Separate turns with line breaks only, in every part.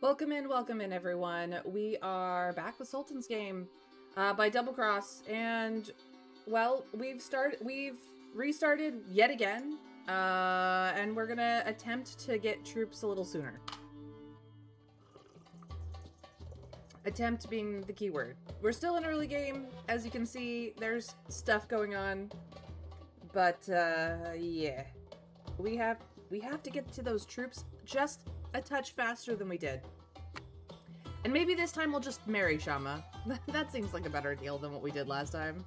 Welcome in, everyone. We are back with Sultan's game by Double Cross, and well, we've restarted yet again, and we're gonna attempt to get troops a little sooner. Attempt being the key word. We're still in early game, as you can see. There's stuff going on, but yeah, we have to get to those troops just a touch faster than we did. And maybe this time we'll just marry Shama. That seems like a better deal than what we did last time.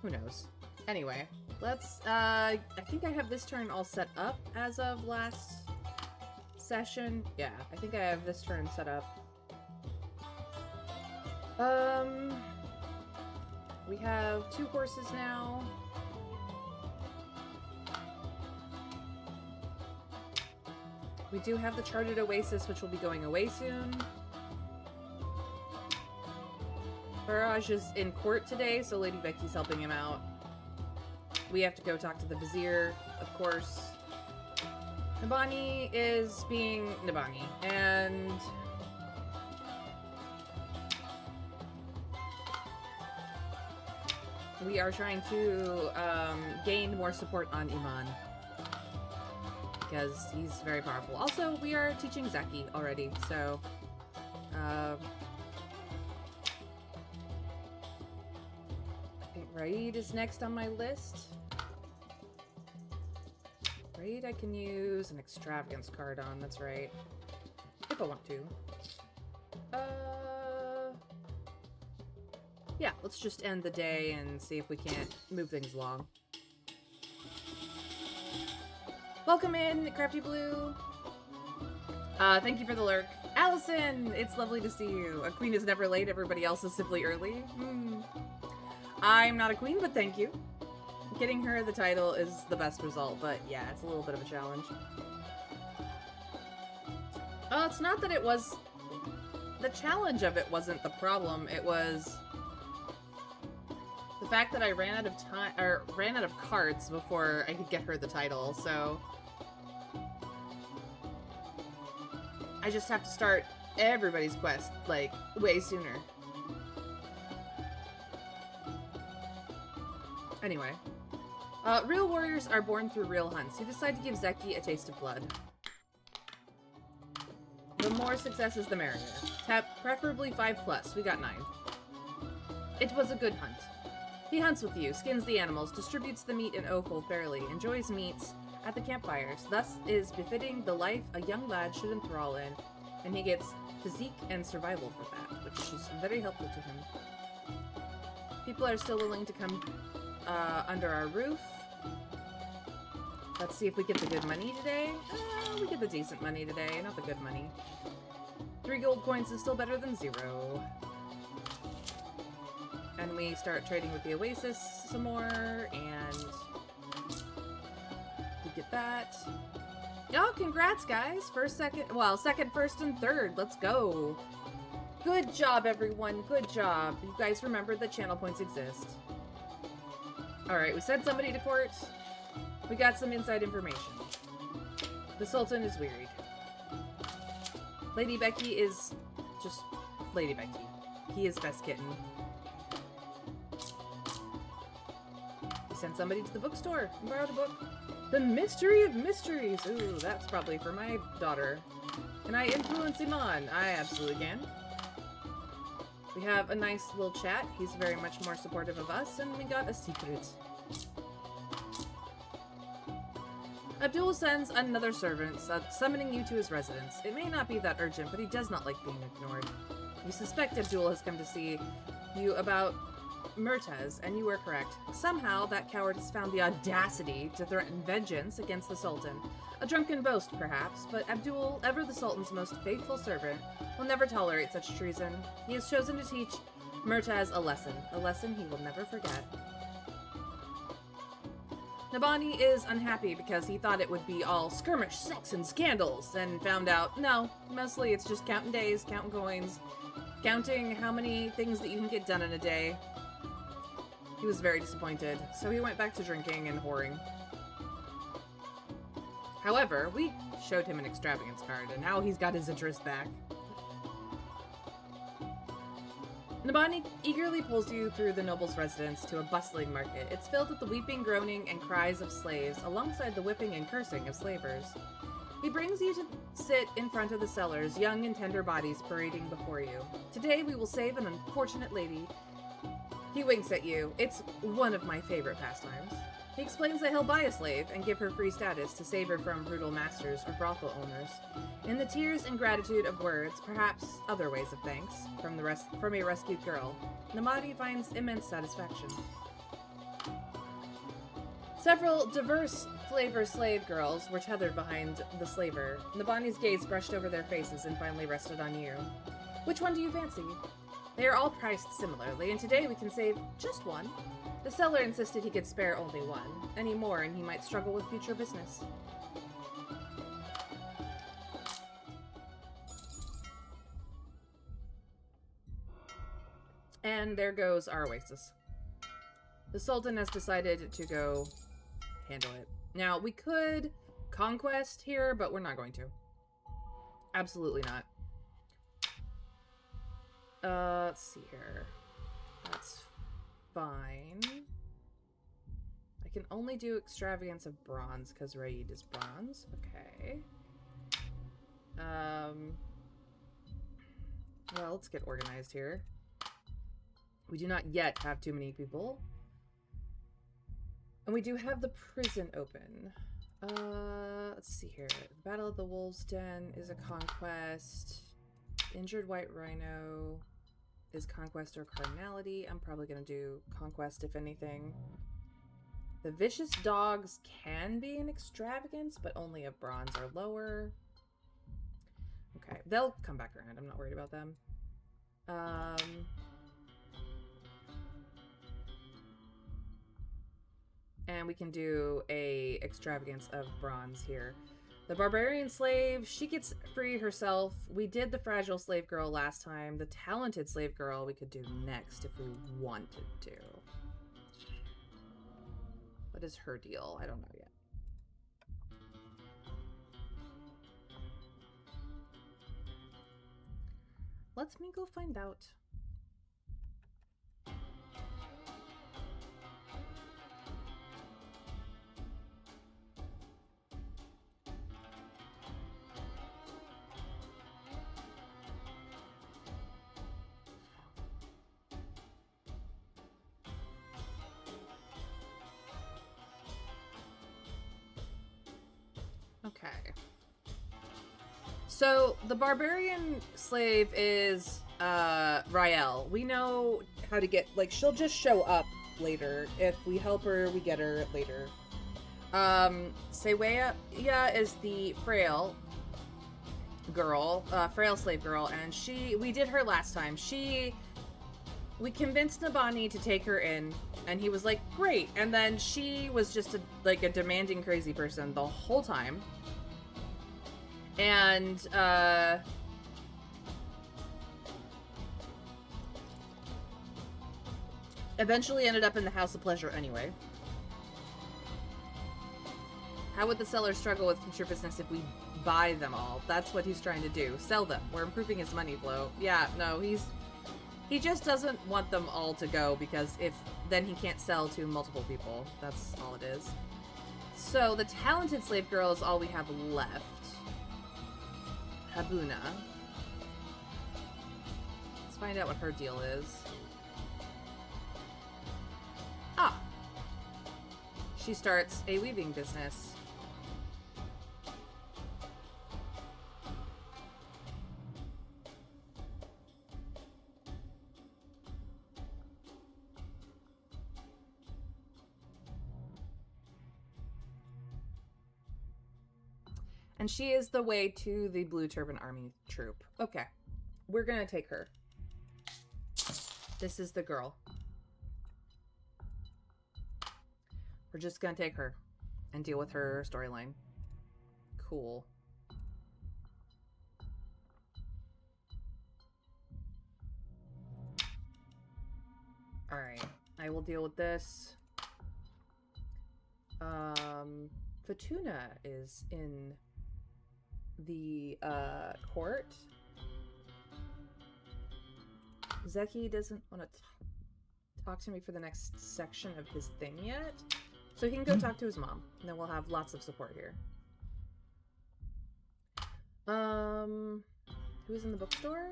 Who knows? Anyway, let's, I think I have this turn all set up as of last session. Yeah, I think I have this turn set up. We have 2 horses now. We do have the charted oasis, which will be going away soon. Faraj is in court today, so Lady Becky's helping him out. We have to go talk to the vizier, of course. Nabani is being Nabani, and we are trying to gain more support on Iman, because he's very powerful. Also, we are teaching Zeki already, so Raid is next on my list. Raid I can use an extravagance card on, that's right. If I want to. Yeah, let's just end the day and see if we can't move things along. Welcome in, Crafty Blue! Thank you for the lurk. Allison! It's lovely to see you. A queen is never late, everybody else is simply early. I'm not a queen, but thank you. Getting her the title is the best result, but yeah, it's a little bit of a challenge. It's not that it was... The challenge of it wasn't the problem, it was... the fact that I ran out of time, or ran out of cards before I could get her the title, so... I just have to start everybody's quest, like, way sooner. Anyway. Real warriors are born through real hunts. You decide to give Zeki a taste of blood. The more successes, the merrier. Tap preferably 5+. We got 9. It was a good hunt. He hunts with you, skins the animals, distributes the meat and offal fairly, enjoys meats at the campfires, thus is befitting the life a young lad should enthrall in, and he gets physique and survival for that, which is very helpful to him. People are still willing to come under our roof. Let's see if we get the good money today. We get the decent money today, not the good money. 3 gold coins is still better than 0. And we start trading with the Oasis some more, and we get that. Oh, congrats, guys! Second, first, and third. Let's go. Good job, everyone. Good job. You guys remember that channel points exist. Alright, we sent somebody to court. We got some inside information. The Sultan is wearied. Lady Becky is just Lady Becky. He is best kitten. We sent somebody to the bookstore and borrowed a book. The Mystery of Mysteries! Ooh, that's probably for my daughter. Can I influence Iman? I absolutely can. We have a nice little chat. He's very much more supportive of us, and we got a secret. Abdul sends another servant, summoning you to his residence. It may not be that urgent, but he does not like being ignored. You suspect Abdul has come to see you about Murtaz, and you were correct. Somehow, that coward has found the audacity to threaten vengeance against the Sultan. A drunken boast, perhaps, but Abdul, ever the Sultan's most faithful servant, will never tolerate such treason. He has chosen to teach Murtaz a lesson he will never forget. Nabani is unhappy because he thought it would be all skirmish, sex, and scandals, and found out, no, mostly it's just counting days, counting coins, counting how many things that you can get done in a day. He was very disappointed, so he went back to drinking and whoring. However, we showed him an extravagance card, and now he's got his interest back. Nabani eagerly pulls you through the noble's residence to a bustling market. It's filled with the weeping, groaning, and cries of slaves, alongside the whipping and cursing of slavers. He brings you to sit in front of the sellers, young and tender bodies parading before you. Today we will save an unfortunate lady. He winks at you. It's one of my favorite pastimes. He explains that he'll buy a slave and give her free status to save her from brutal masters or brothel owners. In the tears and gratitude of words, perhaps other ways of thanks, from a rescued girl, Namadi finds immense satisfaction. Several diverse flavor slave girls were tethered behind the slaver. Nabani's gaze brushed over their faces and finally rested on you. Which one do you fancy? They are all priced similarly, and today we can save just one. The seller insisted he could spare only one. Any more, and he might struggle with future business. And there goes our oasis. The Sultan has decided to go handle it. Now, we could conquest here, but we're not going to. Absolutely not. Let's see here. That's fine. I can only do extravagance of bronze because Raid is bronze. Okay. Well, let's get organized here. We do not yet have too many people. And we do have the prison open. Let's see here. The Battle of the Wolves' Den is a conquest. Injured White Rhino is conquest or cardinality. I'm probably going to do conquest, if anything. The Vicious Dogs can be an extravagance, but only a bronze or lower. Okay, they'll come back around. I'm not worried about them. And we can do a extravagance of bronze here. The barbarian slave, she gets free herself. We did the fragile slave girl last time. The talented slave girl we could do next if we wanted to. What is her deal? I don't know yet. Let me go find out. Okay. So the barbarian slave is Rael. We know how to get, like, she'll just show up later. If we help her, we get her later. Sewea is the frail girl, frail slave girl, and we did her last time. We convinced Nabani to take her in, and he was like, great. And then she was just a demanding, crazy person the whole time. And, eventually ended up in the House of Pleasure anyway. How would the seller struggle with future business if we buy them all? That's what he's trying to do. Sell them. We're improving his money flow. Yeah, no, he just doesn't want them all to go because then he can't sell to multiple people. That's all it is. So the talented slave girl is all we have left. Habuna. Let's find out what her deal is. Ah! She starts a weaving business. And she is the way to the Blue Turban Army troop. Okay. We're gonna take her. This is the girl. We're just gonna take her and deal with her storyline. Cool. Alright. I will deal with this. Fatuna is in the court. Zeki doesn't want to talk to me for the next section of his thing yet. So he can go talk to his mom. And then we'll have lots of support here. Who's in the bookstore?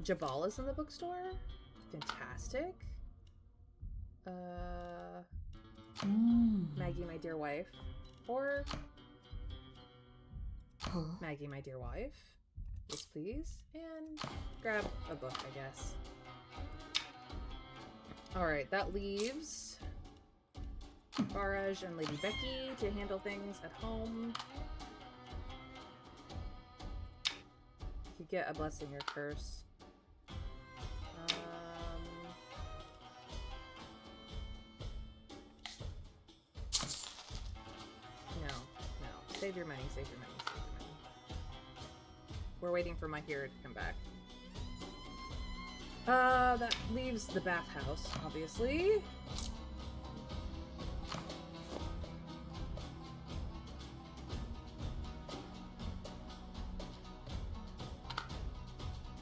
Jabal is in the bookstore. Fantastic. Maggie, my dear wife. Or Maggie, my dear wife. Yes, please. And grab a book, I guess. Alright, that leaves Faraj and Lady Becky to handle things at home. You could get a blessing or curse. No. Save your money, save your money, save your money. We're waiting for my hero to come back. That leaves the bathhouse, obviously.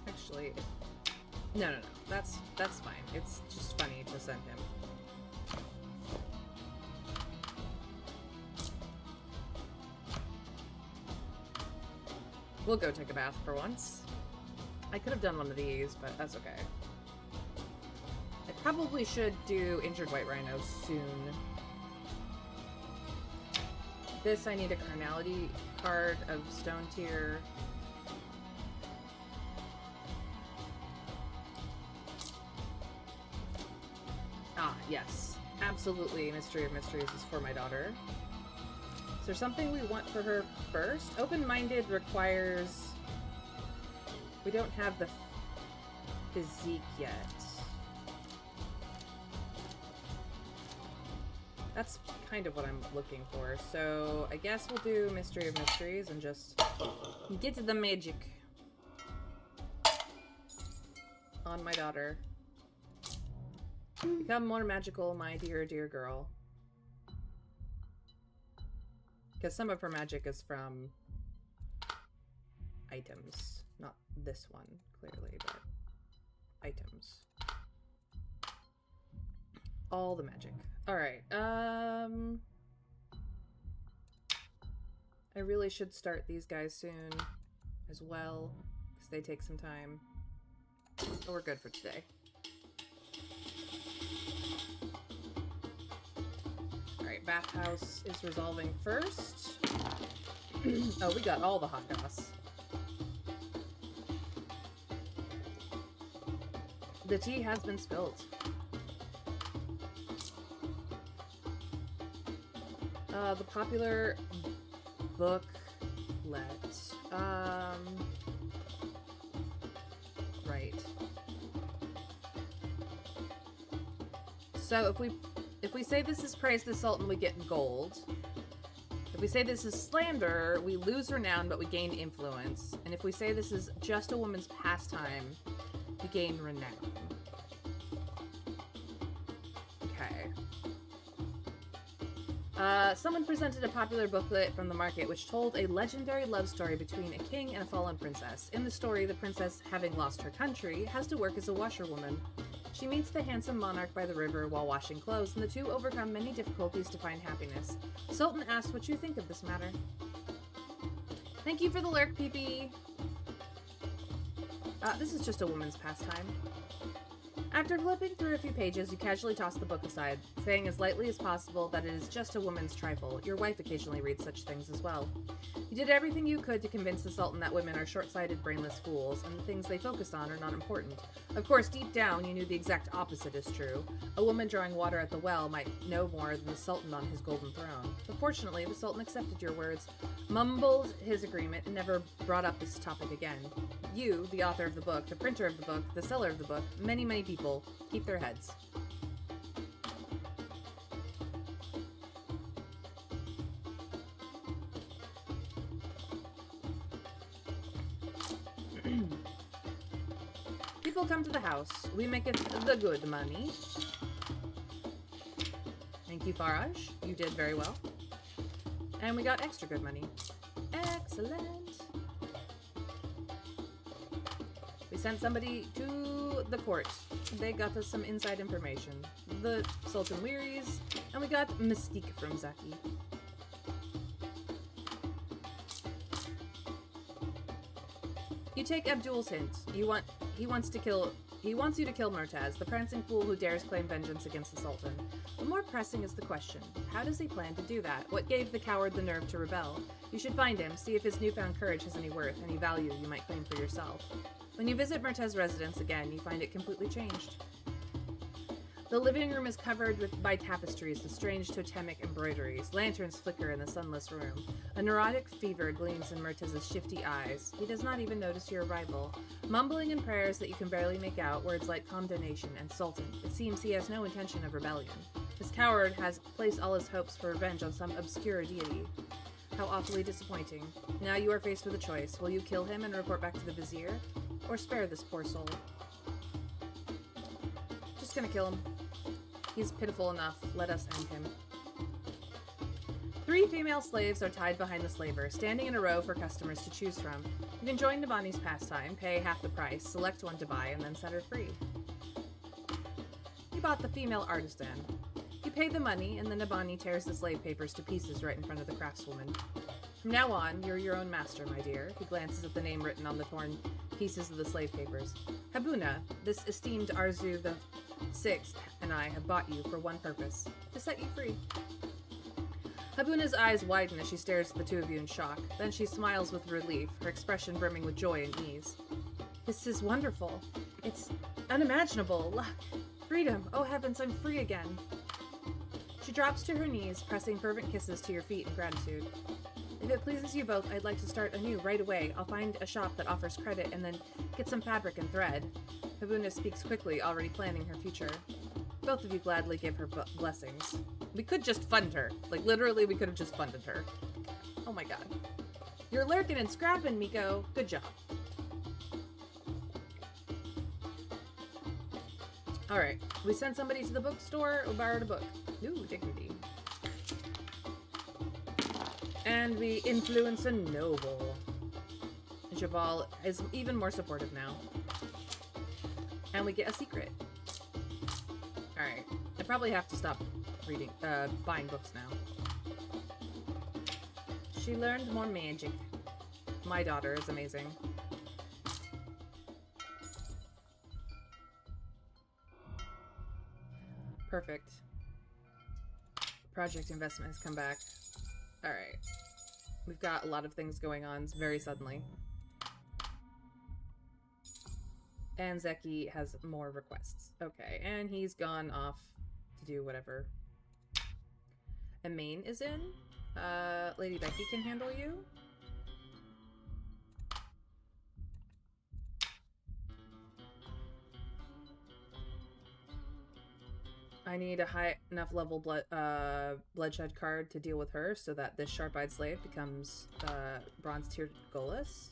Actually, no. That's fine. It's just funny to send him. We'll go take a bath for once. I could have done one of these, but that's okay. I probably should do Injured White Rhino soon. This, I need a Carnality card of Stone Tier. Ah, yes. Absolutely, Mystery of Mysteries is for my daughter. Is there something we want for her first? Open-minded requires... We don't have the physique yet. That's kind of what I'm looking for. So I guess we'll do Mystery of Mysteries and just get the magic on my daughter. Become more magical, my dear, dear girl. Because some of her magic is from items. Not this one, clearly, but items. All the magic. Alright, I really should start these guys soon as well, because they take some time. But we're good for today. Alright, bathhouse is resolving first. Oh, we got all the hot goss. The tea has been spilled. The popular booklet. Right. So if we say this is praise the Sultan, we get gold. If we say this is slander, we lose renown, but we gain influence. And if we say this is just a woman's pastime, we gain renown. Okay. Someone presented a popular booklet from the market which told a legendary love story between a king and a fallen princess. In the story, the princess, having lost her country, has to work as a washerwoman. She meets the handsome monarch by the river while washing clothes, and the two overcome many difficulties to find happiness. Sultan asked what you think of this matter. Thank you for the lurk, PP. This is just a woman's pastime. After flipping through a few pages, you casually toss the book aside, saying as lightly as possible that it is just a woman's trifle. Your wife occasionally reads such things as well. You did everything you could to convince the Sultan that women are short-sighted, brainless fools, and the things they focus on are not important. Of course, deep down, you knew the exact opposite is true. A woman drawing water at the well might know more than the Sultan on his golden throne. But fortunately, the Sultan accepted your words, mumbled his agreement, and never brought up this topic again. You, the author of the book, the printer of the book, the seller of the book, many, many people, keep their heads. People come to the house. We make it the good money. Thank you, Faraj. You did very well. And we got extra good money. Excellent. We sent somebody to the court. They got us some inside information. The Sultan wearies, and we got Mystique from Zaki. You take Abdul's hint. He wants you to kill Murtaz, the prancing fool who dares claim vengeance against the Sultan. But more pressing is the question. How does he plan to do that? What gave the coward the nerve to rebel? You should find him, see if his newfound courage has any worth, any value you might claim for yourself. When you visit Murtaz's residence again, you find it completely changed. The living room is covered by tapestries with strange totemic embroideries. Lanterns flicker in the sunless room. A neurotic fever gleams in Murtaz's shifty eyes. He does not even notice your arrival. Mumbling in prayers that you can barely make out, words like condemnation and sultan, it seems he has no intention of rebellion. This coward has placed all his hopes for revenge on some obscure deity. How awfully disappointing. Now you are faced with a choice. Will you kill him and report back to the vizier? Or spare this poor soul? Just gonna kill him. He's pitiful enough. Let us end him. 3 female slaves are tied behind the slaver, standing in a row for customers to choose from. You can join Nabani's pastime, pay half the price, select one to buy, and then set her free. You bought the female artisan. You pay the money, and the Nabani tears the slave papers to pieces right in front of the craftswoman. From now on, you're your own master, my dear. He glances at the name written on the torn pieces of the slave papers. Habuna, this esteemed Arzu the Sixth, and I have bought you for one purpose, to set you free. Habuna's eyes widen as she stares at the two of you in shock. Then she smiles with relief, her expression brimming with joy and ease. This is wonderful. It's unimaginable. Luck. Freedom. Oh heavens, I'm free again. She drops to her knees, pressing fervent kisses to your feet in gratitude. If it pleases you both, I'd like to start anew right away. I'll find a shop that offers credit and then get some fabric and thread. Habuna speaks quickly, already planning her future. Both of you gladly give her blessings. We could just fund her. Like, literally, we could have just funded her. Oh my god. You're lurking and scrapping, Miko. Good job. Alright. We sent somebody to the bookstore or borrowed a book. Ooh, dignity. And we influence a noble. Jabal is even more supportive now. And we get a secret. Alright. I probably have to stop buying books now. She learned more magic. My daughter is amazing. Perfect. Project investment has come back. Alright. We've got a lot of things going on very suddenly. And Zeki has more requests. Okay, and he's gone off to do whatever. Amain is in. Lady Becky can handle you. I need a high enough level bloodshed card to deal with her so that this sharp-eyed slave becomes bronze tiered Golas.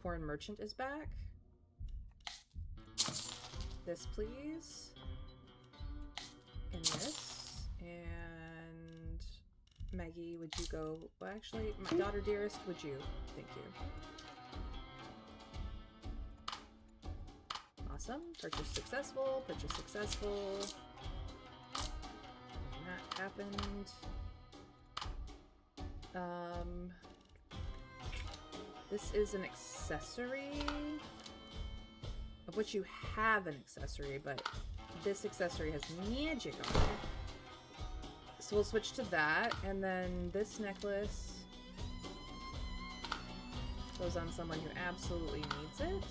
Foreign merchant is back. This, please. And this. And Maggie, would you go? Well, actually, my daughter dearest, would you? Thank you. Awesome. Purchase successful. Purchase successful. That happened. This is an accessory, of which you have an accessory, but this accessory has magic on it. So we'll switch to that, and then this necklace goes on someone who absolutely needs it.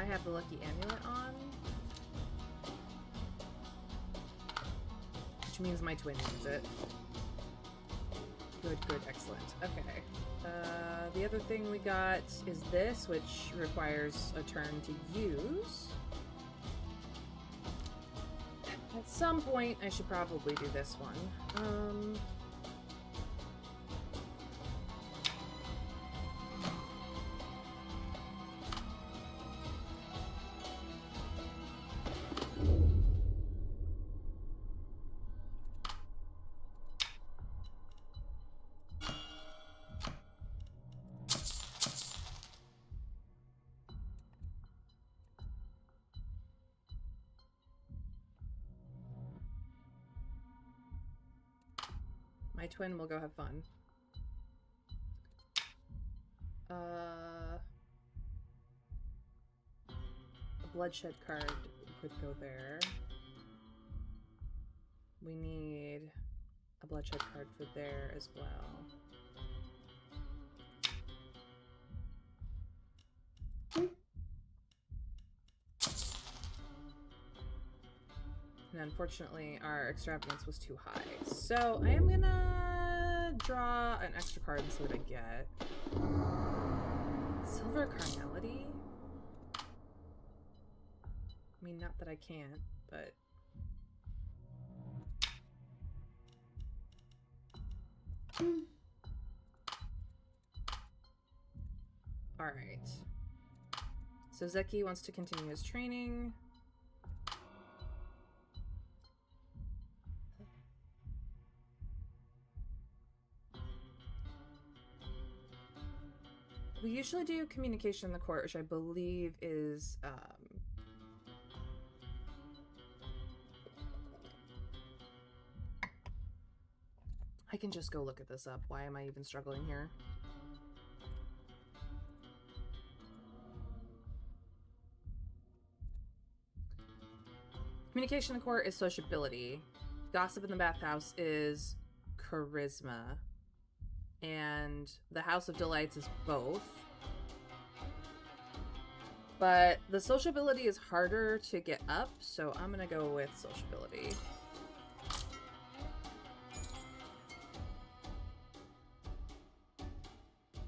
I have the lucky amulet on, which means my twin needs it. Good, good, excellent. Okay. The other thing we got is this, which requires a turn to use. At some point, I should probably do this one. My twin will go have fun. A bloodshed card could go there. We need a bloodshed card for there as well. And unfortunately, our extravagance was too high. So I am gonna draw an extra card and see what I get. Silver Carnality? I mean, not that I can't, but... Alright. So Zeki wants to continue his training. We usually do communication in the court, which I believe is, I can just go look at this up. Why am I even struggling here? Communication in the court is sociability. Gossip in the bathhouse is charisma. And the House of Delights is both. But the sociability is harder to get up, so I'm gonna go with sociability.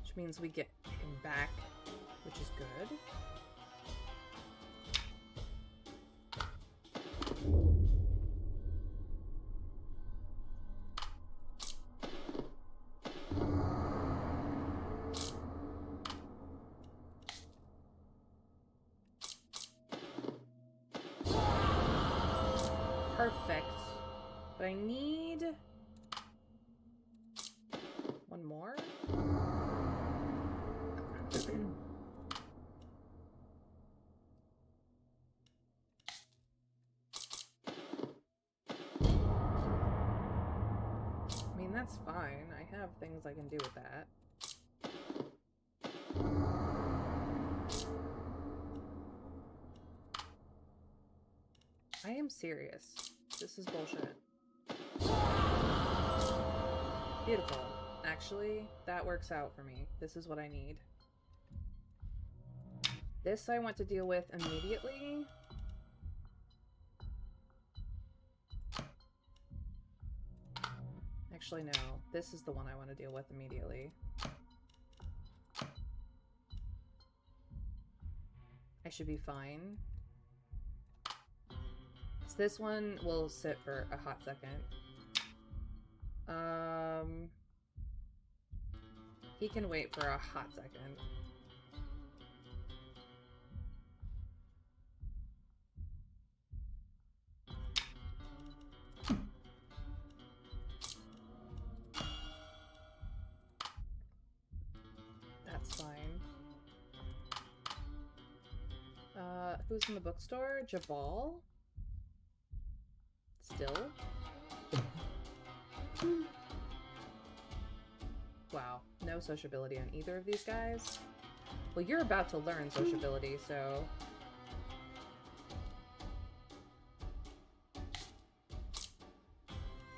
Which means we get him back, which is good. Perfect. But I need one more. I mean, that's fine. I have things I can do with that. I am serious. This is bullshit. Beautiful. Actually, that works out for me. This is what I need. This I want to deal with immediately. Actually, no. This is the one I want to deal with immediately. I should be fine. So this one will sit for a hot second. He can wait for a hot second. That's fine. Who's in the bookstore? Jabal? Still? Wow, no sociability on either of these guys. Well, you're about to learn sociability, so...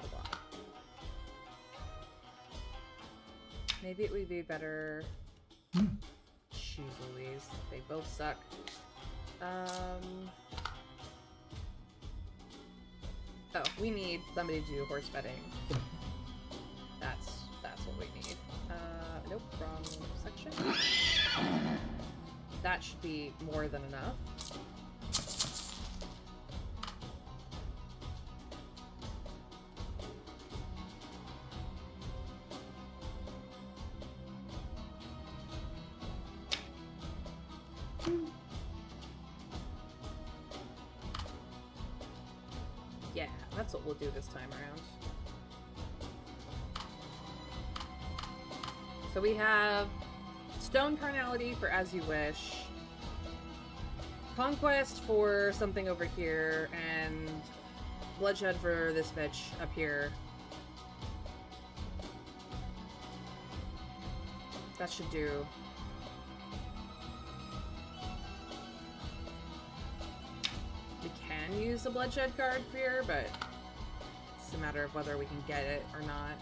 Hold on. Maybe it would be better... Jeez Louise, they both suck. Oh, we need somebody to do horse betting. That's what we need. Nope, wrong section. That should be more than enough. Yeah, that's what we'll do this time around. So we have Stone Carnality for As You Wish, Conquest for something over here, and Bloodshed for this bitch up here. That should do. We can use the bloodshed card here, but it's a matter of whether we can get it or not.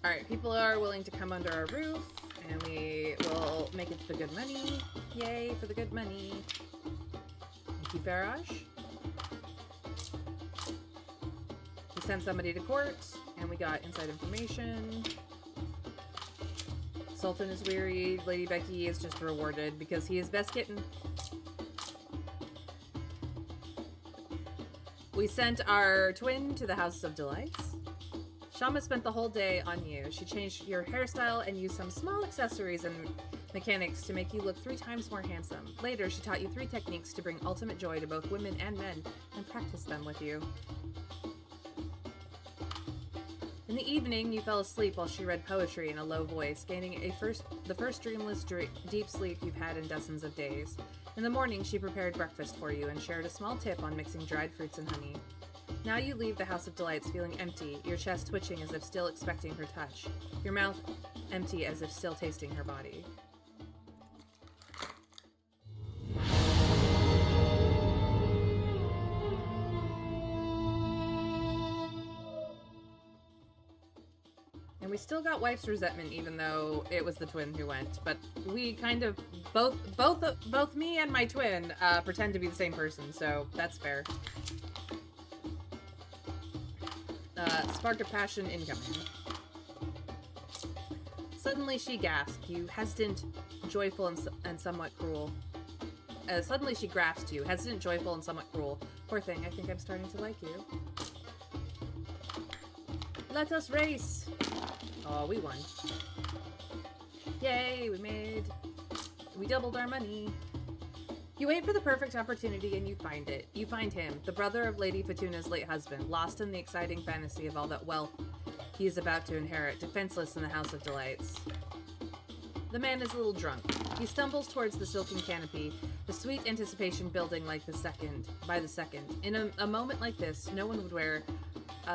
Alright, people are willing to come under our roof, and we will make it for the good money. Yay, for the good money. Thank you, Farage. We sent somebody to court, and we got inside information. Sultan is weary. Lady Becky is just rewarded because he is best kitten. We sent our twin to the House of Delights. Shama spent the whole day on you. She changed your hairstyle and used some small accessories and mechanics to make you look 3 times more handsome. Later, she taught you 3 techniques to bring ultimate joy to both women and men and practiced them with you. In the evening, you fell asleep while she read poetry in a low voice, gaining the first dreamless deep sleep you've had in dozens of days. In the morning, she prepared breakfast for you and shared a small tip on mixing dried fruits and honey. Now you leave the House of Delights feeling empty, your chest twitching as if still expecting her touch, your mouth empty as if still tasting her body. And we still got wife's resentment even though it was the twin who went, but we kind of, both me and my twin pretend to be the same person, so that's fair. Spark of passion incoming. Suddenly she gasped, you hesitant, joyful, and somewhat cruel. Suddenly she grasped you, hesitant, joyful, and somewhat cruel. Poor thing, I think I'm starting to like you. Let us race! Oh, we won. Yay, we doubled our money. You wait for the perfect opportunity and you find it. You find him, the brother of Lady Fatuna's late husband, lost in the exciting fantasy of all that wealth he is about to inherit, defenseless in the House of Delights. The man is a little drunk. He stumbles towards the silken canopy, the sweet anticipation building by the second. In a moment like this, no one would wear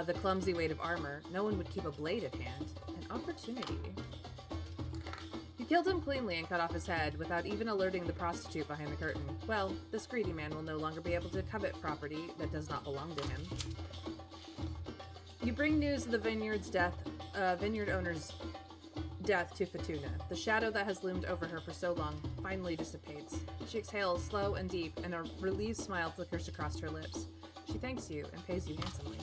the clumsy weight of armor. No one would keep a blade at hand. An opportunity. You killed him cleanly and cut off his head without even alerting the prostitute behind the curtain. Well, this greedy man will no longer be able to covet property that does not belong to him. You bring news of the vineyard owner's death to Fatuna. The shadow that has loomed over her for so long finally dissipates. She exhales slow and deep, and a relieved smile flickers across her lips. She thanks you and pays you handsomely.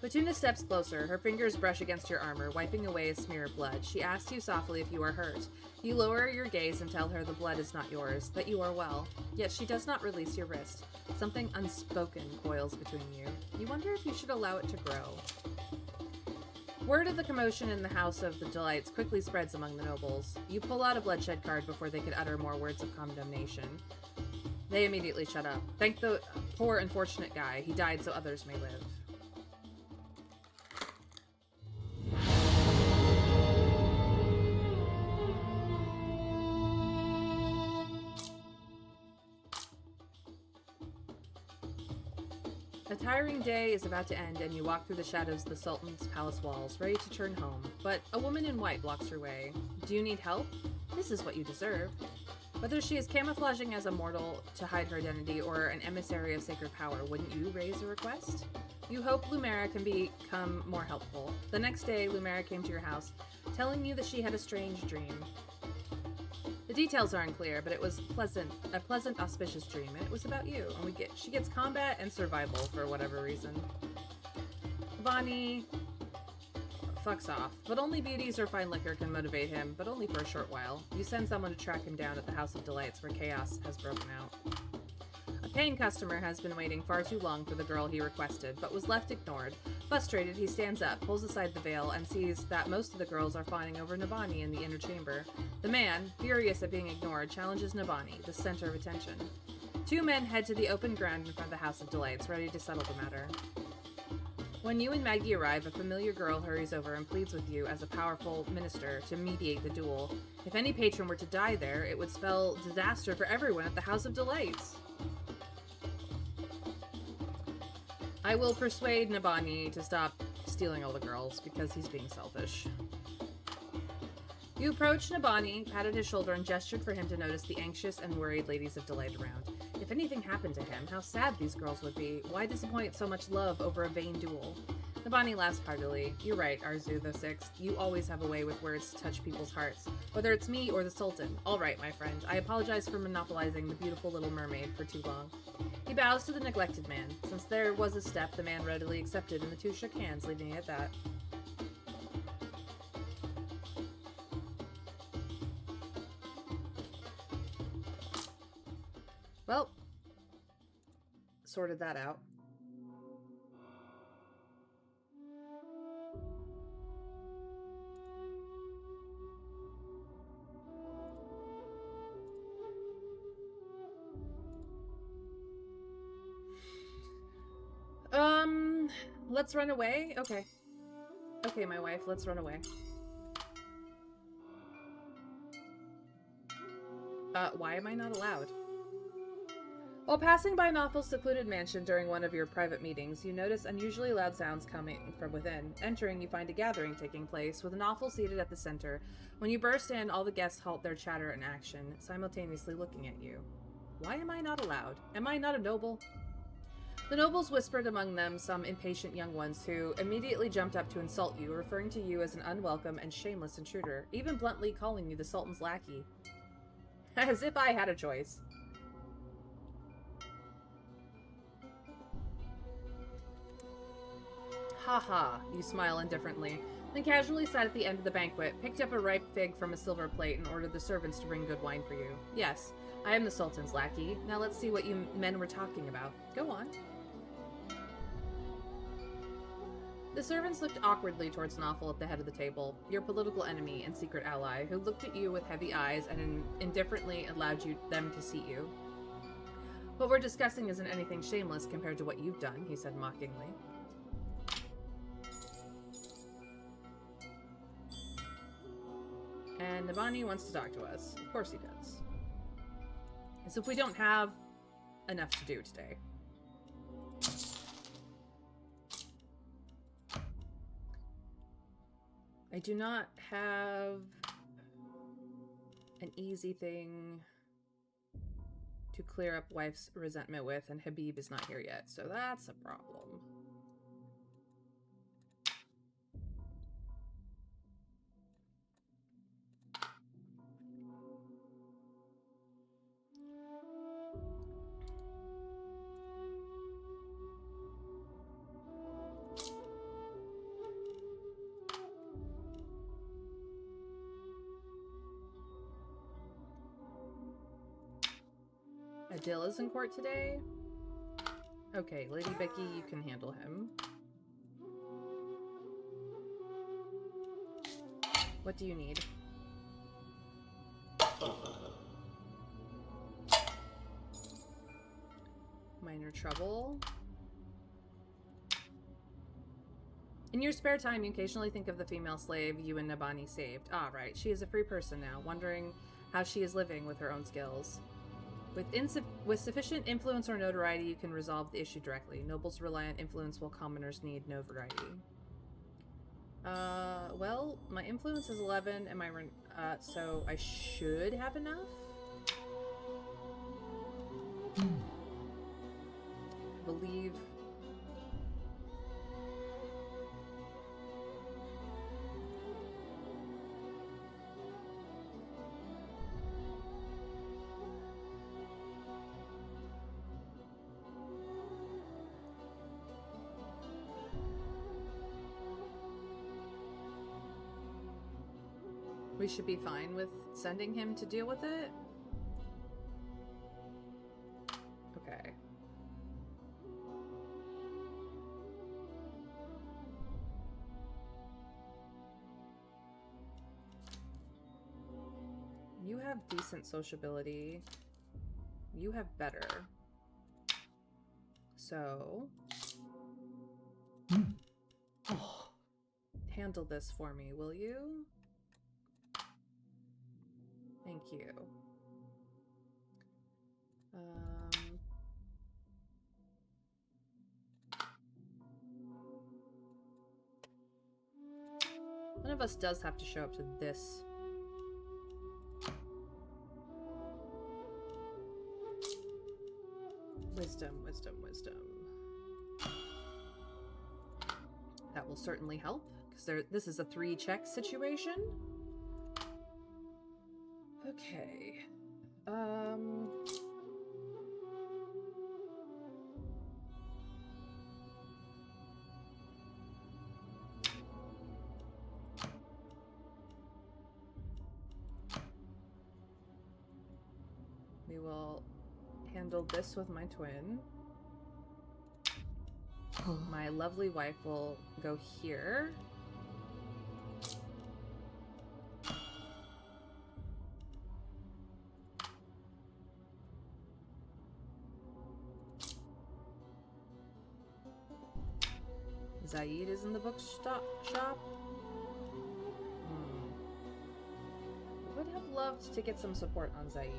Fatuna steps closer. Her fingers brush against your armor, wiping away a smear of blood. She asks you softly if you are hurt. You lower your gaze and tell her the blood is not yours, that you are well. Yet she does not release your wrist. Something unspoken coils between you. You wonder if you should allow it to grow. Word of the commotion in the House of the Delights quickly spreads among the nobles. You pull out a bloodshed card before they could utter more words of condemnation. They immediately shut up. Thank the poor unfortunate guy. He died so others may live. A tiring day is about to end, and you walk through the shadows of the Sultan's palace walls, ready to turn home. But a woman in white blocks your way. Do you need help? This is what you deserve. Whether she is camouflaging as a mortal to hide her identity or an emissary of sacred power, wouldn't you raise a request? You hope Lumera can become more helpful. The next day, Lumera came to your house, telling you that she had a strange dream. The details are unclear, but it was a pleasant, auspicious dream, and it was about you. And she gets combat and survival for whatever reason. Bonnie fucks off, but only beauties or fine liquor can motivate him, but only for a short while. You send someone to track him down at the House of Delights, where chaos has broken out. A paying customer has been waiting far too long for the girl he requested, but was left ignored. Frustrated, he stands up, pulls aside the veil, and sees that most of the girls are fawning over Navani in the inner chamber. The man, furious at being ignored, challenges Navani, the center of attention. 2 men head to the open ground in front of the House of Delights, ready to settle the matter. When you and Maggie arrive, a familiar girl hurries over and pleads with you as a powerful minister to mediate the duel. If any patron were to die there, it would spell disaster for everyone at the House of Delights. I will persuade Nabani to stop stealing all the girls because he's being selfish. You approached Nabani, patted his shoulder, and gestured for him to notice the anxious and worried ladies of Delight around. If anything happened to him, how sad these girls would be. Why disappoint so much love over a vain duel? Nabani laughed heartily. You're right, Arzu the Sixth. You always have a way with words to touch people's hearts, whether it's me or the Sultan. All right, my friend. I apologize for monopolizing the beautiful little mermaid for too long. He bows to the neglected man. Since there was a step, the man readily accepted, and the two shook hands, leaving it at that. Well, sorted that out. Let's run away? Okay. Okay, my wife, let's run away. Why am I not allowed? While passing by Noffel's secluded mansion during one of your private meetings, you notice unusually loud sounds coming from within. Entering, you find a gathering taking place, with Noffel seated at the center. When you burst in, all the guests halt their chatter and action, simultaneously looking at you. Why am I not allowed? Am I not a noble? The nobles whispered among them some impatient young ones who immediately jumped up to insult you, referring to you as an unwelcome and shameless intruder, even bluntly calling you the Sultan's lackey. As if I had a choice. Ha, you smile indifferently, then casually sat at the end of the banquet, picked up a ripe fig from a silver plate, and ordered the servants to bring good wine for you. Yes, I am the Sultan's lackey. Now let's see what you men were talking about. Go on. The servants looked awkwardly towards Noffel at the head of the table, your political enemy and secret ally, who looked at you with heavy eyes and indifferently allowed them to seat you. What we're discussing isn't anything shameless compared to what you've done, he said mockingly. And Nabani wants to talk to us. Of course he does. As if we don't have enough to do today. I do not have an easy thing to clear up wife's resentment with, and Habib is not here yet, so that's a problem. Adil is in court today? Okay, Lady Becky, you can handle him. What do you need? Minor trouble. In your spare time, you occasionally think of the female slave you and Nabani saved. Ah, right. She is a free person now, wondering how she is living with her own skills. With sufficient influence or notoriety, you can resolve the issue directly. Nobles rely on influence while commoners need notoriety. Well, my influence is 11, and my so I should have enough? I believe... we should be fine with sending him to deal with it? Okay. You have decent sociability. You have better. So... handle this for me, will you? Thank you. One of us does have to show up to this. Wisdom, wisdom, wisdom. That will certainly help, because this is a 3-check situation. Okay. We will handle this with my twin. My lovely wife will go here. Zaid is in the bookshop. Would have loved to get some support on Zaid.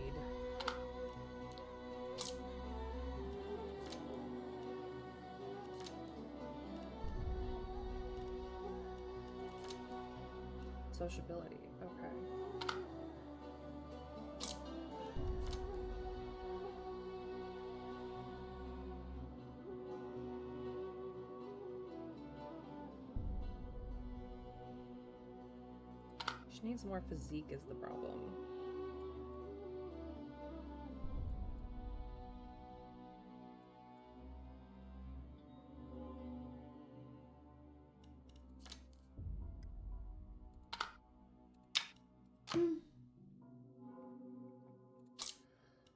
Sociability, okay. She needs more physique is the problem.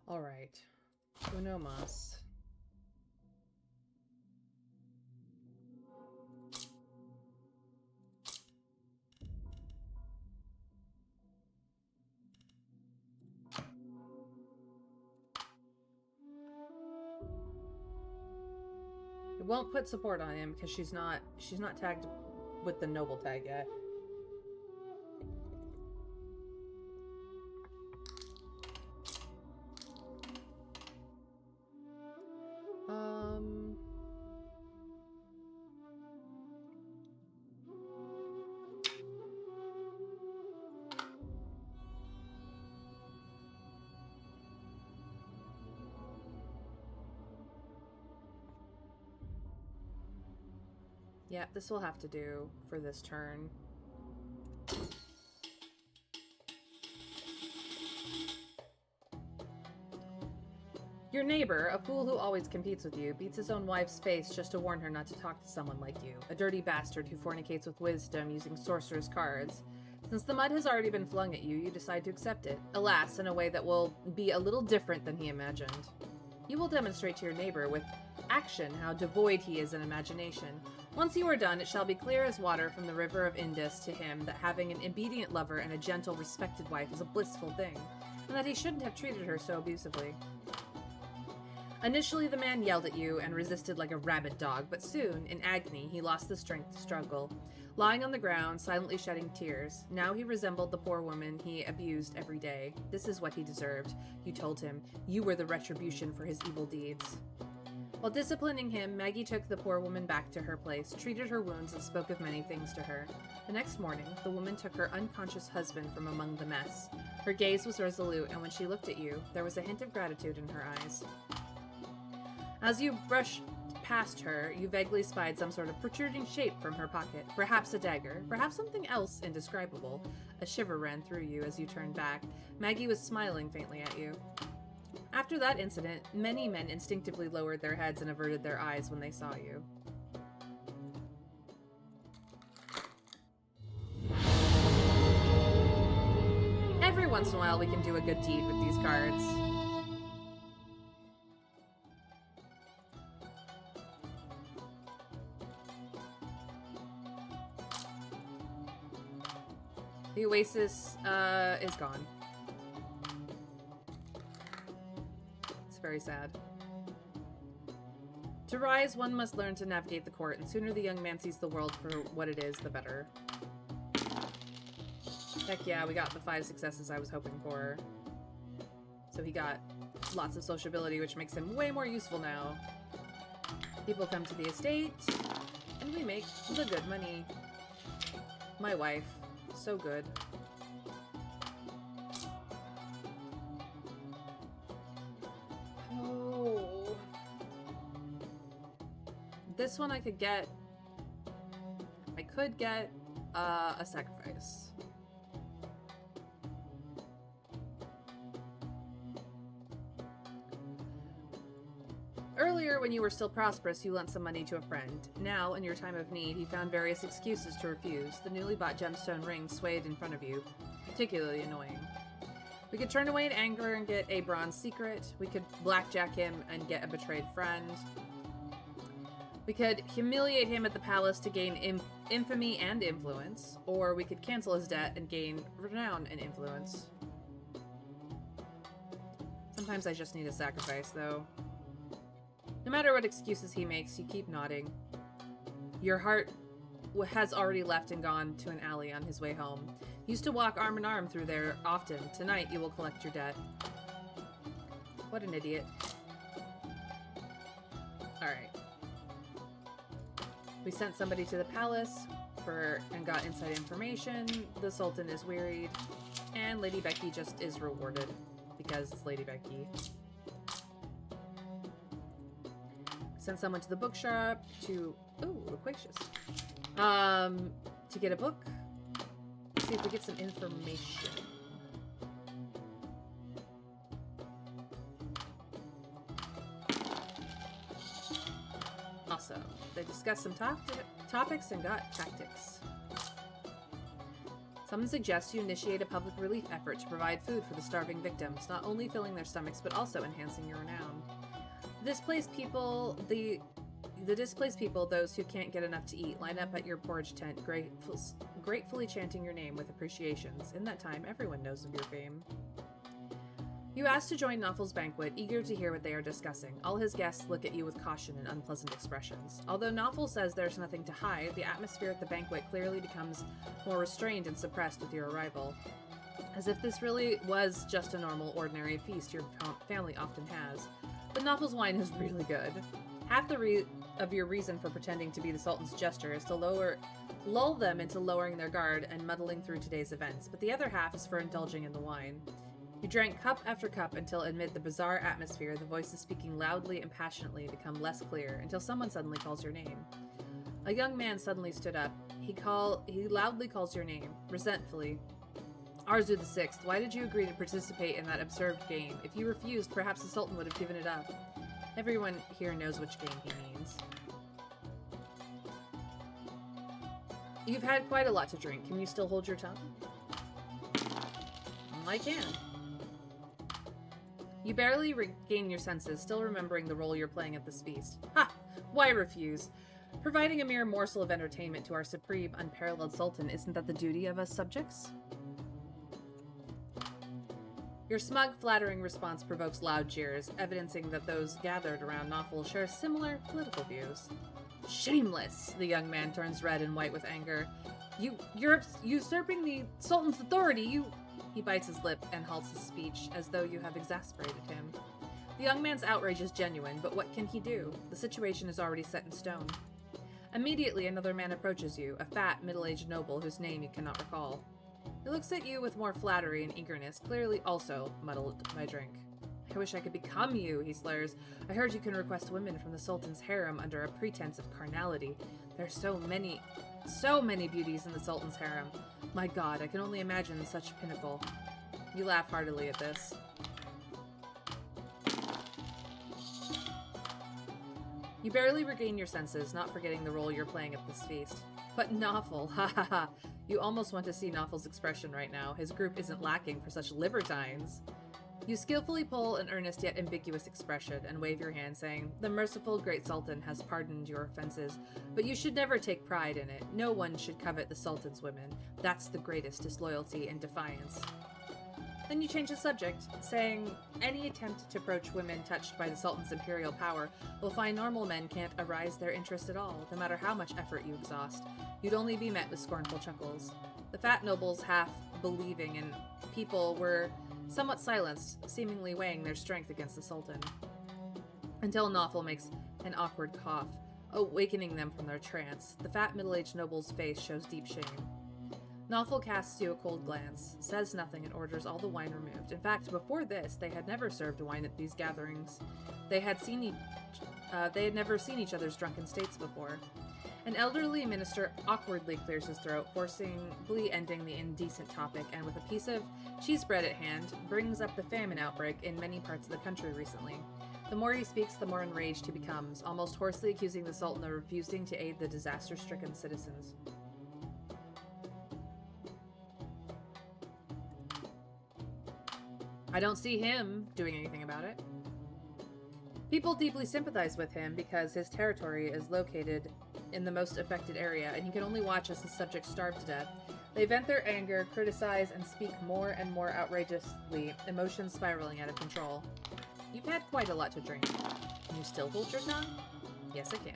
All right, uno más. It won't put support on him because she's not tagged with the noble tag yet. Yeah, this will have to do for this turn. Your neighbor, a fool who always competes with you, beats his own wife's face just to warn her not to talk to someone like you. A dirty bastard who fornicates with wisdom using sorcerer's cards. Since the mud has already been flung at you, you decide to accept it. Alas, in a way that will be a little different than he imagined. You will demonstrate to your neighbor with action how devoid he is in imagination. Once you are done, it shall be clear as water from the river of Indus to him that having an obedient lover and a gentle, respected wife is a blissful thing, and that he shouldn't have treated her so abusively. Initially, the man yelled at you and resisted like a rabid dog, but soon, in agony, he lost the strength to struggle. Lying on the ground, silently shedding tears, now he resembled the poor woman he abused every day. This is what he deserved, you told him. You were the retribution for his evil deeds. While disciplining him, Maggie took the poor woman back to her place, treated her wounds, and spoke of many things to her. The next morning, the woman took her unconscious husband from among the mess. Her gaze was resolute, and when she looked at you, there was a hint of gratitude in her eyes. As you brushed past her, you vaguely spied some sort of protruding shape from her pocket. Perhaps a dagger, perhaps something else indescribable. A shiver ran through you as you turned back. Maggie was smiling faintly at you. After that incident, many men instinctively lowered their heads and averted their eyes when they saw you. Every once in a while we can do a good deed with these cards. The oasis is gone. It's very sad. To rise, one must learn to navigate the court, and sooner the young man sees the world for what it is, the better. Heck yeah, we got the 5 successes I was hoping for. So he got lots of sociability, which makes him way more useful now. People come to the estate, and we make the good money. My wife, so good. Oh. This one I could get a sacrifice. Earlier, when you were still prosperous, you lent some money to a friend. Now, in your time of need, you found various excuses to refuse. The newly bought gemstone ring swayed in front of you, particularly annoying. We could turn away in anger and get a bronze secret. We could blackjack him and get a betrayed friend. We could humiliate him at the palace to gain infamy and influence, or we could cancel his debt and gain renown and influence. Sometimes I just need a sacrifice, though. No matter what excuses he makes, you keep nodding. Your heart has already left and gone to an alley on his way home. Used to walk arm in arm through there often. Tonight you will collect your debt. What an idiot. Alright. We sent somebody to the palace and got inside information. The Sultan is wearied. And Lady Becky just is rewarded. Because it's Lady Becky. Sent someone to the bookshop to... Ooh, loquacious. To get a book. Let's see if we get some information. Awesome. They discussed some topics and got tactics. Someone suggests you initiate a public relief effort to provide food for the starving victims, not only filling their stomachs, but also enhancing your renown. The displaced people, those who can't get enough to eat, line up at your porridge tent, gratefully chanting your name with appreciations. In that time, everyone knows of your fame. You ask to join Noffel's banquet, eager to hear what they are discussing. All his guests look at you with caution and unpleasant expressions. Although Noffel says there's nothing to hide, the atmosphere at the banquet clearly becomes more restrained and suppressed with your arrival. As if this really was just a normal, ordinary feast your family often has. But Noffel's wine is really good. Half of your reason for pretending to be the Sultan's jester is to lull them into lowering their guard and muddling through today's events, but the other half is for indulging in the wine. You drank cup after cup until amid the bizarre atmosphere, the voices speaking loudly and passionately become less clear, until someone suddenly calls your name. A young man suddenly stood up. He loudly calls your name, resentfully. Arzu the Sixth, why did you agree to participate in that absurd game? If you refused, perhaps the Sultan would have given it up. Everyone here knows which game he means. You've had quite a lot to drink. Can you still hold your tongue? I can. You barely regain your senses, still remembering the role you're playing at this feast. Ha! Why refuse? Providing a mere morsel of entertainment to our supreme, unparalleled Sultan, isn't that the duty of us subjects? Your smug, flattering response provokes loud cheers, evidencing that those gathered around Noffel share similar political views. Shameless! The young man turns red and white with anger. You're usurping the Sultan's authority, He bites his lip and halts his speech, as though you have exasperated him. The young man's outrage is genuine, but what can he do? The situation is already set in stone. Immediately, another man approaches you, a fat, middle-aged noble whose name you cannot recall. He looks at you with more flattery and eagerness, clearly also muddled by drink. I wish I could become you, he slurs. I heard you can request women from the Sultan's harem under a pretense of carnality. There are so many beauties in the Sultan's harem. My god, I can only imagine such pinnacle. You laugh heartily at this. You barely regain your senses, not forgetting the role you're playing at this feast. But Noffel, ha ha ha. You almost want to see Noffel's expression right now. His group isn't lacking for such libertines. You skillfully pull an earnest yet ambiguous expression and wave your hand, saying, The merciful great Sultan has pardoned your offenses, but you should never take pride in it. No one should covet the Sultan's women. That's the greatest disloyalty and defiance. Then you change the subject, saying any attempt to approach women touched by the Sultan's imperial power will find normal men can't arouse their interest at all, no matter how much effort you exhaust. You'd only be met with scornful chuckles. The fat nobles, half believing in people, were somewhat silenced, seemingly weighing their strength against the Sultan. Until Nawful makes an awkward cough, awakening them from their trance. The fat middle-aged noble's face shows deep shame. Nawful casts you a cold glance, says nothing, and orders all the wine removed. In fact, before this, they had never served wine at these gatherings. They had never seen each other's drunken states before. An elderly minister awkwardly clears his throat, forcibly ending the indecent topic, and with a piece of cheese bread at hand, brings up the famine outbreak in many parts of the country recently. The more he speaks, the more enraged he becomes, almost hoarsely accusing the Sultan of refusing to aid the disaster-stricken citizens. I don't see him doing anything about it. People deeply sympathize with him because his territory is located in the most affected area, and he can only watch as his subjects starve to death. They vent their anger, criticize, and speak more and more outrageously, emotions spiraling out of control. You've had quite a lot to drink. Can you still hold your tongue? Yes, I can.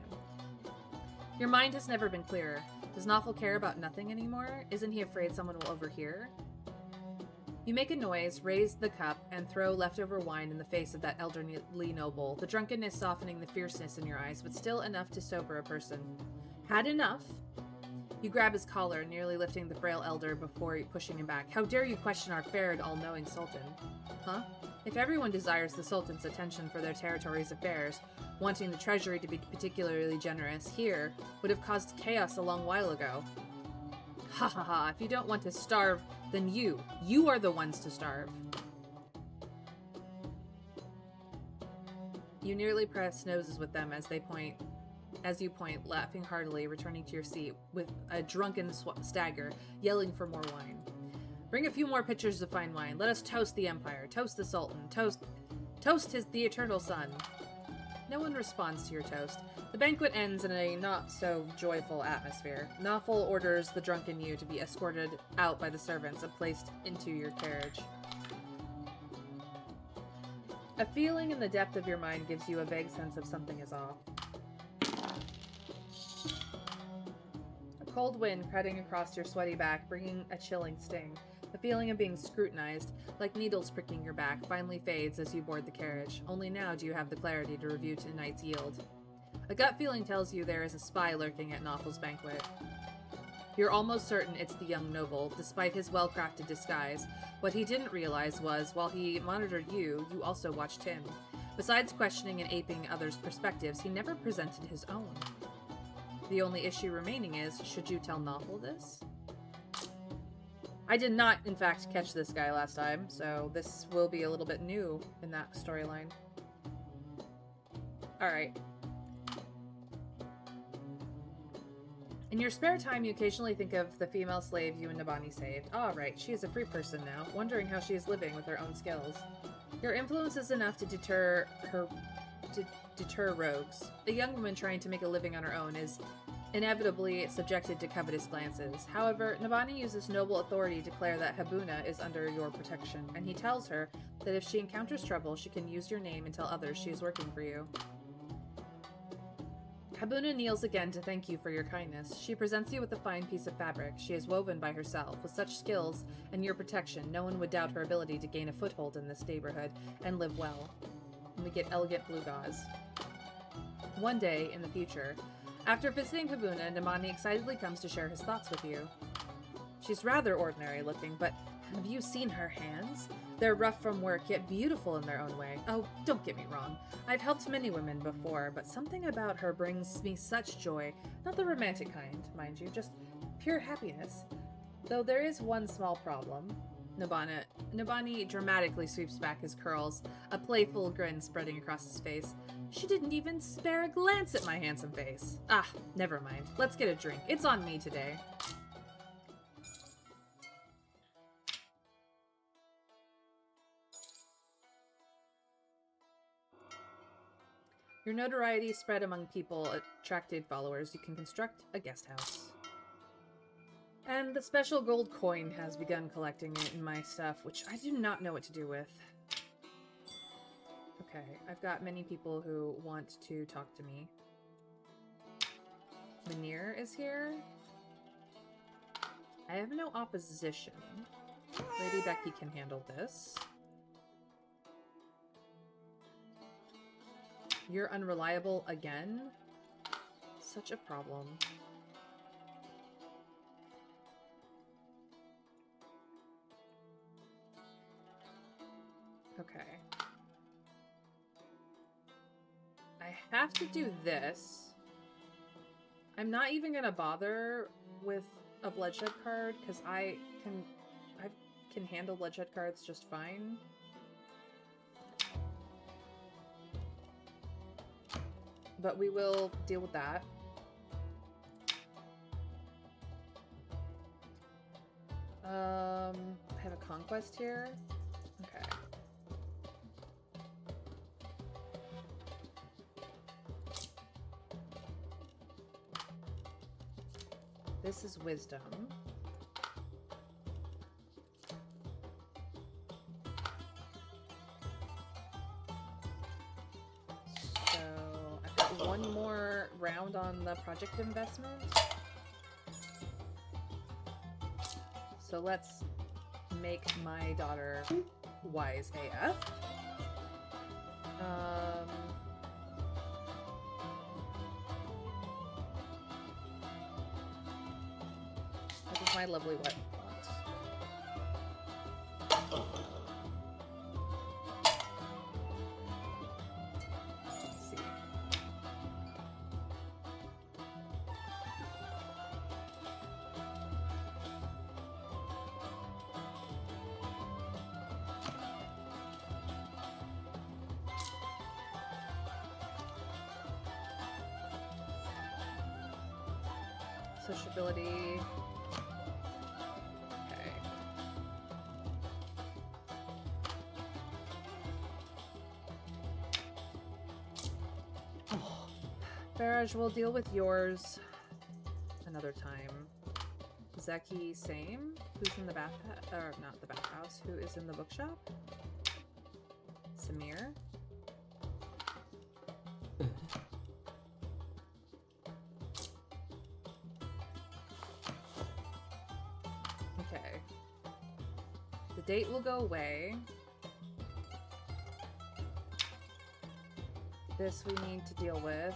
Your mind has never been clearer. Does Nawful care about nothing anymore? Isn't he afraid someone will overhear? You make a noise, raise the cup, and throw leftover wine in the face of that elderly noble, the drunkenness softening the fierceness in your eyes, but still enough to sober a person. Had enough? You grab his collar, nearly lifting the frail elder before pushing him back. How dare you question our fair and all-knowing Sultan? Huh? If everyone desires the Sultan's attention for their territory's affairs, wanting the treasury to be particularly generous here would have caused chaos a long while ago. Ha ha ha, if you don't want to starve, then you are the ones to starve. You nearly press noses with them as you point, laughing heartily, returning to your seat with a drunken stagger, yelling for more wine. Bring a few more pitchers of fine wine. Let us toast the Empire, toast the Sultan, toast the Eternal Sun. No one responds to your toast. The banquet ends in a not-so-joyful atmosphere. Nawful orders the drunken you to be escorted out by the servants and placed into your carriage. A feeling in the depth of your mind gives you a vague sense of something is off. A cold wind cutting across your sweaty back, bringing a chilling sting. The feeling of being scrutinized, like needles pricking your back, finally fades as you board the carriage. Only now do you have the clarity to review tonight's yield. A gut feeling tells you there is a spy lurking at Nawful's banquet. You're almost certain it's the young noble, despite his well-crafted disguise. What he didn't realize was, while he monitored you, you also watched him. Besides questioning and aping others' perspectives, he never presented his own. The only issue remaining is, should you tell Nawful this? I did not, in fact, catch this guy last time, so this will be a little bit new in that storyline. Alright. In your spare time, you occasionally think of the female slave you and Nabani saved. Ah, right, she is a free person now, wondering how she is living with her own skills. Your influence is enough to deter rogues. A young woman trying to make a living on her own is inevitably subjected to covetous glances. However, Nabani uses noble authority to declare that Habuna is under your protection, and he tells her that if she encounters trouble, she can use your name and tell others she is working for you. Habuna kneels again to thank you for your kindness. She presents you with a fine piece of fabric she has woven by herself. With such skills and your protection, no one would doubt her ability to gain a foothold in this neighborhood and live well. And we get elegant blue gauze. One day, in the future, after visiting Habuna, Nabani excitedly comes to share his thoughts with you. She's rather ordinary looking, but have you seen her hands? They're rough from work, yet beautiful in their own way. Oh, don't get me wrong. I've helped many women before, but something about her brings me such joy. Not the romantic kind, mind you, just pure happiness. Though there is one small problem. Nabani dramatically sweeps back his curls, a playful grin spreading across his face. She didn't even spare a glance at my handsome face. Ah, never mind. Let's get a drink. It's on me today. Your notoriety spread among people attracted followers. You can construct a guest house. And the special gold coin has begun collecting in my stuff, which I do not know what to do with. Okay, I've got many people who want to talk to me. Manir is here. I have no opposition. Lady Becky can handle this. You're unreliable again? Such a problem. Okay. I have to do this. I'm not even gonna bother with a bloodshed card because I can handle bloodshed cards just fine. But we will deal with that. I have a conquest here. Okay. This is wisdom. So I've got one more round on the project investment. So let's make my daughter wise AF. What does my lovely what want? Let's see. Sociability. Okay. Oh. Barrage, we'll deal with yours another time. Zeki, same. Who's in the bath? Or not the bathhouse. Who is in the bookshop? Samir. Okay. The date will go away. This we need to deal with.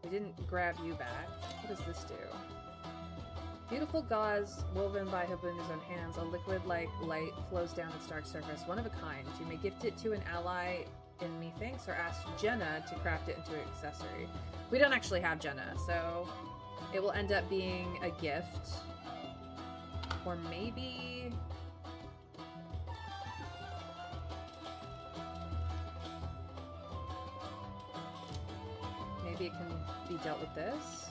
We didn't grab you back. What does this do? Beautiful gauze woven by Habuna's own hands. A liquid-like light flows down its dark surface. One of a kind. You may gift it to an ally in methinks or ask Jenna to craft it into an accessory. We don't actually have Jenna, so it will end up being a gift. Or maybe... maybe it can be dealt with this.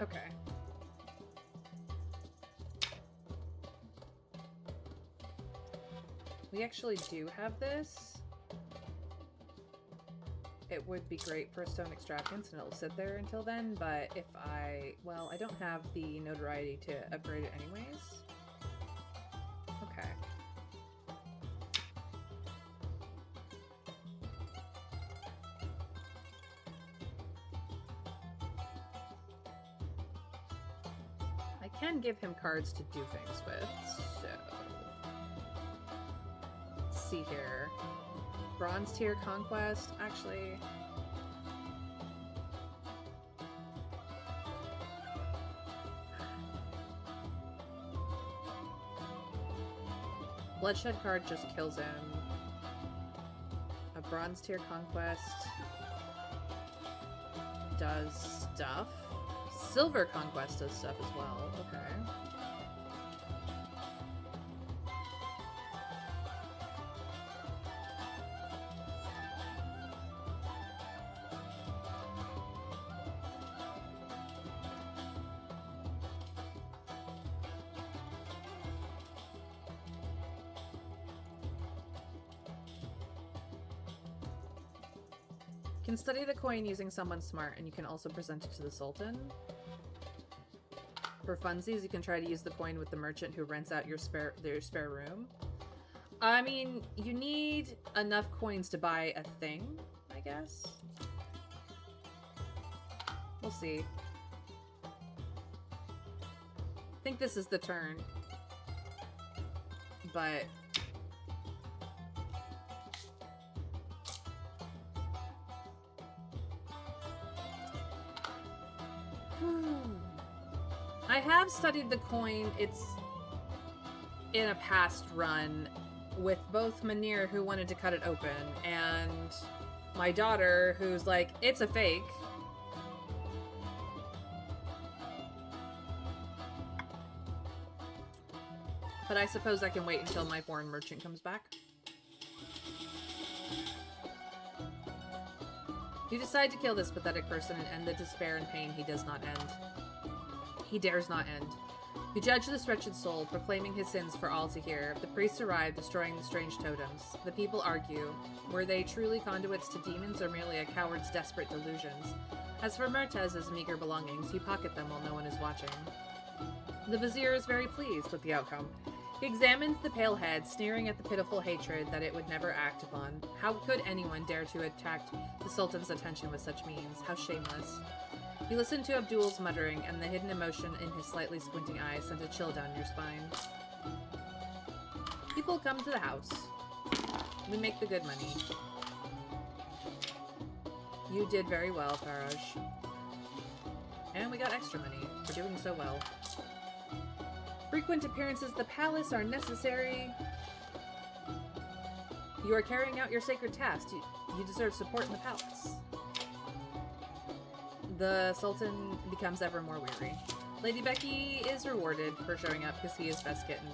Okay. We actually do have this. It would be great for stone extravagance and it'll sit there until then, but if well, I don't have the notoriety to upgrade it anyways. Okay. I can give him cards to do things with, so... let's see here. Bronze tier conquest, actually... Bloodshed card just kills him. A bronze tier conquest does stuff. Silver conquest does stuff as well. Okay. You can study the coin using someone smart, and you can also present it to the Sultan. For funsies, you can try to use the coin with the merchant who rents out their spare room. I mean, you need enough coins to buy a thing, I guess. We'll see. I think this is the turn. But... I have studied the coin. It's in a past run with both Manir, who wanted to cut it open, and my daughter, who's like, it's a fake. But I suppose I can wait until my foreign merchant comes back. You decide to kill this pathetic person and end the despair and pain he does not end. He dares not end. You judge this wretched soul, proclaiming his sins for all to hear. The priests arrive, destroying the strange totems. The people argue. Were they truly conduits to demons or merely a coward's desperate delusions? As for Mertez's meager belongings, you pocket them while no one is watching. The vizier is very pleased with the outcome. He examined the pale head, sneering at the pitiful hatred that it would never act upon. How could anyone dare to attract the Sultan's attention with such means? How shameless. You listened to Abdul's muttering, and the hidden emotion in his slightly squinting eyes sent a chill down your spine. People come to the house. We make the good money. You did very well, Faraj. And we got extra money for doing so well. Frequent appearances at the palace are necessary. You are carrying out your sacred task. You deserve support in the palace. The Sultan becomes ever more weary. Lady Becky is rewarded for showing up because he is best kitten.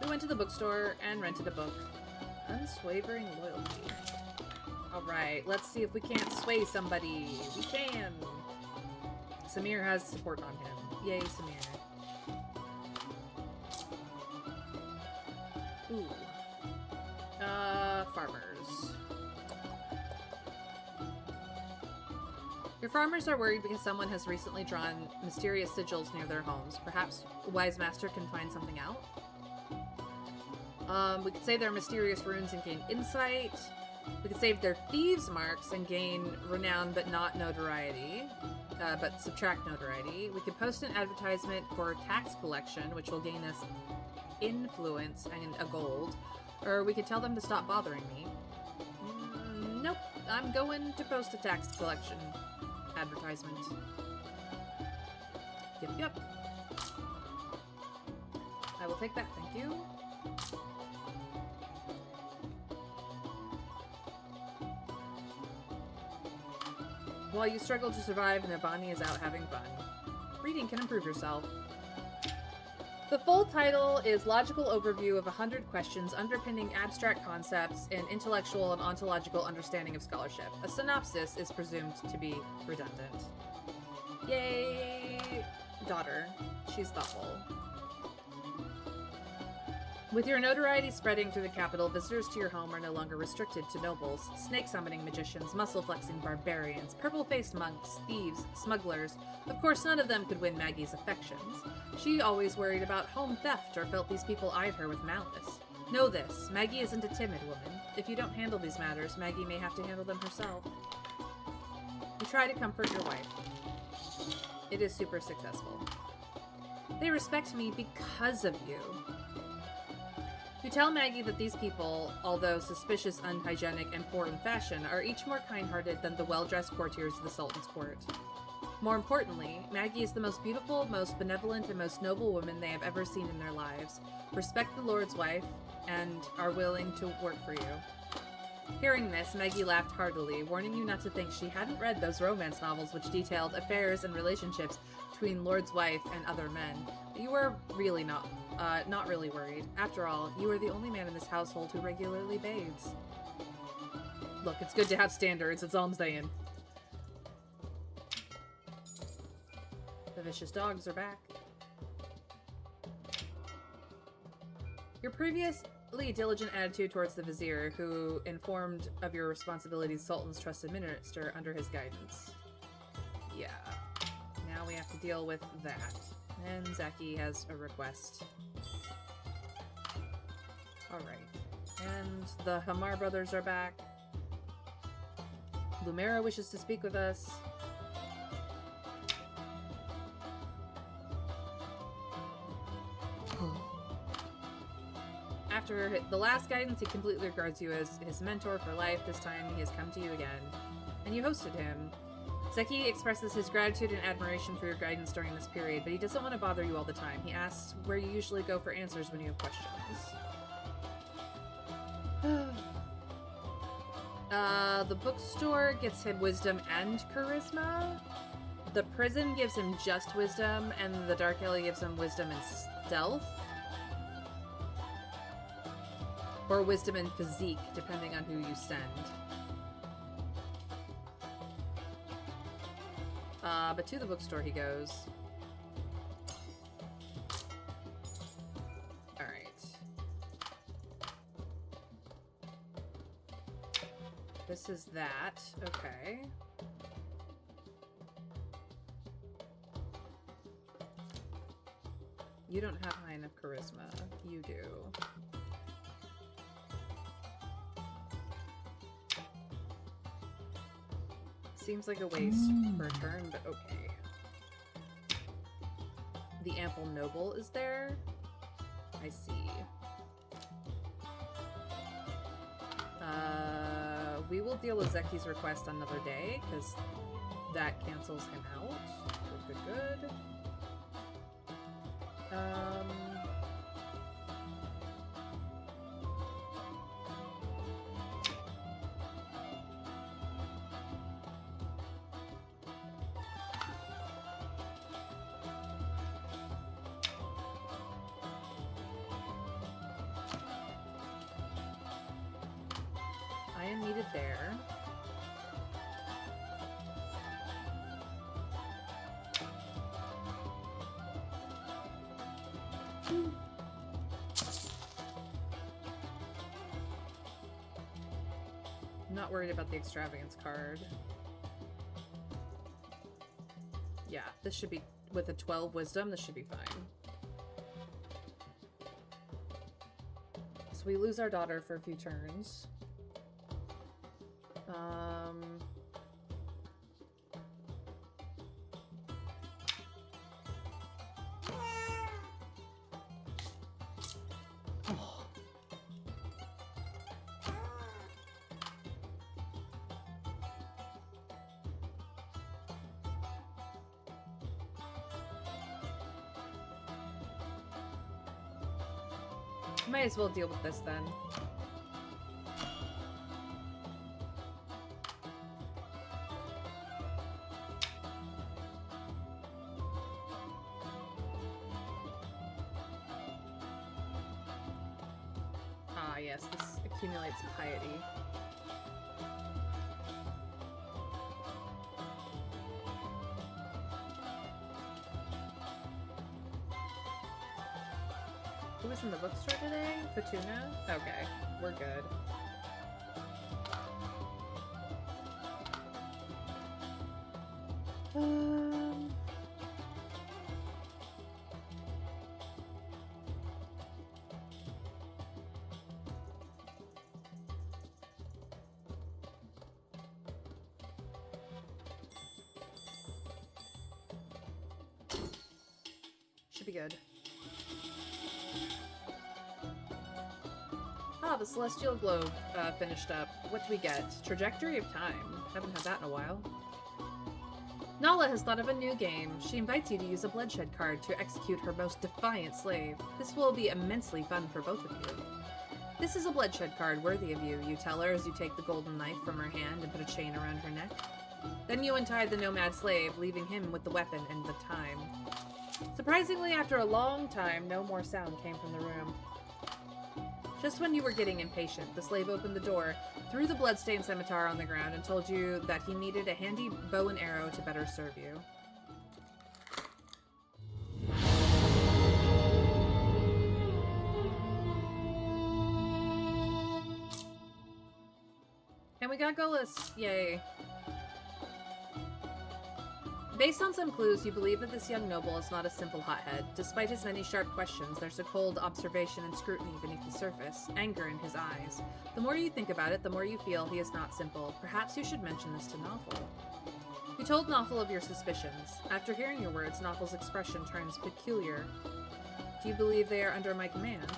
We went to the bookstore and rented a book. Unswavering loyalty. Alright, let's see if we can't sway somebody. We can! Samir has support on him. Yay, Samir. Ooh. Farmers. Your farmers are worried because someone has recently drawn mysterious sigils near their homes. Perhaps the wise master can find something out. We could save their mysterious runes and gain insight. We could save their thieves' marks and gain renown but not notoriety. But subtract notoriety. We could post an advertisement for tax collection, which will gain us influence and a gold. Or we could tell them to stop bothering me. Nope. I'm going to post a tax collection advertisement. Yep. I will take that, thank you. While you struggle to survive, Nabani is out having fun. Reading can improve yourself. The full title is Logical Overview of 100 Questions Underpinning Abstract Concepts in Intellectual and Ontological Understanding of Scholarship. A synopsis is presumed to be redundant. Yay! Daughter. She's thoughtful. With your notoriety spreading through the capital, visitors to your home are no longer restricted to nobles, snake-summoning magicians, muscle-flexing barbarians, purple-faced monks, thieves, smugglers. Of course, none of them could win Maggie's affections. She always worried about home theft or felt these people eyed her with malice. Know this, Maggie isn't a timid woman. If you don't handle these matters, Maggie may have to handle them herself. You try to comfort your wife. It is super successful. They respect me because of you. You tell Maggie that these people, although suspicious, unhygienic, and poor in fashion, are each more kind-hearted than the well-dressed courtiers of the Sultan's court. More importantly, Maggie is the most beautiful, most benevolent, and most noble woman they have ever seen in their lives. Respect the Lord's wife, and are willing to work for you. Hearing this, Maggie laughed heartily, warning you not to think she hadn't read those romance novels which detailed affairs and relationships between Lord's wife and other men. But you were really not really worried. After all, you are the only man in this household who regularly bathes. Look, it's good to have standards, that's all I'm saying. The vicious dogs are back. Your previous diligent attitude towards the vizier, who informed of your responsibilities Sultan's trusted minister under his guidance. Yeah. Now we have to deal with that. And Zeki has a request. Alright. And the Hamar brothers are back. Lumera wishes to speak with us. After the last guidance, he completely regards you as his mentor for life. This time, he has come to you again. And you hosted him. Zeki expresses his gratitude and admiration for your guidance during this period, but he doesn't want to bother you all the time. He asks where you usually go for answers when you have questions. The bookstore gives him wisdom and charisma. The prison gives him just wisdom, and the dark alley gives him wisdom and stealth. Or wisdom and physique, depending on who you send. But to the bookstore he goes. Alright. This is that. Okay. You don't have high enough charisma. You do. Seems like a waste for a turn, but okay. The Ample Noble is there. I see. We will deal with Zeki's request on another day, because that cancels him out. Good, good, good. I am needed there. I'm not worried about the extravagance card. Yeah, this should be, with a 12 wisdom, this should be fine. So we lose our daughter for a few turns. Oh. Might as well deal with this then. Yes, this accumulates piety. Who was in the bookstore today? Fatuna? Okay, we're good. Should be good. Ah, the Celestial Globe finished up. What do we get? Trajectory of Time. Haven't had that in a while. Nala has thought of a new game. She invites you to use a bloodshed card to execute her most defiant slave. This will be immensely fun for both of you. This is a bloodshed card worthy of you, you tell her as you take the golden knife from her hand and put a chain around her neck. Then you untie the nomad slave, leaving him with the weapon and the time. Surprisingly, after a long time, no more sound came from the room. Just when you were getting impatient, the slave opened the door, threw the bloodstained scimitar on the ground, and told you that he needed a handy bow and arrow to better serve you. got Golas! Yay. Based on some clues, you believe that this young noble is not a simple hothead. Despite his many sharp questions, there's a cold observation and scrutiny beneath the surface, anger in his eyes. The more you think about it, the more you feel he is not simple. Perhaps you should mention this to Novel. You told Novel of your suspicions. After hearing your words, Novel's expression turns peculiar. Do you believe they are under my command?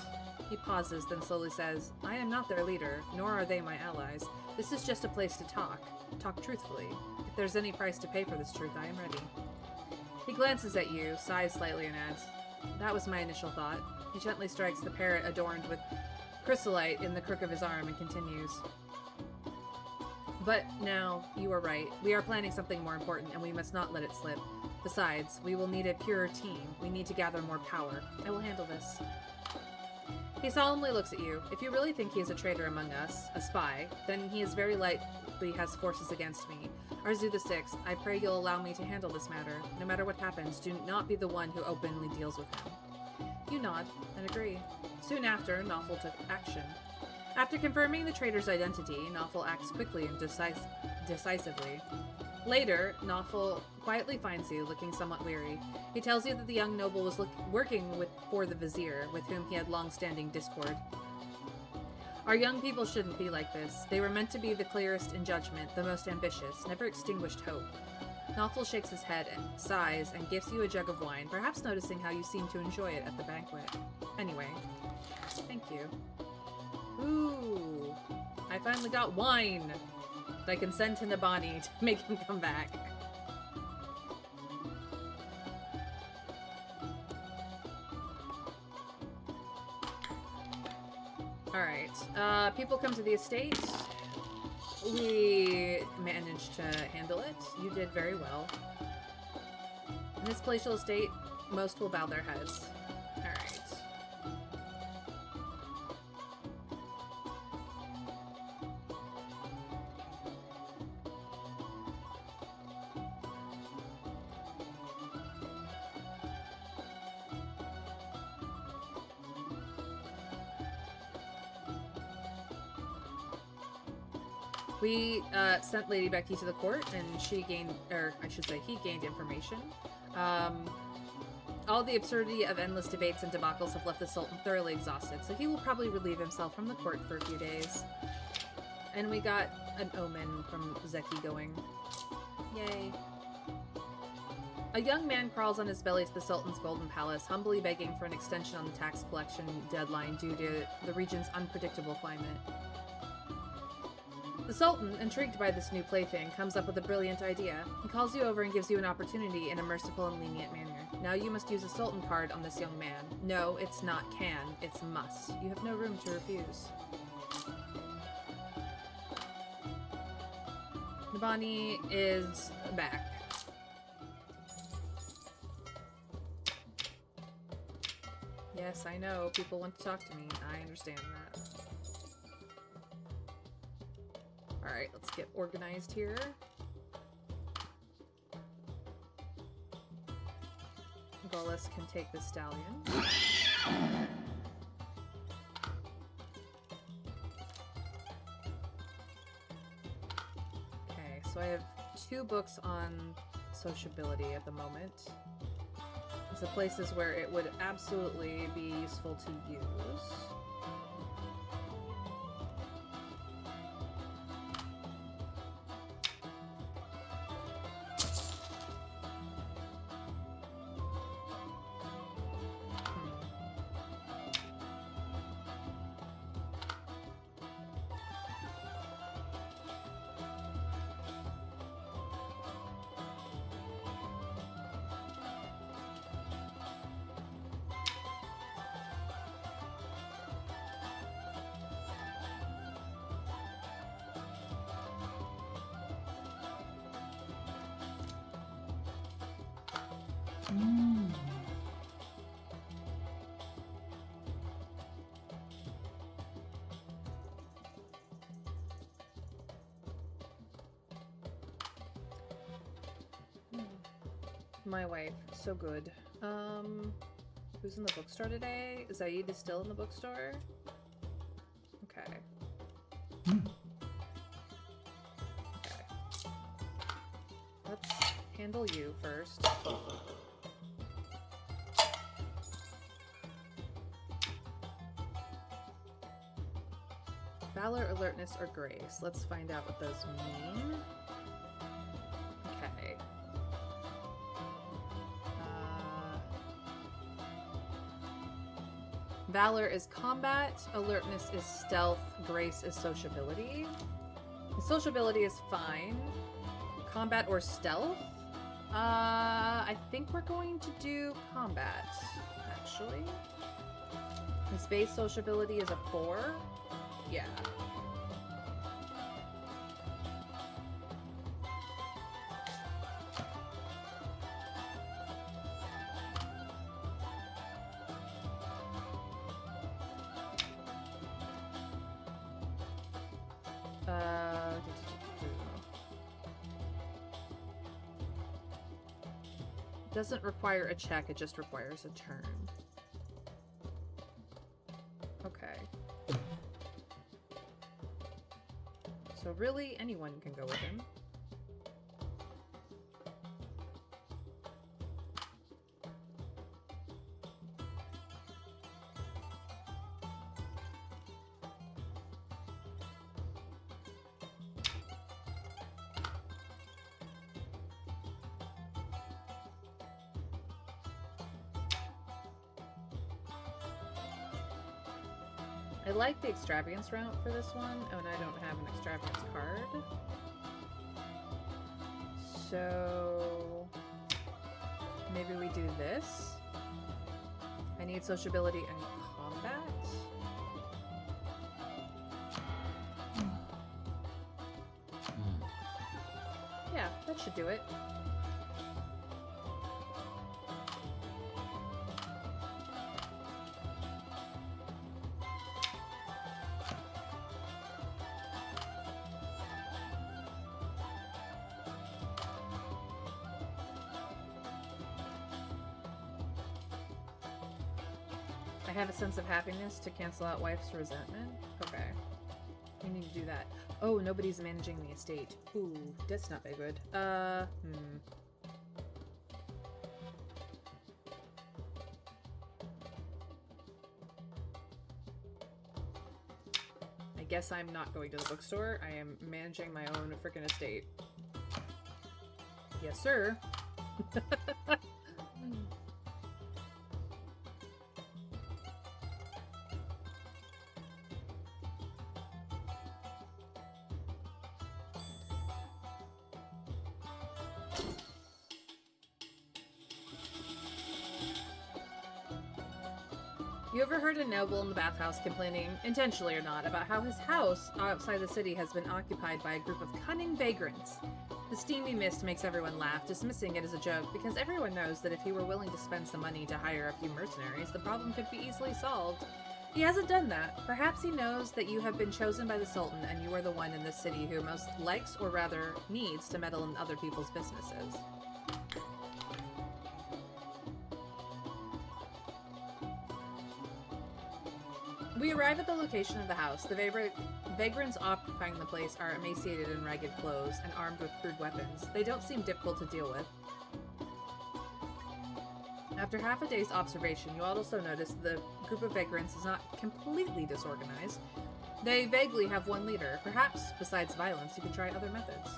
He pauses, then slowly says, I am not their leader, nor are they my allies. This is just a place to talk. Talk truthfully. If there's any price to pay for this truth, I am ready. He glances at you, sighs slightly, and adds, that was my initial thought. He gently strikes the parrot adorned with chrysolite in the crook of his arm and continues. But now, you are right. We are planning something more important, and we must not let it slip. Besides, we will need a purer team. We need to gather more power. I will handle this. He solemnly looks at you. If you really think he is a traitor among us, a spy, then he is very likely has forces against me. Arzu the Sixth, I pray you'll allow me to handle this matter. No matter what happens, do not be the one who openly deals with him. You nod and agree. Soon after, Novel took action. After confirming the traitor's identity, Novel acts quickly and decisively. Later, Novel quietly finds you, looking somewhat weary. He tells you that the young noble was working for the vizier, with whom he had long-standing discord. Our young people shouldn't be like this. They were meant to be the clearest in judgment, the most ambitious, never extinguished hope. Novel shakes his head, and sighs, and gives you a jug of wine, perhaps noticing how you seem to enjoy it at the banquet. Anyway, thank you. Ooh, I finally got wine! I can send to Nabani to make him come back. Alright, people come to the estate. We managed to handle it. You did very well. In this palatial estate, most will bow their heads. Alright. We sent Lady Becky to the court, and she gained, or I should say, he gained information. All the absurdity of endless debates and debacles have left the Sultan thoroughly exhausted, so he will probably relieve himself from the court for a few days. And we got an omen from Zeki going. Yay. A young man crawls on his belly to the Sultan's golden palace, humbly begging for an extension on the tax collection deadline due to the region's unpredictable climate. The Sultan, intrigued by this new plaything, comes up with a brilliant idea. He calls you over and gives you an opportunity in a merciful and lenient manner. Now you must use a Sultan card on this young man. No, it's not can, it's must. You have no room to refuse. Nabani is back. Yes, I know. People want to talk to me. I understand that. Alright, let's get organized here. Golas can take the stallion. Okay, so I have 2 books on sociability at the moment. It's the places where it would absolutely be useful to use. My wife, so good. Who's in the bookstore today? Zaid is still in the bookstore? Okay. handle you first. Valor, alertness, or grace. Let's find out what those mean. Okay. Valor is combat, alertness is stealth, grace is sociability. Sociability is fine. Combat or stealth? I think we're going to do combat, actually. His base sociability is a 4. Yeah. Doesn't require a check, it just requires a turn. Okay. So really, anyone can go with him. I like the extravagance route for this one. Oh, and I don't have an extravagance card. So maybe we do this. I need sociability and combat. Yeah, that should do it. I have a sense of happiness to cancel out wife's resentment. Okay. We need to do that. Oh, nobody's managing the estate. Ooh, that's not very good. I guess I'm not going to the bookstore. I am managing my own freaking estate. Yes, sir. You overheard a noble in the bathhouse complaining, intentionally or not, about how his house outside the city has been occupied by a group of cunning vagrants. The steamy mist makes everyone laugh, dismissing it as a joke, because everyone knows that if he were willing to spend some money to hire a few mercenaries, the problem could be easily solved. He hasn't done that. Perhaps he knows that you have been chosen by the Sultan and you are the one in this city who most likes, or rather needs, to meddle in other people's businesses. We arrive at the location of the house. The vagrants occupying the place are emaciated in ragged clothes and armed with crude weapons. They don't seem difficult to deal with. After half a day's observation, you also notice the group of vagrants is not completely disorganized. They vaguely have one leader. Perhaps, besides violence, you could try other methods.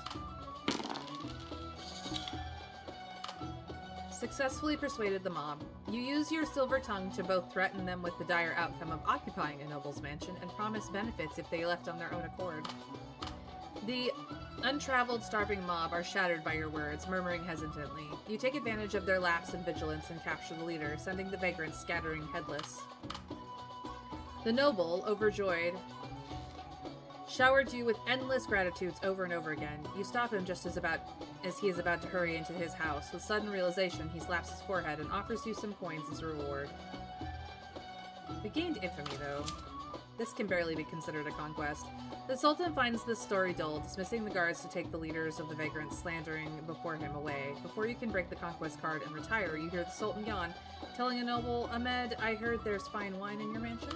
Successfully persuaded the mob. You use your silver tongue to both threaten them with the dire outcome of occupying a noble's mansion and promise benefits if they left on their own accord. The untraveled, starving mob are shattered by your words, murmuring hesitantly. You take advantage of their lapse in vigilance and capture the leader, sending the vagrants scattering headless. The noble, overjoyed, showered you with endless gratitudes over and over again. You stop him just as he is about to hurry into his house. With sudden realization, he slaps his forehead and offers you some coins as a reward. We gained infamy, though. This can barely be considered a conquest. The Sultan finds this story dull, dismissing the guards to take the leaders of the vagrants slandering before him away. Before you can break the conquest card and retire, you hear the Sultan yawn, telling a noble, "Ahmed, I heard there's fine wine in your mansion?"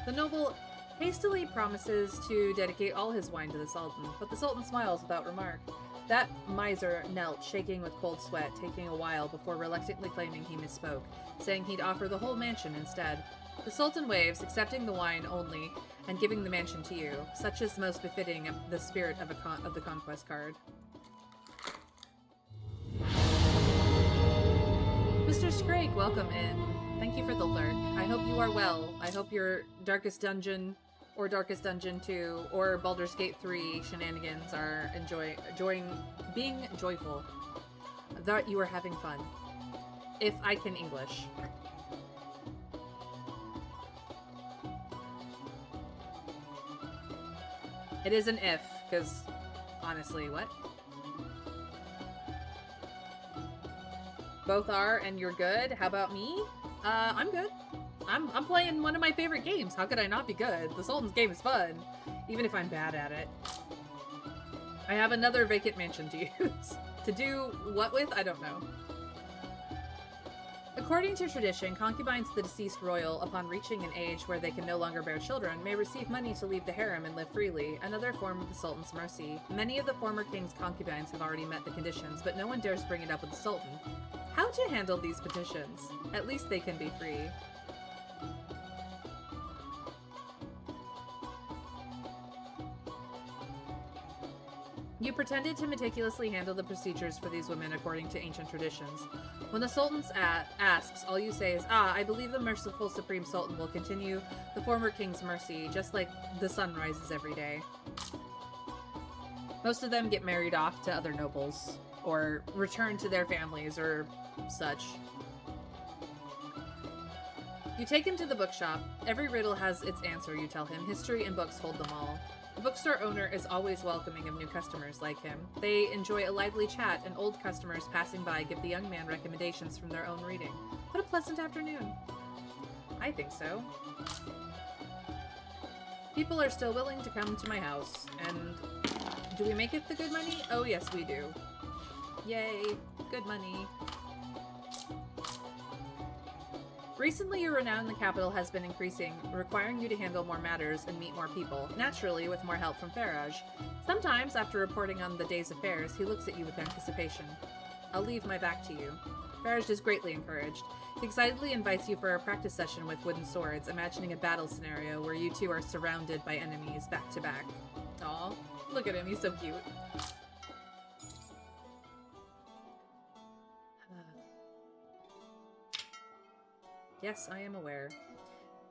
The noble hastily promises to dedicate all his wine to the Sultan, but the Sultan smiles without remark. That miser knelt, shaking with cold sweat, taking a while before reluctantly claiming he misspoke, saying he'd offer the whole mansion instead. The Sultan waves, accepting the wine only, and giving the mansion to you. Such is most befitting of the spirit of, of the conquest card. Mr. Scrake, welcome in. Thank you for the lurk. I hope you are well. I hope your Darkest Dungeon, or Darkest Dungeon 2, or Baldur's Gate 3 shenanigans are being joyful. That you are having fun. If I can English. It is an if, because honestly, what? Both are, and you're good. How about me? I'm good. I'm playing one of my favorite games. How could I not be good? The Sultan's game is fun, even if I'm bad at it. I have another vacant mansion to use. To do what with? I don't know. According to tradition, concubines of the deceased royal, upon reaching an age where they can no longer bear children, may receive money to leave the harem and live freely, another form of the Sultan's mercy. Many of the former king's concubines have already met the conditions, but no one dares bring it up with the Sultan. How to handle these petitions? At least they can be free. You pretended to meticulously handle the procedures for these women according to ancient traditions. When the Sultan asks, all you say is, I believe the merciful Supreme Sultan will continue the former king's mercy, just like the sun rises every day. Most of them get married off to other nobles, or return to their families, or such. You take him to the bookshop. Every riddle has its answer, you tell him. History and books hold them all. The bookstore owner is always welcoming of new customers like him. They enjoy a lively chat, and old customers passing by give the young man recommendations from their own reading. What a pleasant afternoon. I think so. People are still willing to come to my house, and do we make it the good money? Oh yes, we do. Yay, good money. Recently, your renown in the capital has been increasing, requiring you to handle more matters and meet more people, naturally with more help from Faraj. Sometimes, after reporting on the day's affairs, he looks at you with anticipation. I'll leave my back to you. Faraj is greatly encouraged. He excitedly invites you for a practice session with wooden swords, imagining a battle scenario where you two are surrounded by enemies back to back. Aw, look at him, he's so cute. Yes, I am aware.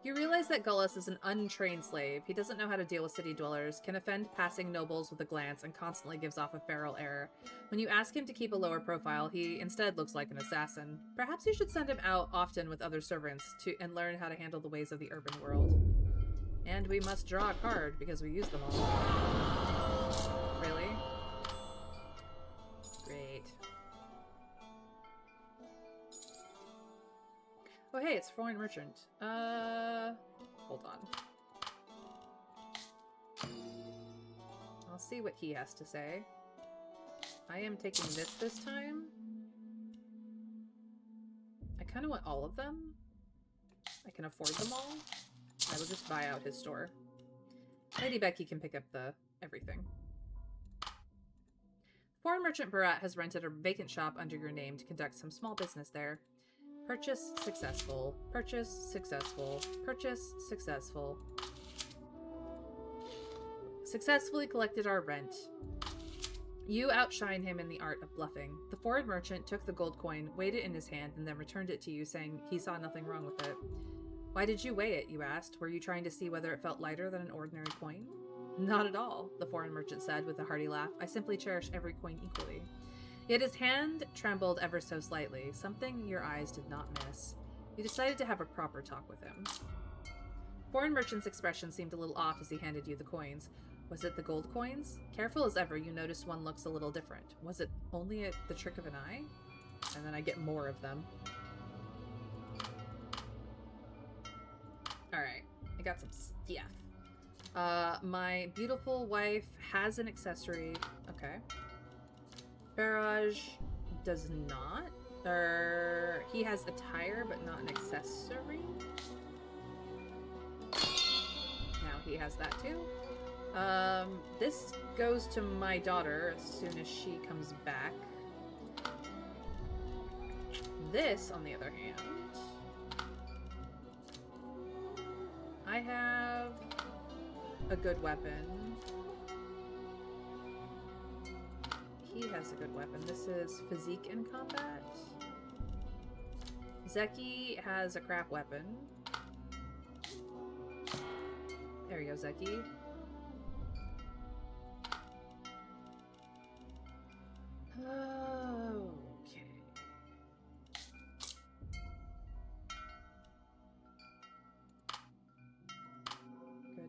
You realize that Gullus is an untrained slave. He doesn't know how to deal with city dwellers, can offend passing nobles with a glance, and constantly gives off a feral air. When you ask him to keep a lower profile, he instead looks like an assassin. Perhaps you should send him out often with other servants and learn how to handle the ways of the urban world. And we must draw a card, because we use them all. Really? Great. Oh hey, it's foreign merchant. Hold on. I'll see what he has to say. I am taking this time. I kind of want all of them. I can afford them all. I will just buy out his store. Lady Becky can pick up the everything. Foreign merchant Barat has rented a vacant shop under your name to conduct some small business there. Purchase successful. Purchase successful. Purchase successful. Successfully collected our rent. You outshine him in the art of bluffing. The foreign merchant took the gold coin, weighed it in his hand, and then returned it to you, saying he saw nothing wrong with it. Why did you weigh it, you asked? Were you trying to see whether it felt lighter than an ordinary coin? Not at all, the foreign merchant said with a hearty laugh. I simply cherish every coin equally. Yet his hand trembled ever so slightly, something your eyes did not miss. You decided to have a proper talk with him. Foreign merchant's expression seemed a little off as he handed you the coins. Was it the gold coins? Careful as ever, you noticed one looks a little different. Was it only the trick of an eye? And then I get more of them. Alright, I got some stuff. My beautiful wife has an accessory. Okay. Faraj does not. He has attire, but not an accessory. Now he has that too. This goes to my daughter as soon as she comes back. This, on the other hand, I have a good weapon. He has a good weapon. This is physique in combat. Zeki has a crap weapon. There you go, Zeki. Okay.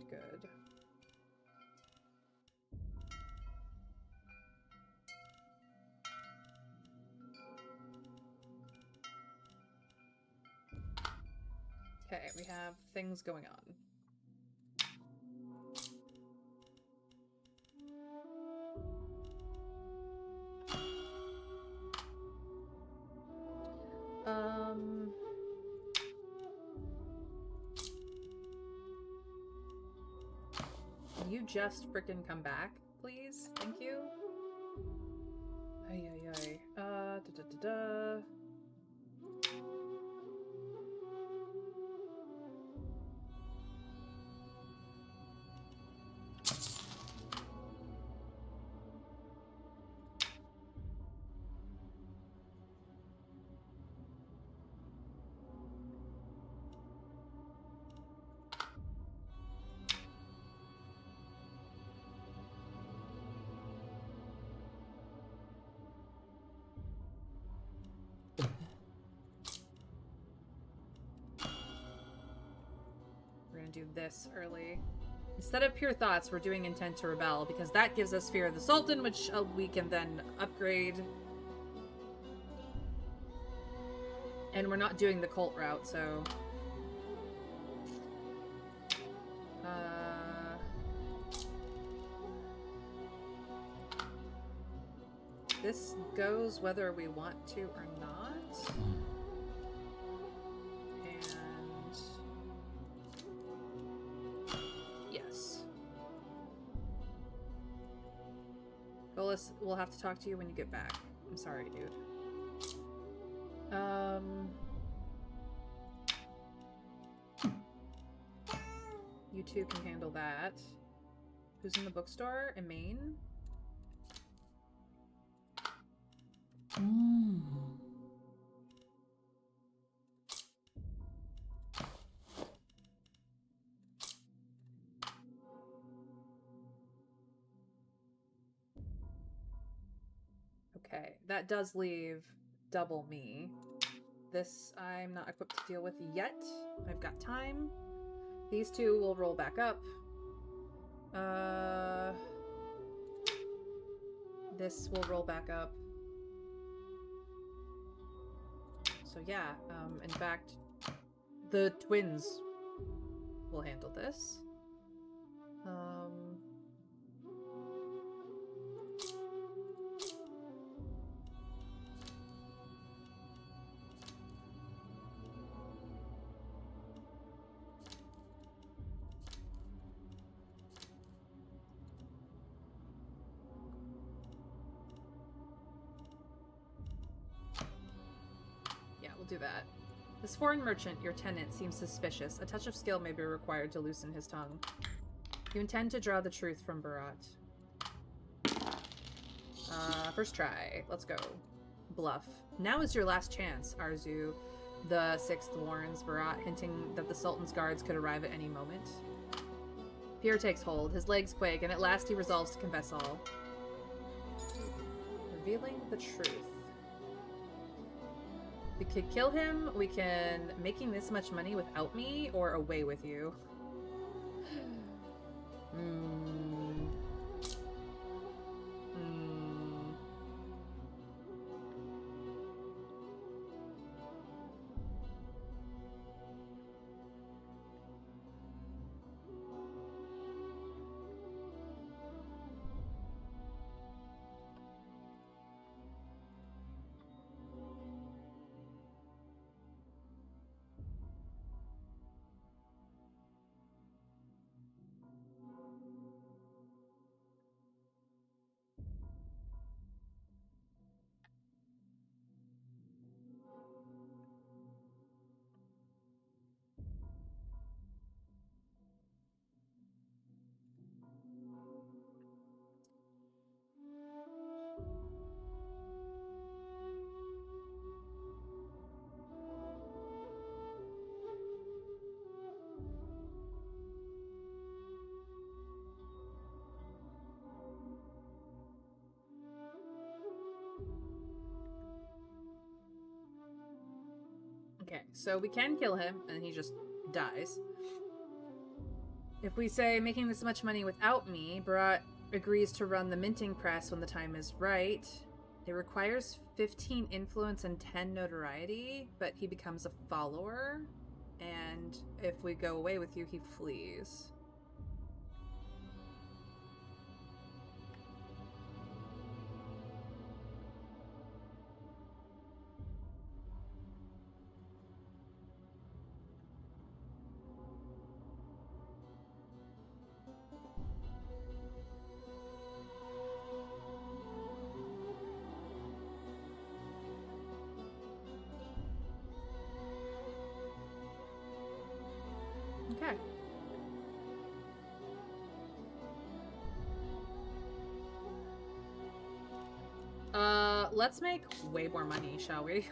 Good. Okay, we have things going on. You just frickin' come back, please? Thank you. Ay, ay, ay. Da-da-da-da. We're gonna do this early. Instead of pure thoughts, we're doing intent to rebel, because that gives us fear of the Sultan, which we can then upgrade. And we're not doing the cult route, so... This goes whether we want to or not. And... yes. Golis, we'll have to talk to you when you get back. I'm sorry, dude. You two can handle that. Who's in the bookstore? Emaine? Okay, that does leave double me. This I'm not equipped to deal with yet. I've got time. These two will roll back up. This will roll back up. So yeah, in fact, the twins will handle this. Do that. This foreign merchant, your tenant, seems suspicious. A touch of skill may be required to loosen his tongue. You intend to draw the truth from Barat. First try. Let's go. Bluff. Now is your last chance, Arzu. The sixth warns Barat, hinting that the Sultan's guards could arrive at any moment. Fear takes hold. His legs quake, and at last he resolves to confess all. Revealing the truth. We could kill him, we can making this much money without me, or away with you. Okay, so we can kill him, and he just dies. If we say, making this much money without me, Barat agrees to run the minting press when the time is right. It requires 15 influence and 10 notoriety, but he becomes a follower. And if we go away with you, he flees. Okay. Let's make way more money, shall we?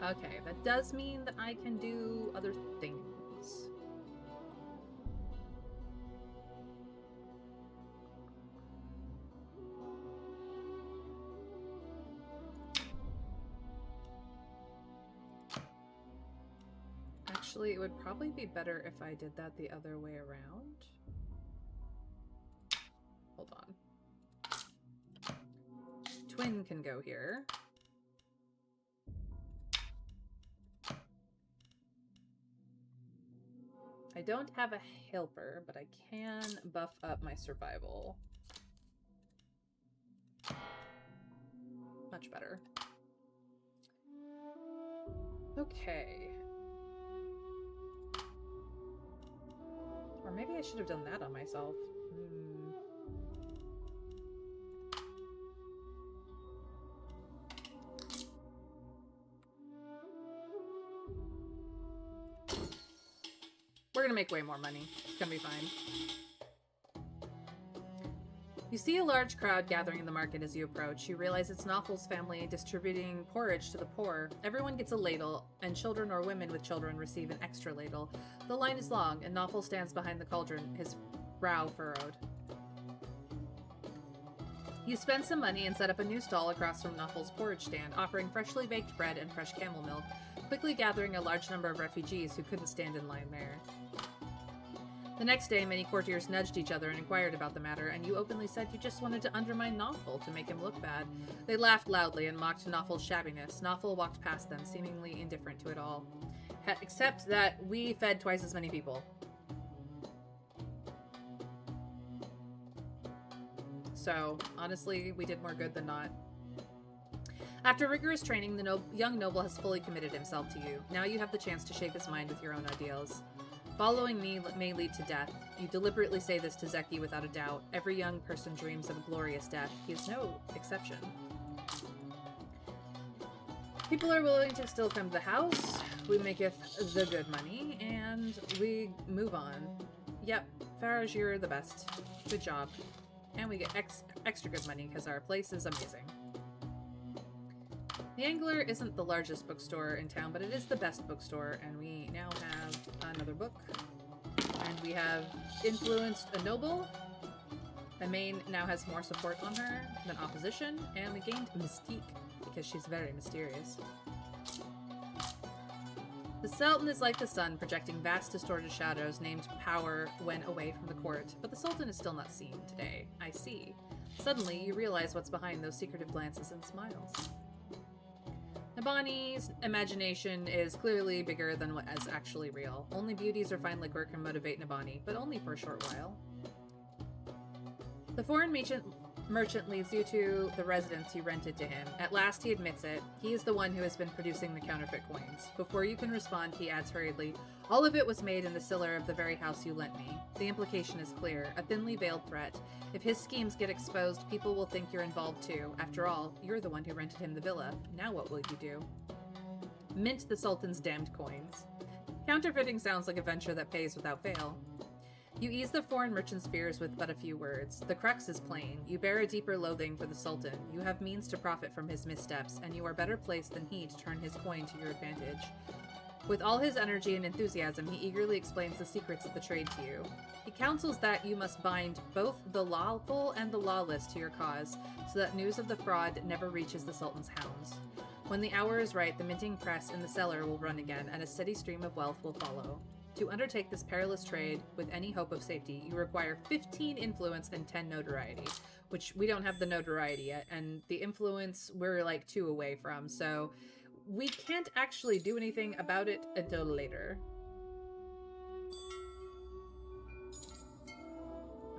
Okay, that does mean that I can do other things. Actually, it would probably be better if I did that the other way around. Hold on. Twin can go here. I don't have a helper, but I can buff up my survival. Much better. Okay. Or maybe I should have done that on myself. We're gonna make way more money. It's gonna be fine. You see a large crowd gathering in the market as you approach. You realize it's Noffel's family distributing porridge to the poor. Everyone gets a ladle, and children or women with children receive an extra ladle. The line is long, and Noffel stands behind the cauldron, his brow furrowed. You spend some money and set up a new stall across from Noffel's porridge stand, offering freshly baked bread and fresh camel milk, quickly gathering a large number of refugees who couldn't stand in line there. The next day, many courtiers nudged each other and inquired about the matter, and you openly said you just wanted to undermine Noffel to make him look bad. They laughed loudly and mocked Noffel's shabbiness. Noffel walked past them, seemingly indifferent to it all. Except that we fed twice as many people. So, honestly, we did more good than not. After rigorous training, the young noble has fully committed himself to you. Now you have the chance to shape his mind with your own ideals. Following me may lead to death. You deliberately say this to Zeki without a doubt. Every young person dreams of a glorious death. He is no exception. People are willing to still come to the house. We maketh the good money, and we move on. Yep, Farage, you're the best. Good job. And we get extra good money because our place is amazing. The Angler isn't the largest bookstore in town, but it is the best bookstore, and we now have another book. And we have influenced a noble. Amain now has more support on her than opposition, and we gained Mystique, because she's very mysterious. The Sultan is like the sun, projecting vast distorted shadows named power when away from the court, but the Sultan is still not seen today. I see. Suddenly, you realize what's behind those secretive glances and smiles. Nabani's imagination is clearly bigger than what is actually real. Only beauties or fine liquor can motivate Nabani, but only for a short while. The foreign merchant leads you to the residence you rented to him. At last he admits it. He is the one who has been producing the counterfeit coins. Before you can respond, he adds hurriedly, "All of it was made in the cellar of the very house you lent me." The implication is clear, a thinly veiled threat. If his schemes get exposed, people will think you're involved too. After all, you're the one who rented him the villa. Now what will you do? Mint the Sultan's damned coins. Counterfeiting sounds like a venture that pays without fail. You ease the foreign merchant's fears with but a few words. The crux is plain. You bear a deeper loathing for the Sultan. You have means to profit from his missteps, and you are better placed than he to turn his coin to your advantage. With all his energy and enthusiasm, he eagerly explains the secrets of the trade to you. He counsels that you must bind both the lawful and the lawless to your cause, so that news of the fraud never reaches the Sultan's hounds. When the hour is right, the minting press in the cellar will run again, and a steady stream of wealth will follow. To undertake this perilous trade with any hope of safety, you require 15 influence and 10 notoriety, which we don't have the notoriety yet, and the influence we're like 2 away from, so we can't actually do anything about it until later.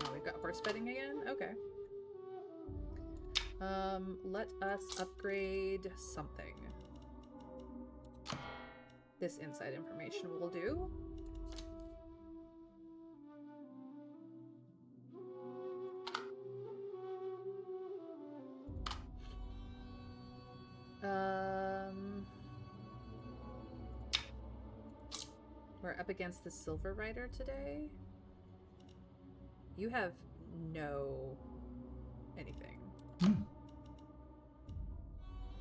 Oh, we've got horse betting again? Okay. Let us upgrade something. This inside information will do. We're up against the Silver Rider today. You have no anything.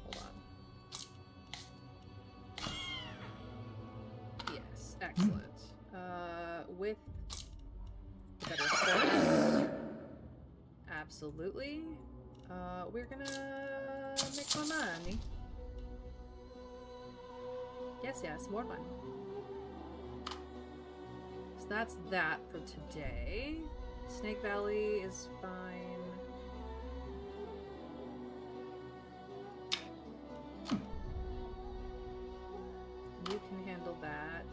Hold on. Yes, excellent. With better horse. Absolutely. We're gonna make more money. Yes, yes, more money. So that's that for today. Snake Valley is fine. You can handle that.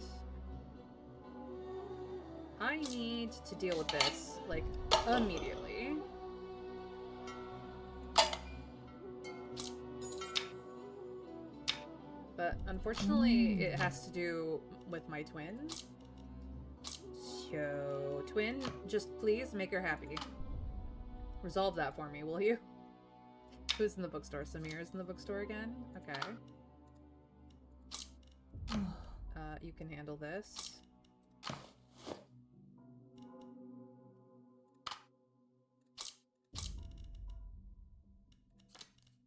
I need to deal with this, like, immediately. But unfortunately, it has to do with my twin. So, twin, just please make her happy. Resolve that for me, will you? Who's in the bookstore? Samir is in the bookstore again? Okay. You can handle this.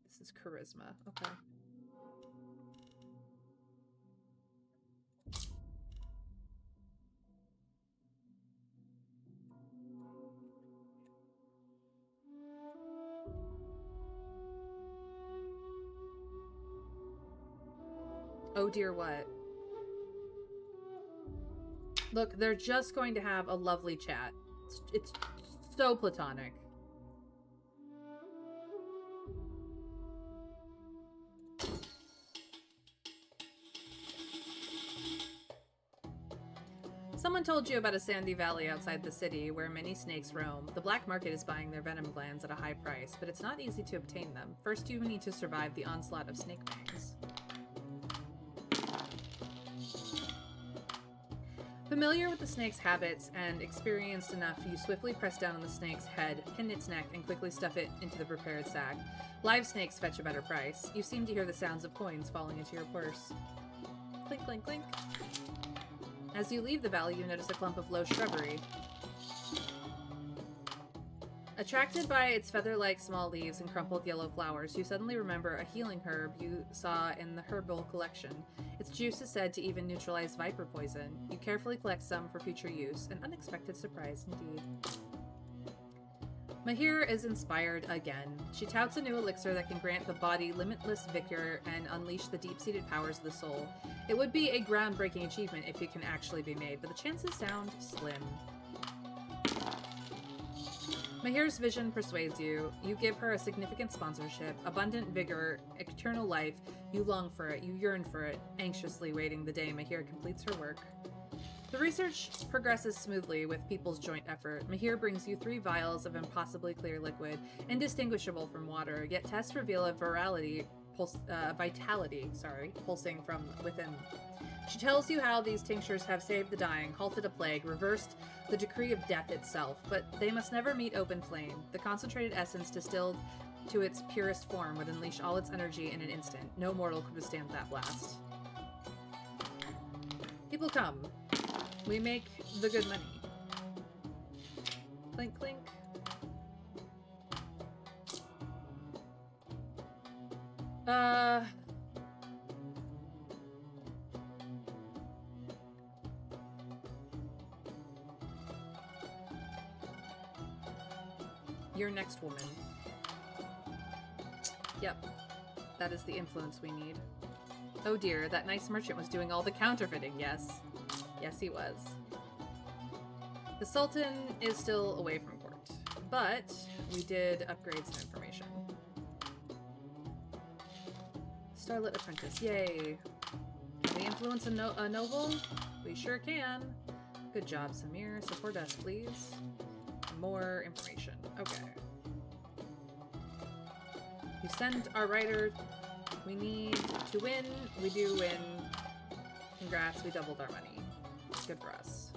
This is charisma. Okay. Oh dear, what? Look, they're just going to have a lovely chat. It's so platonic. Someone told you about a sandy valley outside the city where many snakes roam. The black market is buying their venom glands at a high price, but it's not easy to obtain them. First, you need to survive the onslaught of snake fangs. Familiar with the snake's habits and experienced enough, you swiftly press down on the snake's head, pin its neck, and quickly stuff it into the prepared sack. Live snakes fetch a better price. You seem to hear the sounds of coins falling into your purse. Clink, clink, clink. As you leave the valley, you notice a clump of low shrubbery. Attracted by its feather-like small leaves and crumpled yellow flowers, you suddenly remember a healing herb you saw in the herbal collection. Its juice is said to even neutralize viper poison. You carefully collect some for future use. An unexpected surprise indeed. Mahir is inspired again. She touts a new elixir that can grant the body limitless vigor and unleash the deep-seated powers of the soul. It would be a groundbreaking achievement if it can actually be made, but the chances sound slim. Mahir's vision persuades you. You give her a significant sponsorship, abundant vigor, eternal life. You long for it, you yearn for it, anxiously waiting the day Mahir completes her work. The research progresses smoothly with people's joint effort. Mahir brings you 3 vials of impossibly clear liquid, indistinguishable from water, yet tests reveal a vitality pulsing from within. She tells you how these tinctures have saved the dying, halted a plague, reversed the decree of death itself, but they must never meet open flame. The concentrated essence distilled to its purest form would unleash all its energy in an instant. No mortal could withstand that blast. People come. We make the good money. Clink, clink. Your next woman. Yep. That is the influence we need. Oh dear, that nice merchant was doing all the counterfeiting, yes. Yes, he was. The Sultan is still away from court, but we did upgrade some information. Starlit Apprentice, yay. Can we influence a noble? We sure can. Good job, Samir. Support us, please. More information. Okay. You send our writer. We need to win. We do win. Congrats, we doubled our money. Good for us.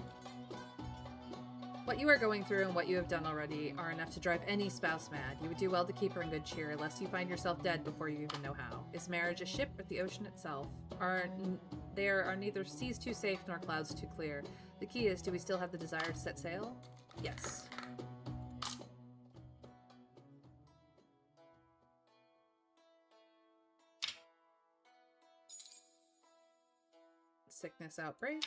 What you are going through and what you have done already are enough to drive any spouse mad. You would do well to keep her in good cheer, lest you find yourself dead before you even know how. Is marriage a ship or the ocean itself? There are neither seas too safe nor clouds too clear. The key is, do we still have the desire to set sail? Yes. Sickness outbreak.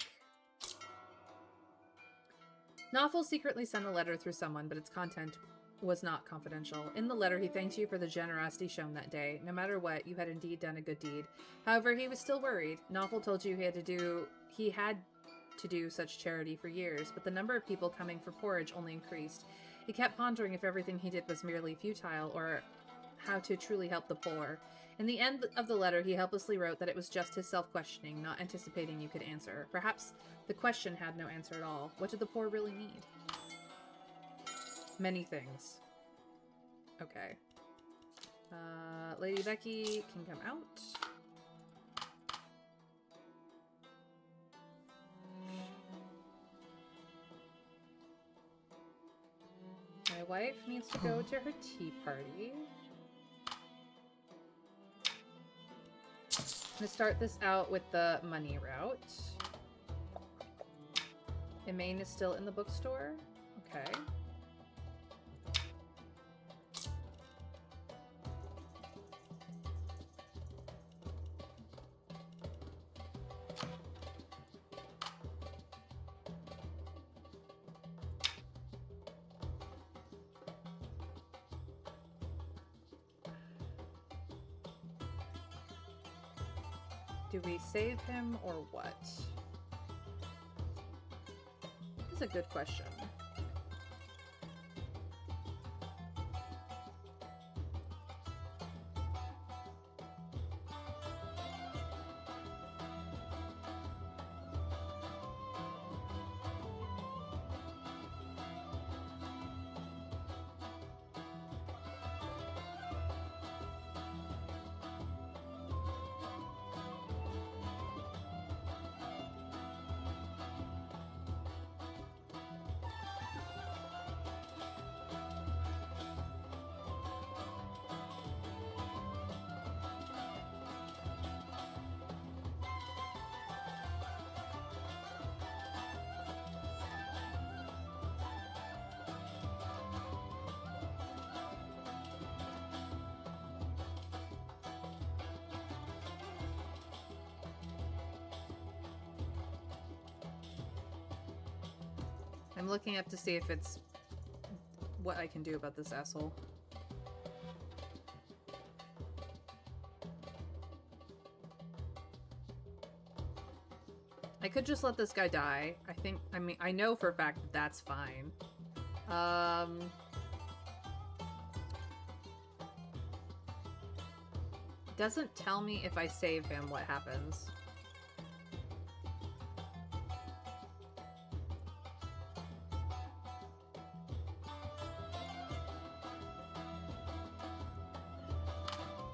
Novel secretly sent a letter through someone, but its content was not confidential. In the letter, he thanked you for the generosity shown that day. No matter what, you had indeed done a good deed. However, he was still worried. Novel told you he had to do such charity for years, but the number of people coming for porridge only increased. He kept pondering if everything he did was merely futile or how to truly help the poor. In the end of the letter, he helplessly wrote that it was just his self-questioning, not anticipating you could answer. Perhaps the question had no answer at all. What did the poor really need? Many things. Okay. Lady Becky can come out. My wife needs to go to her tea party. I'm gonna start this out with the money route. Emaine is still in the bookstore. Okay. Do we save him or what? That's a good question. I'm looking up to see if it's what I can do about this asshole. I could just let this guy die. I know for a fact that that's fine. Doesn't tell me if I save him what happens.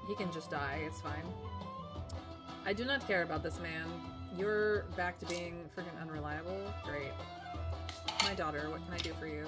He can just die, it's fine. I do not care about this man. You're back to being freaking unreliable? Great. My daughter, what can I do for you?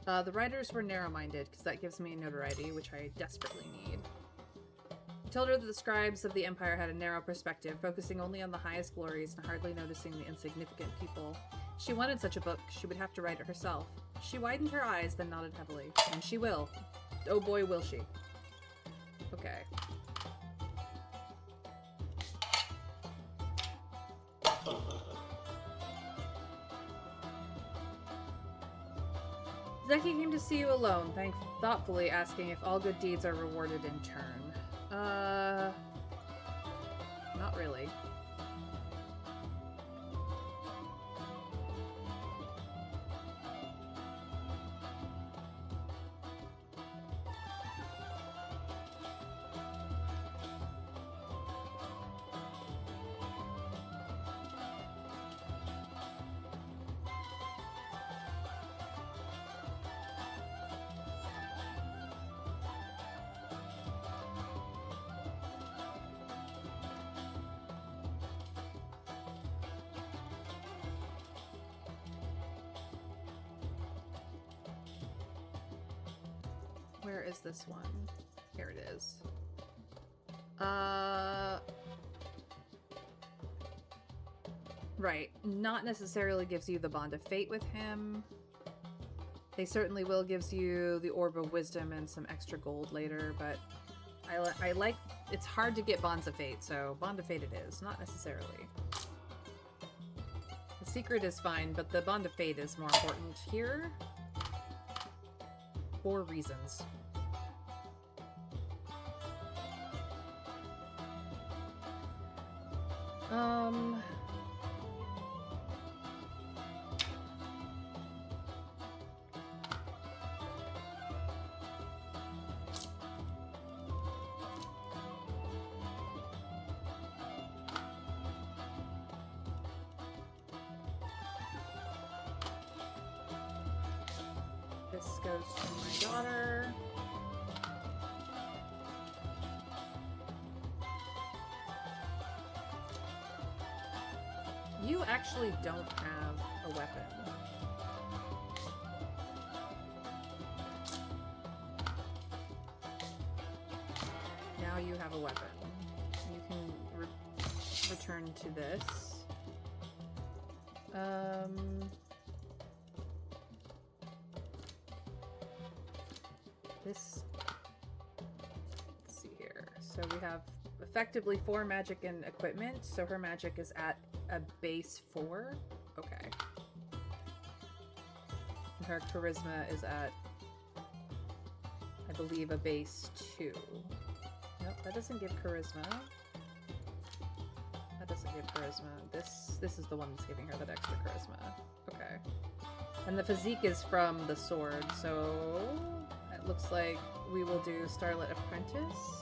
The writers were narrow-minded, because that gives me notoriety, which I desperately need. I told her that the scribes of the Empire had a narrow perspective, focusing only on the highest glories and hardly noticing the insignificant people. If she wanted such a book, she would have to write it herself. She widened her eyes, then nodded heavily. And she will. Oh boy, will she. Okay. Zeki came to see you alone, thoughtfully asking if all good deeds are rewarded in turn. Not really. Where is this one? Here it is. Right. Not necessarily gives you the Bond of Fate with him. They certainly will gives you the Orb of Wisdom and some extra gold later, but I like... It's hard to get Bonds of Fate, so Bond of Fate it is. Not necessarily. The Secret is fine, but the Bond of Fate is more important here. For reasons. This goes to my daughter. You actually don't have a weapon. Now you have a weapon. You can return to this. Let's see here. So we have effectively 4 magic and equipment, so her magic is at a base 4. Okay. And her charisma is at, I believe, a base 2. Nope, that doesn't give charisma. That doesn't give charisma. This is the one that's giving her that extra charisma. Okay. And the physique is from the sword, so it looks like we will do Starlit Apprentice.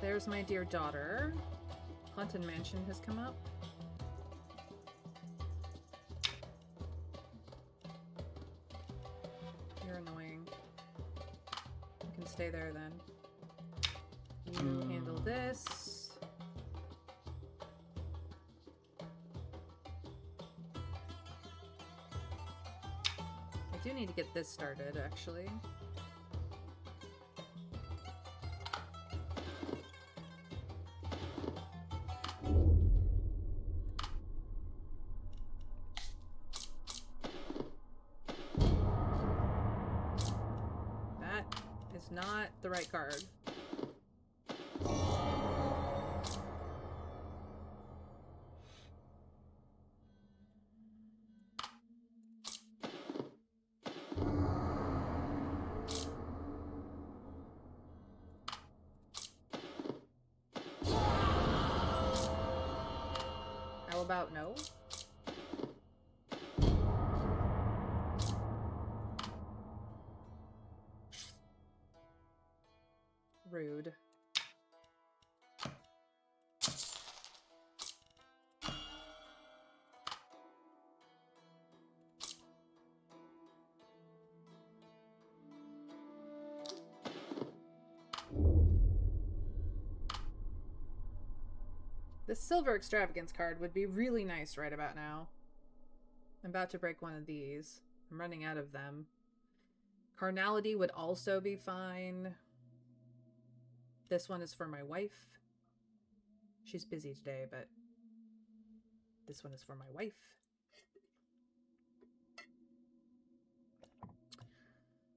There's my dear daughter. Haunted Mansion has come up. You're annoying. You can stay there then. You handle this. I do need to get this started, actually. Not the right card. about no? Rude. This silver extravagance card would be really nice right about now. I'm about to break one of these. I'm running out of them. Carnality would also be fine. This one is for my wife. She's busy today, but this one is for my wife.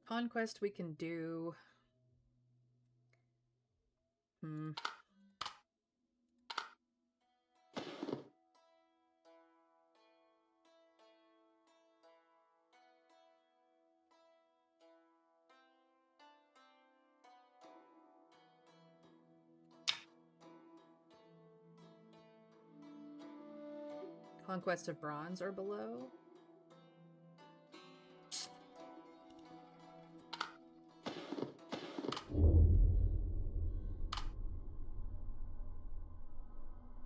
Conquest we can do. Conquest of Bronze or below.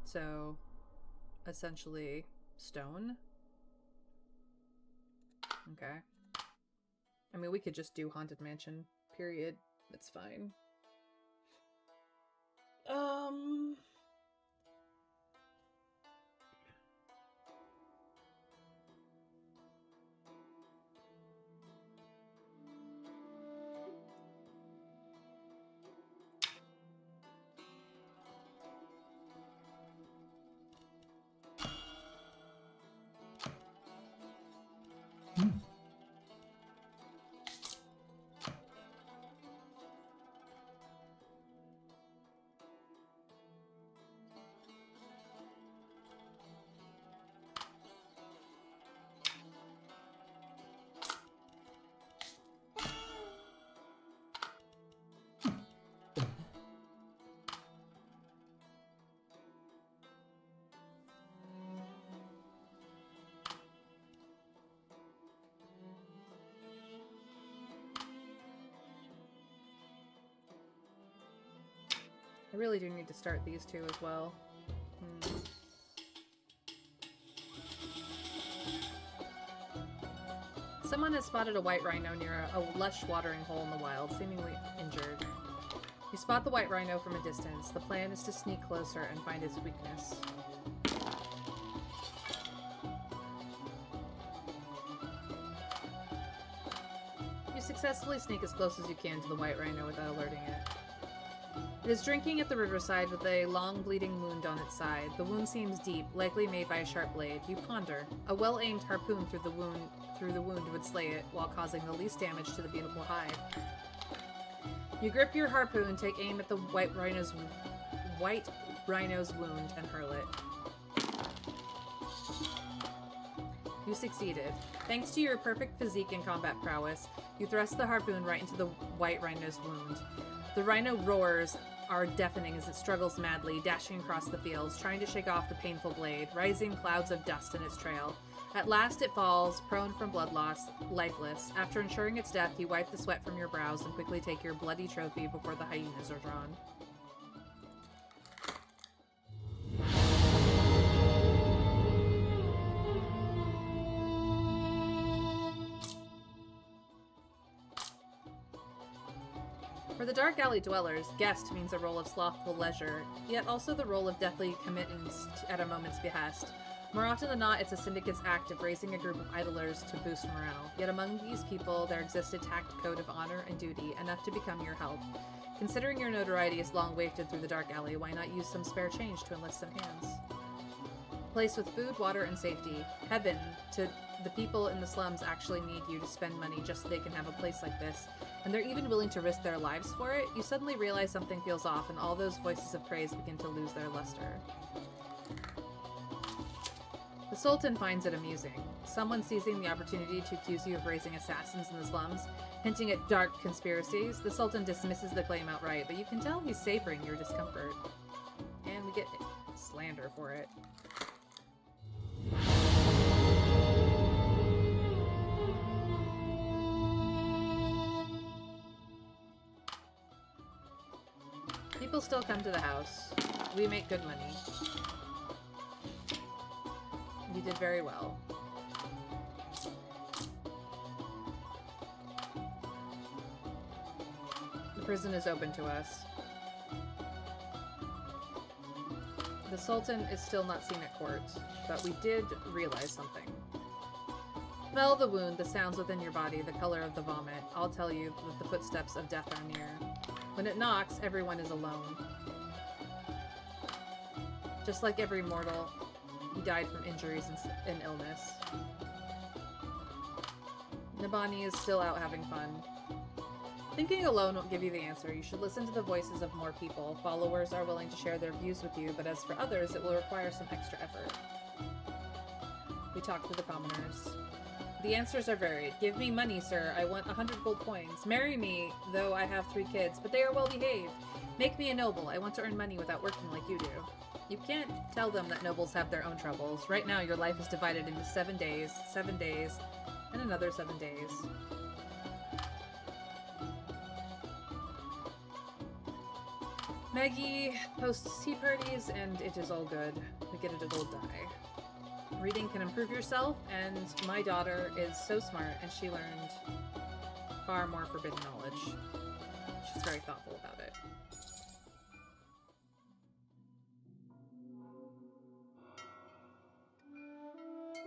So, essentially, stone. Okay. I mean, we could just do Haunted Mansion, period. It's fine. I really do need to start these two as well. Someone has spotted a white rhino near a lush watering hole in the wild, seemingly injured. You spot the white rhino from a distance. The plan is to sneak closer and find its weakness. You successfully sneak as close as you can to the white rhino without alerting it. It is drinking at the riverside with a long bleeding wound on its side. The wound seems deep, likely made by a sharp blade. You ponder. A well-aimed harpoon through the wound would slay it, while causing the least damage to the beautiful hide. You grip your harpoon, take aim at the white rhino's wound, and hurl it. You succeeded. Thanks to your perfect physique and combat prowess, you thrust the harpoon right into the white rhino's wound. The rhino roars are deafening as it struggles madly, dashing across the fields, trying to shake off the painful blade, raising clouds of dust in its trail. At last it falls, prone from blood loss, lifeless. After ensuring its death, you wipe the sweat from your brows and quickly take your bloody trophy before the hyenas are drawn. For the Dark Alley dwellers, guest means a role of slothful leisure, yet also the role of deathly committance at a moment's behest. More often than not, it's a syndicate's act of raising a group of idlers to boost morale. Yet among these people, there exists a tact code of honor and duty, enough to become your help. Considering your notoriety is long wafted through the Dark Alley, why not use some spare change to enlist some hands? Place with food, water, and safety. Heaven to the people in the slums actually need you to spend money just so they can have a place like this, and they're even willing to risk their lives for it. You suddenly realize something feels off, and all those voices of praise begin to lose their luster. The Sultan finds it amusing. Someone seizing the opportunity to accuse you of raising assassins in the slums, hinting at dark conspiracies. The Sultan dismisses the claim outright, but you can tell he's savoring your discomfort. And we get slander for it. People still come to the house. We make good money. You did very well. The prison is open to us. The Sultan is still not seen at court, but we did realize something. Smell the wound, the sounds within your body, the color of the vomit. I'll tell you that the footsteps of death are near. When it knocks, everyone is alone. Just like every mortal, he died from injuries and illness. Nabani is still out having fun. Thinking alone won't give you the answer. You should listen to the voices of more people. Followers are willing to share their views with you, but as for others, it will require some extra effort. We talk to the commoners. The answers are varied. Give me money, sir. I want 100 gold coins. Marry me, though I have 3 kids, but they are well behaved. Make me a noble. I want to earn money without working like you do. You can't tell them that nobles have their own troubles. Right now, your life is divided into 7 days, and another 7 days. Maggie hosts tea parties, and it is all good. We get a gold die. Reading can improve yourself, and my daughter is so smart, and she learned far more forbidden knowledge. She's very thoughtful about it.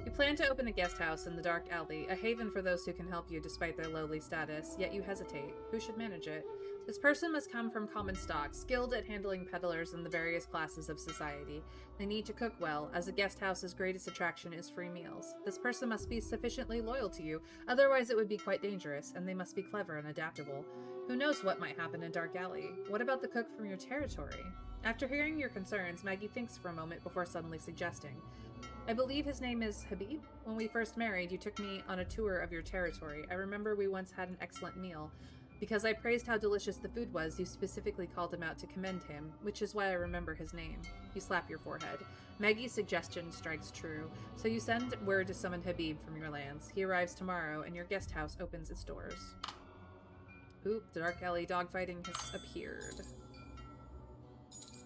You plan to open a guest house in the dark alley, a haven for those who can help you despite their lowly status, yet you hesitate. Who should manage it? This person must come from common stock, skilled at handling peddlers in the various classes of society. They need to cook well, as a guest house's greatest attraction is free meals. This person must be sufficiently loyal to you, otherwise it would be quite dangerous, and they must be clever and adaptable. Who knows what might happen in Dark Alley? What about the cook from your territory? After hearing your concerns, Maggie thinks for a moment before suddenly suggesting, I believe his name is Habib. When we first married, you took me on a tour of your territory. I remember we once had an excellent meal. Because I praised how delicious the food was, you specifically called him out to commend him, which is why I remember his name. You slap your forehead. Maggie's suggestion strikes true, so you send word to summon Habib from your lands. He arrives tomorrow, and your guest house opens its doors. Oop, the Dark Alley dogfighting has appeared.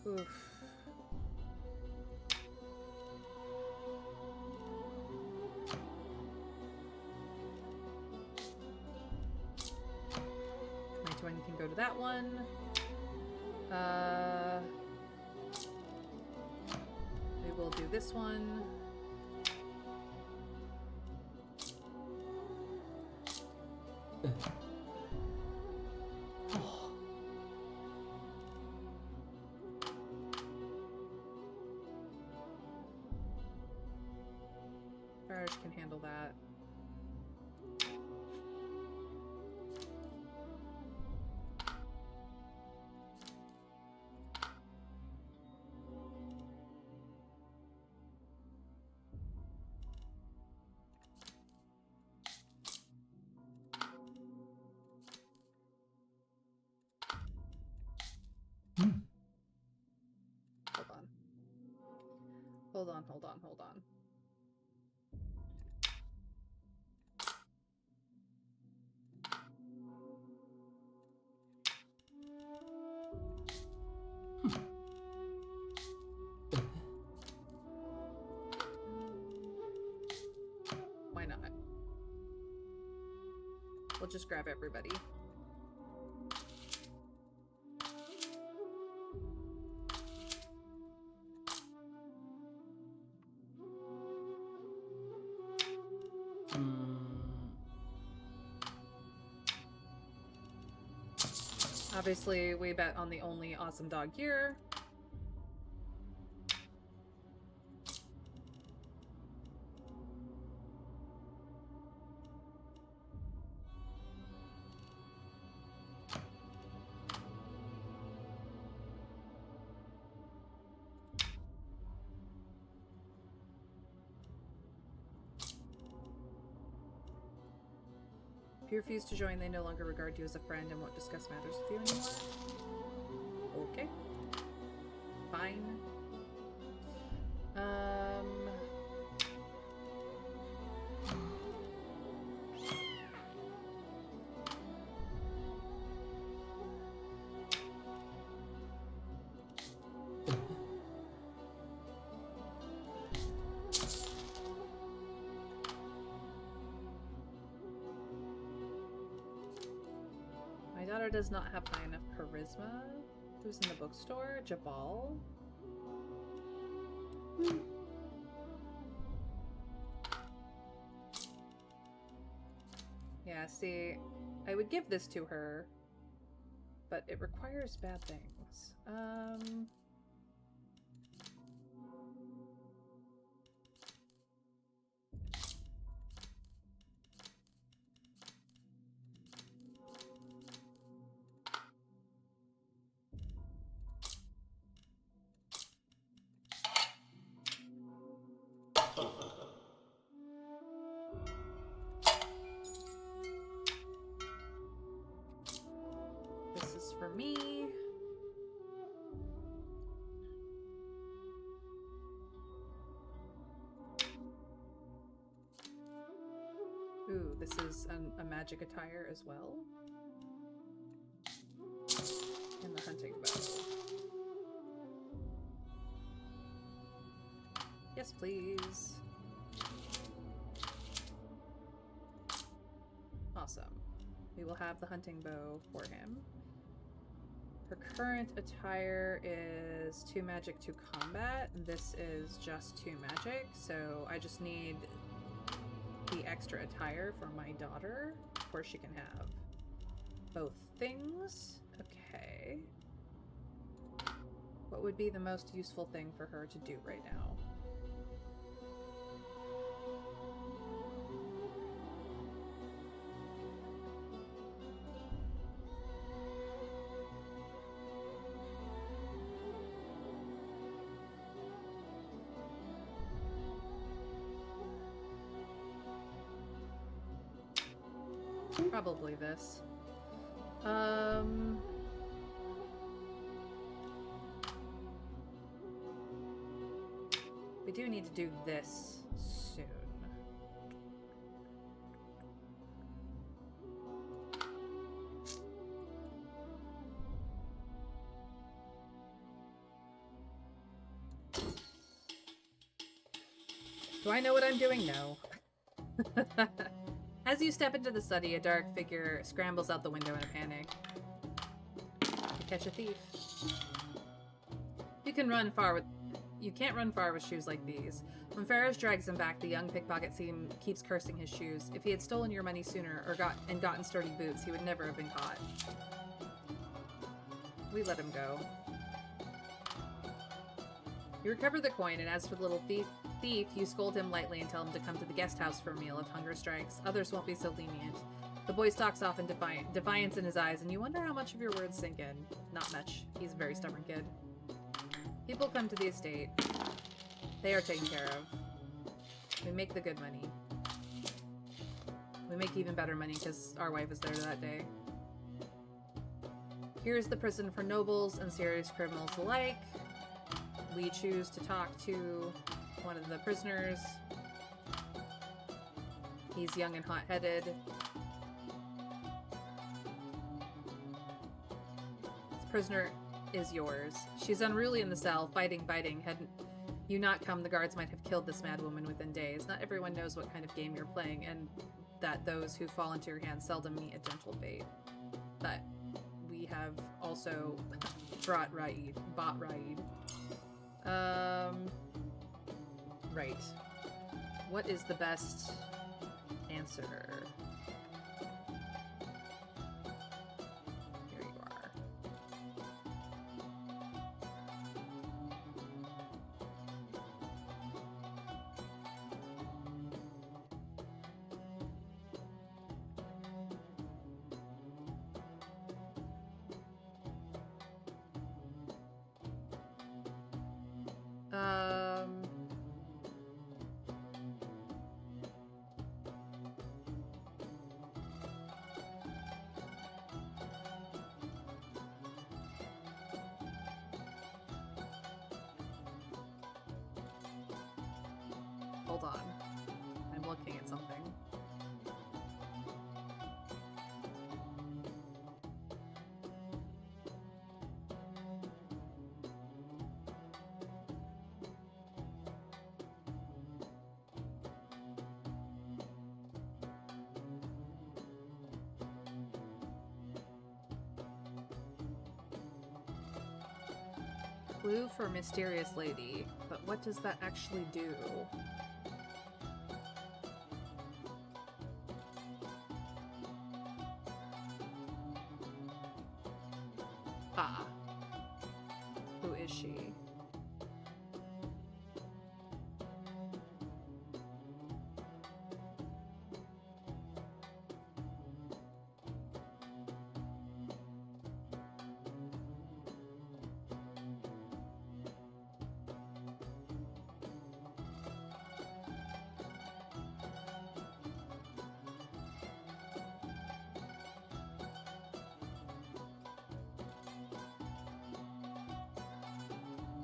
Oof. One can go to that one. We will do this one. Barrage can handle that. Hold on. Why not? We'll just grab everybody. Obviously, we bet on the only awesome dog here. If you refuse to join, they no longer regard you as a friend and won't discuss matters with you anymore. Okay. Fine. daughter does not have high enough charisma. Who's in the bookstore? Jabal? Yeah, see, I would give this to her, but it requires bad things. This is for me. Ooh, this is a magic attire as well. And the hunting bow. Yes, please. Awesome. We will have the hunting bow for him. Her current attire is 2 magic, 2 combat. This is just 2 magic, so I just need the extra attire for my daughter before she can have both things. Okay. What would be the most useful thing for her to do right now? Probably this. We do need to do this soon. Do I know what I'm doing? No. As you step into the study, a dark figure scrambles out the window in a panic. To catch a thief. You can't run far with shoes like these. When Ferris drags him back, the young pickpocket keeps cursing his shoes. If he had stolen your money sooner or gotten sturdy boots, he would never have been caught. We let him go. You recover the coin, and as for the little thief, you scold him lightly and tell him to come to the guest house for a meal if hunger strikes. Others won't be so lenient. The boy stalks off in defiance in his eyes, and you wonder how much of your words sink in. Not much. He's a very stubborn kid. People come to the estate. They are taken care of. We make the good money. We make even better money because our wife is there that day. Here's the prison for nobles and serious criminals alike. We choose to talk to one of the prisoners. He's young and hot-headed. This prisoner is yours. She's unruly in the cell, fighting. Had you not come, the guards might have killed this mad woman within days. Not everyone knows what kind of game you're playing, and that those who fall into your hands seldom meet a gentle fate. But we have also bought Raid. Right. What is the best answer? Here you are. Hold on. I'm looking at something. Clue for mysterious lady. But what does that actually do? Ah. Who is she?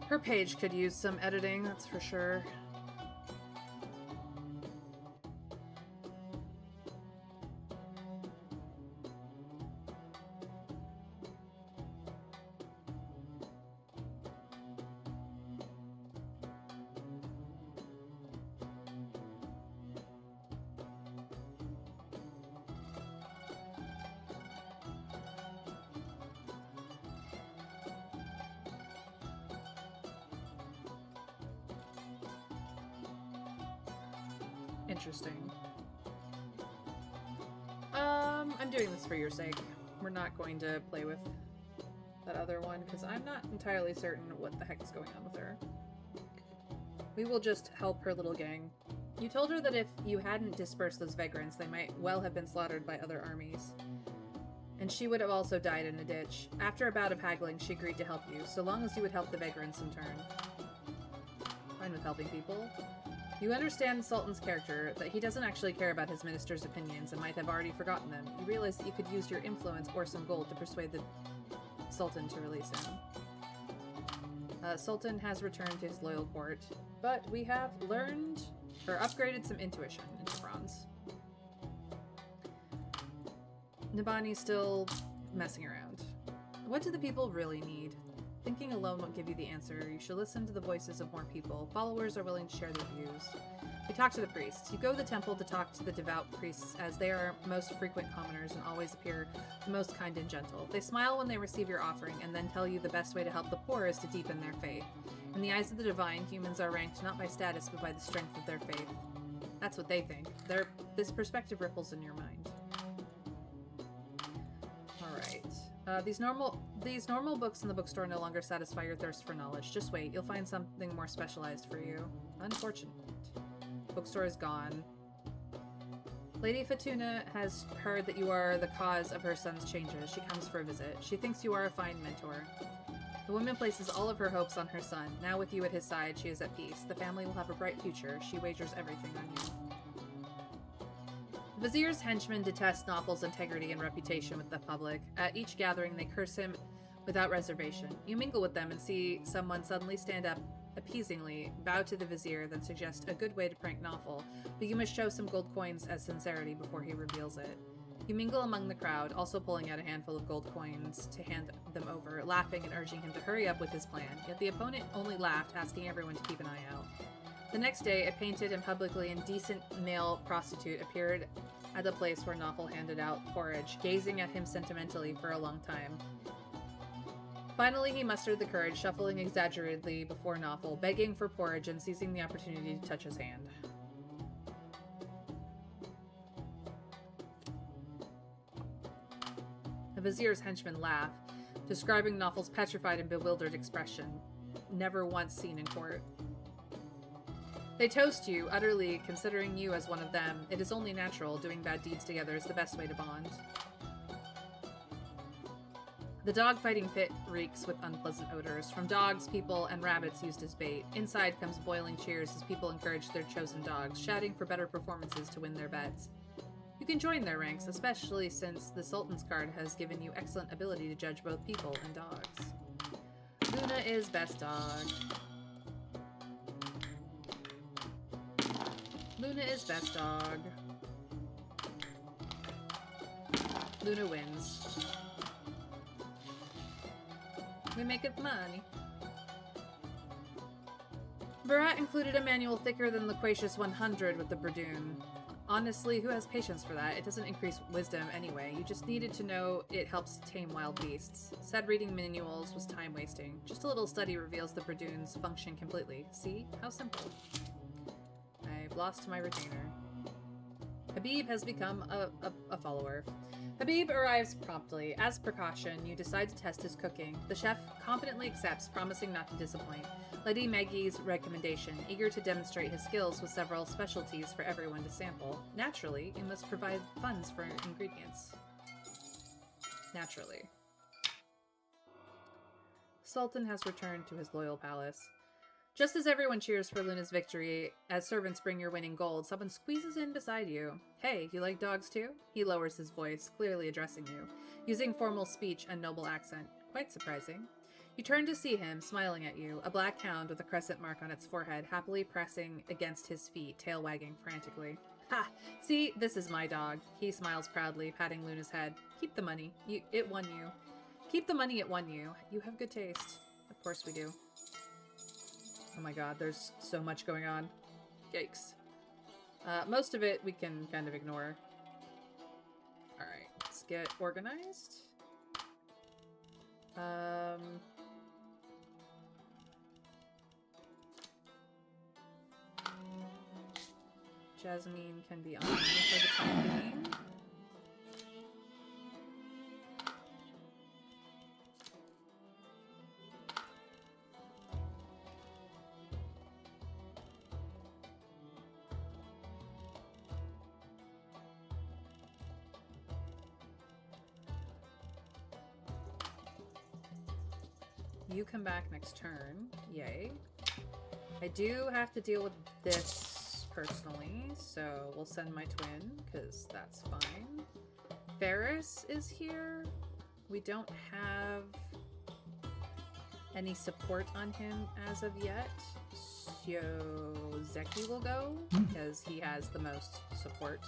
Her page could use some editing, that's for sure. Interesting. I'm doing this for your sake. We're not going to play with that other one, because I'm not entirely certain what the heck is going on with her. We will just help her little gang. You told her that if you hadn't dispersed those vagrants, they might well have been slaughtered by other armies. And she would have also died in a ditch. After a bout of haggling, she agreed to help you, so long as you would help the vagrants in turn. Fine with helping people. You understand Sultan's character, that he doesn't actually care about his minister's opinions and might have already forgotten them. You realize that you could use your influence or some gold to persuade the Sultan to release him. Sultan has returned to his loyal court, but we have learned or upgraded some intuition into bronze. Nabani's still messing around. What do the people really need? Thinking alone won't give you the answer. You should listen to the voices of more people. Followers are willing to share their views. You talk to the priests. You go to the temple to talk to the devout priests, as they are most frequent commoners and always appear the most kind and gentle. They smile when they receive your offering and then tell you the best way to help the poor is to deepen their faith. In the eyes of the divine, humans are ranked not by status but by the strength of their faith. That's what they think. This perspective ripples in your mind. Alright. These normal books in the bookstore no longer satisfy your thirst for knowledge. Just wait, you'll find something more specialized for you. Unfortunate. Bookstore is gone. Lady Fatuna has heard that you are the cause of her son's changes. She comes for a visit. She thinks you are a fine mentor. The woman places all of her hopes on her son. Now with you at his side, she is at peace. The family will have a bright future. She wagers everything on you. The Vizier's henchmen detest Nawfal's integrity and reputation with the public. At each gathering, they curse him without reservation. You mingle with them and see someone suddenly stand up appeasingly, bow to the Vizier, then suggest a good way to prank Nawfal, but you must show some gold coins as sincerity before he reveals it. You mingle among the crowd, also pulling out a handful of gold coins to hand them over, laughing and urging him to hurry up with his plan, yet the opponent only laughed, asking everyone to keep an eye out. The next day, a painted and publicly indecent male prostitute appeared at the place where Nawfal handed out porridge, gazing at him sentimentally for a long time. Finally, he mustered the courage, shuffling exaggeratedly before Nawfal, begging for porridge and seizing the opportunity to touch his hand. The Vizier's henchmen laugh, describing Nawfal's petrified and bewildered expression, never once seen in court. They toast you, utterly considering you as one of them. It is only natural. Doing bad deeds together is the best way to bond. The dog-fighting pit reeks with unpleasant odors, from dogs, people, and rabbits used as bait. Inside comes boiling cheers as people encourage their chosen dogs, shouting for better performances to win their bets. You can join their ranks, especially since the Sultan's card has given you excellent ability to judge both people and dogs. Luna is best dog. Luna is best dog. Luna wins. We make it money. Barat included a manual thicker than Loquacious 100 with the Bradoon. Honestly, who has patience for that? It doesn't increase wisdom anyway. You just needed to know it helps tame wild beasts. Said reading manuals was time wasting. Just a little study reveals the Bradoons function completely. See? How simple. I've lost my retainer. Habib has become a follower. Habib arrives promptly. As precaution, you decide to test his cooking. The chef confidently accepts, promising not to disappoint. Lady Maggie's recommendation, eager to demonstrate his skills with several specialties for everyone to sample. Naturally, you must provide funds for ingredients. Naturally. Sultan has returned to his loyal palace. Just as everyone cheers for Luna's victory, as servants bring your winning gold, someone squeezes in beside you. Hey, you like dogs too? He lowers his voice, clearly addressing you, using formal speech and noble accent. Quite surprising. You turn to see him, smiling at you, a black hound with a crescent mark on its forehead, happily pressing against his feet, tail wagging frantically. Ha! See, this is my dog. He smiles proudly, patting Luna's head. Keep the money. It won you. Keep the money, it won you. You have good taste. Of course we do. Oh my god, there's so much going on. Yikes. Most of it we can kind of ignore. Alright, let's get organized. Jasmine can be on me for the time being. You come back next turn. Yay. I do have to deal with this personally, so we'll send my twin, because that's fine. Ferris is here. We don't have any support on him as of yet, so Zeki will go, because he has the most support.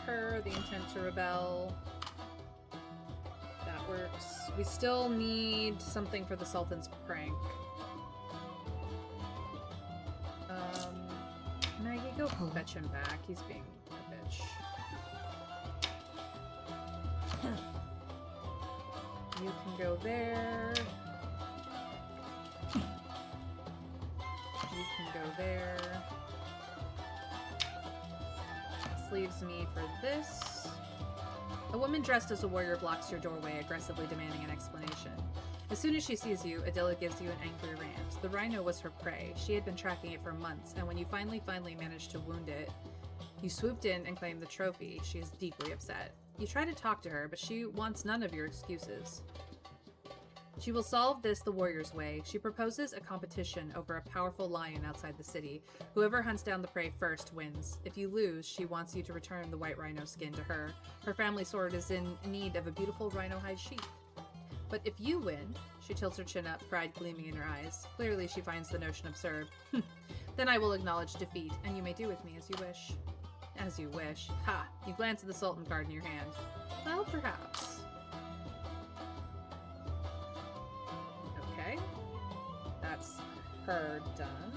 Her the intent to rebel. That works. We still need something for the Sultan's prank. Maggie, go fetch him back. He's being a bitch. You can go there. You can go there. Leaves me for this. A woman dressed as a warrior blocks your doorway, aggressively demanding an explanation. As soon as she sees you, Adela gives you an angry rant. The rhino was her prey. She had been tracking it for months, and when you finally managed to wound it, you swooped in and claimed the trophy. She is deeply upset. You try to talk to her, but she wants none of your excuses. She will solve this the warrior's way. She proposes a competition over a powerful lion outside the city. Whoever hunts down the prey first wins. If you lose, she wants you to return the white rhino skin to her. Her family sword is in need of a beautiful rhino hide sheath. But if you win, she tilts her chin up, pride gleaming in her eyes. Clearly she finds the notion absurd. Then I will acknowledge defeat, and you may do with me as you wish. As you wish. Ha! You glance at the Sultan card in your hand. Well, perhaps. Okay. That's her done.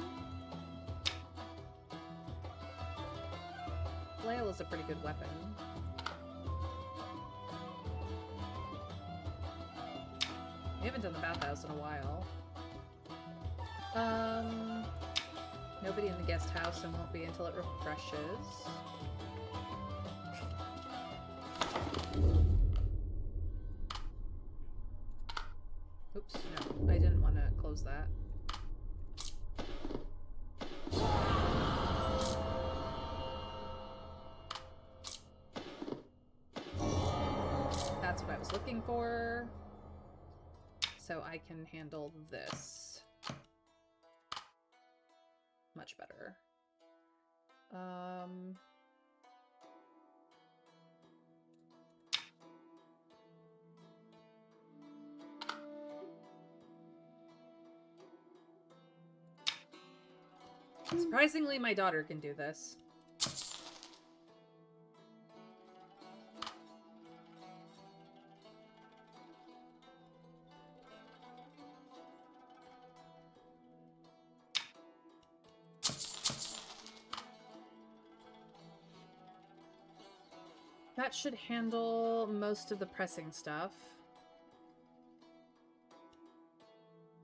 Flail is a pretty good weapon. We haven't done the bathhouse in a while. Nobody in the guest house and won't be until it refreshes. Oops, no, I didn't want to close that. That's what I was looking for. So I can handle this much better. Surprisingly, my daughter can do this. That should handle most of the pressing stuff.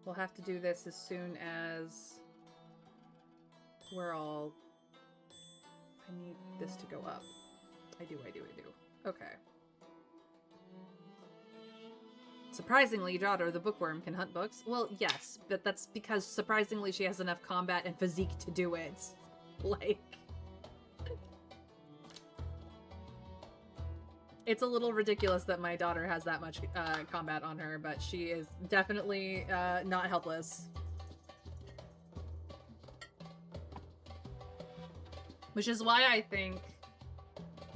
We'll have to do this as soon as we're all... I need this to go up. I do. Okay. Surprisingly, daughter, the bookworm can hunt books. Well, yes, but that's because surprisingly she has enough combat and physique to do it. Like... It's a little ridiculous that my daughter has that much combat on her, but she is definitely not helpless. Which is why I think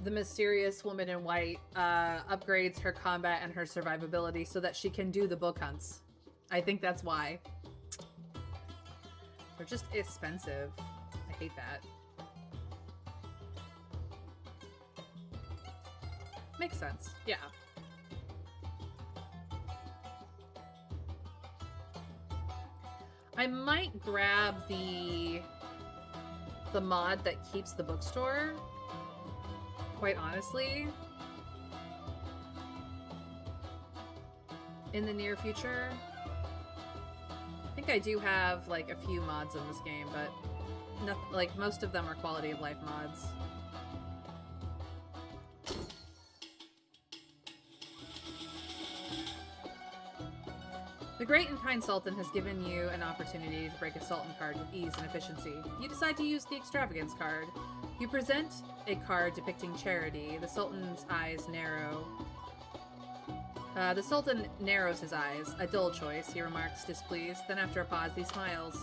the mysterious woman in white upgrades her combat and her survivability so that she can do the book hunts. I think that's why. They're just expensive. I hate that. Makes sense. Yeah. I might grab the mod that keeps the bookstore, quite honestly, in the near future. I think I do have like a few mods in this game, but like most of them are quality of life mods. The great and kind Sultan has given you an opportunity to break a Sultan card with ease and efficiency. You decide to use the Extravagance card. You present a card depicting charity. The Sultan's eyes narrow. The Sultan narrows his eyes. A dull choice, he remarks, displeased. Then after a pause, he smiles.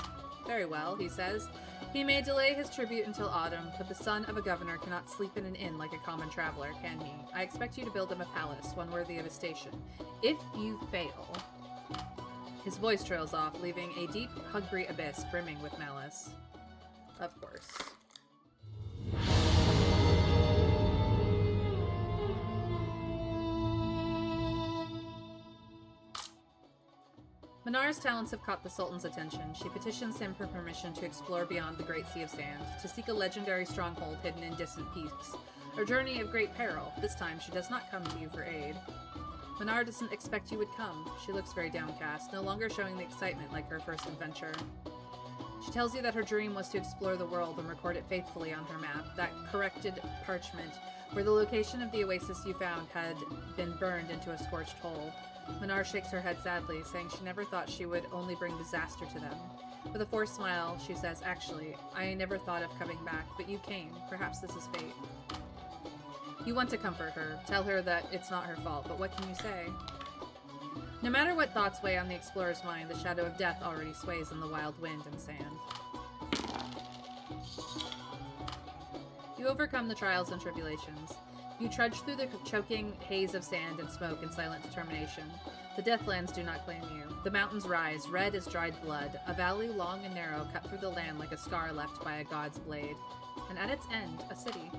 Very well, he says. He may delay his tribute until autumn, but the son of a governor cannot sleep in an inn like a common traveler, can he? I expect you to build him a palace, one worthy of his station. If you fail... His voice trails off, leaving a deep, hungry abyss brimming with malice. Of course. Manar's talents have caught the Sultan's attention. She petitions him for permission to explore beyond the Great Sea of Sand, to seek a legendary stronghold hidden in distant peaks. A journey of great peril. This time she does not come to you for aid. Manar doesn't expect you would come. She looks very downcast, no longer showing the excitement like her first adventure. She tells you that her dream was to explore the world and record it faithfully on her map, that corrected parchment, where the location of the oasis you found had been burned into a scorched hole. Manar shakes her head sadly, saying she never thought she would only bring disaster to them. With a forced smile, she says, actually, I never thought of coming back, but you came. Perhaps this is fate. You want to comfort her, tell her that it's not her fault, but what can you say? No matter what thoughts weigh on the explorer's mind, the shadow of death already sways in the wild wind and sand. You overcome the trials and tribulations. You trudge through the choking haze of sand and smoke in silent determination. The Deathlands do not claim you. The mountains rise, red as dried blood, a valley long and narrow cut through the land like a scar left by a god's blade. And at its end, a city.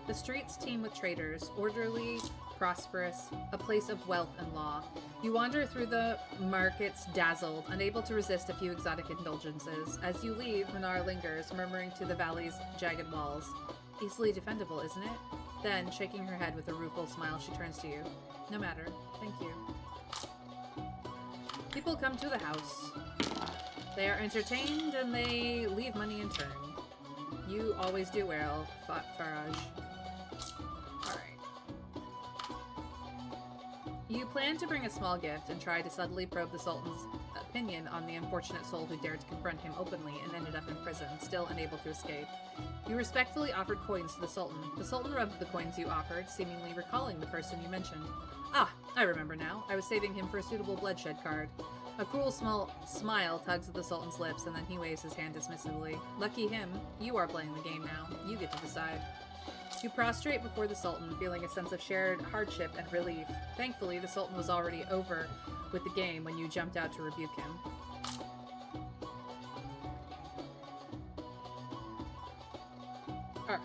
The streets teem with traders, orderly, prosperous, a place of wealth and law. You wander through the markets dazzled, unable to resist a few exotic indulgences. As you leave, Manar lingers, murmuring to the valley's jagged walls. Easily defendable, isn't it? Then, shaking her head with a rueful smile, she turns to you. No matter. Thank you. People come to the house. They are entertained, and they leave money in turn. You always do well, Faraj. You planned to bring a small gift and try to subtly probe the Sultan's opinion on the unfortunate soul who dared to confront him openly and ended up in prison, still unable to escape. You respectfully offered coins to the Sultan. The Sultan rubbed the coins you offered, seemingly recalling the person you mentioned. Ah, I remember now. I was saving him for a suitable bloodshed card. A cruel small smile tugs at the Sultan's lips, and then he waves his hand dismissively. Lucky him. You are playing the game now. You get to decide. You prostrate before the Sultan, feeling a sense of shared hardship and relief. Thankfully, the Sultan was already over with the game when you jumped out to rebuke him. Alright.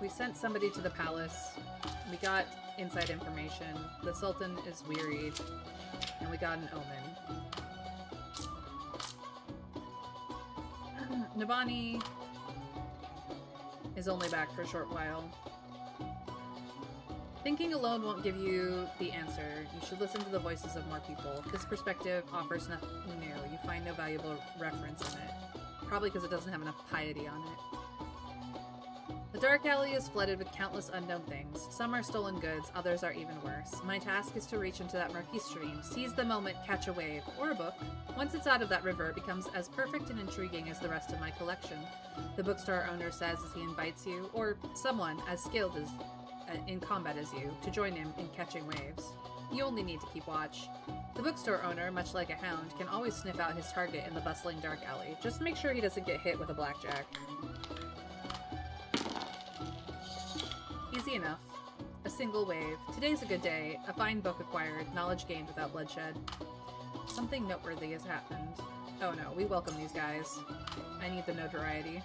We sent somebody to the palace. We got inside information. The Sultan is wearied. And we got an omen. Nabani is only back for a short while.
Thinking alone won't give you the answer. You should listen to the voices of more people. This perspective offers nothing new. You find no valuable reference in it. Probably because it doesn't have enough piety on it. The dark alley is flooded with countless unknown things. Some are stolen goods, others are even worse. My task is to reach into that murky stream, seize the moment, catch a wave, or a book. Once it's out of that river, it becomes as perfect and intriguing as the rest of my collection. The bookstore owner says as he invites you, or someone as skilled as in combat as you, to join him in catching waves. You only need to keep watch. The bookstore owner, much like a hound, can always sniff out his target in the bustling dark alley. Just make sure he doesn't get hit with a blackjack. Easy enough. A single wave. Today's a good day. A fine book acquired. Knowledge gained without bloodshed. Something noteworthy has happened. Oh no, we welcome these guys. I need the notoriety.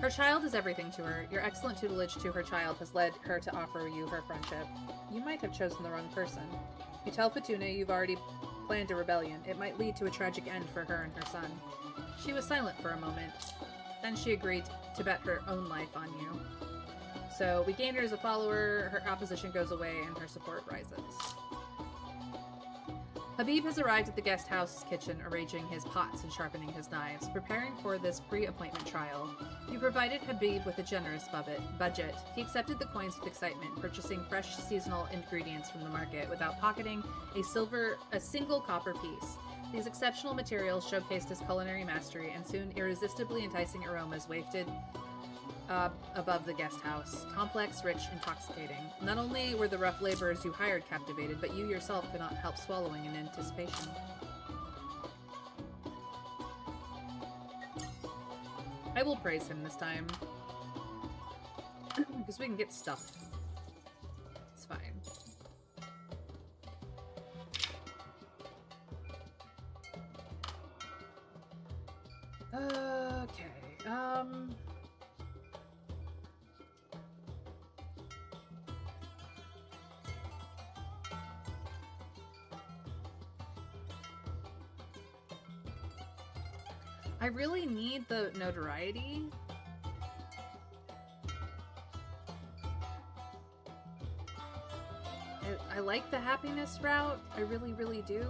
Her child is everything to her. Your excellent tutelage to her child has led her to offer you her friendship. You might have chosen the wrong person. You tell Fatuna you've already planned a rebellion. It might lead to a tragic end for her and her son. She was silent for a moment. Then she agreed to bet her own life on you. So we gained her as a follower, her opposition goes away, and her support rises. Habib has arrived at the guest house's kitchen, arranging his pots and sharpening his knives, preparing for this pre-appointment trial. You provided Habib with a generous budget. He accepted the coins with excitement, purchasing fresh seasonal ingredients from the market without pocketing a single copper piece. These exceptional materials showcased his culinary mastery, and soon irresistibly enticing aromas wafted above the guest house. Complex, rich, intoxicating. Not only were the rough laborers you hired captivated, but you yourself could not help swallowing in anticipation. I will praise him this time. Because we can get stuff. It's fine. Okay, I really need the notoriety. I like the happiness route. I really, really do.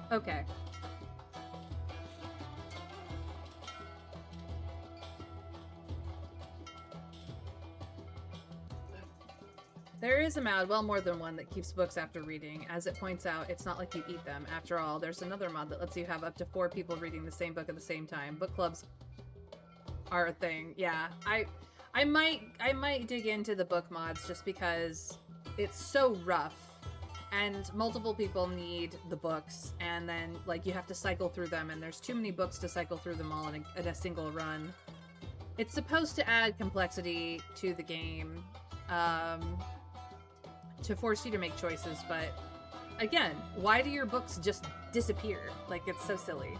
Okay. There is a mod, well more than one, that keeps books after reading. As it points out, it's not like you eat them. After all, there's another mod that lets you have up to 4 people reading the same book at the same time. Book clubs are a thing. Yeah, I might dig into the book mods just because it's so rough, and multiple people need the books, and then like you have to cycle through them, and there's too many books to cycle through them all in a single run. It's supposed to add complexity to the game, to force you to make choices, but again, why do your books just disappear? Like, it's so silly.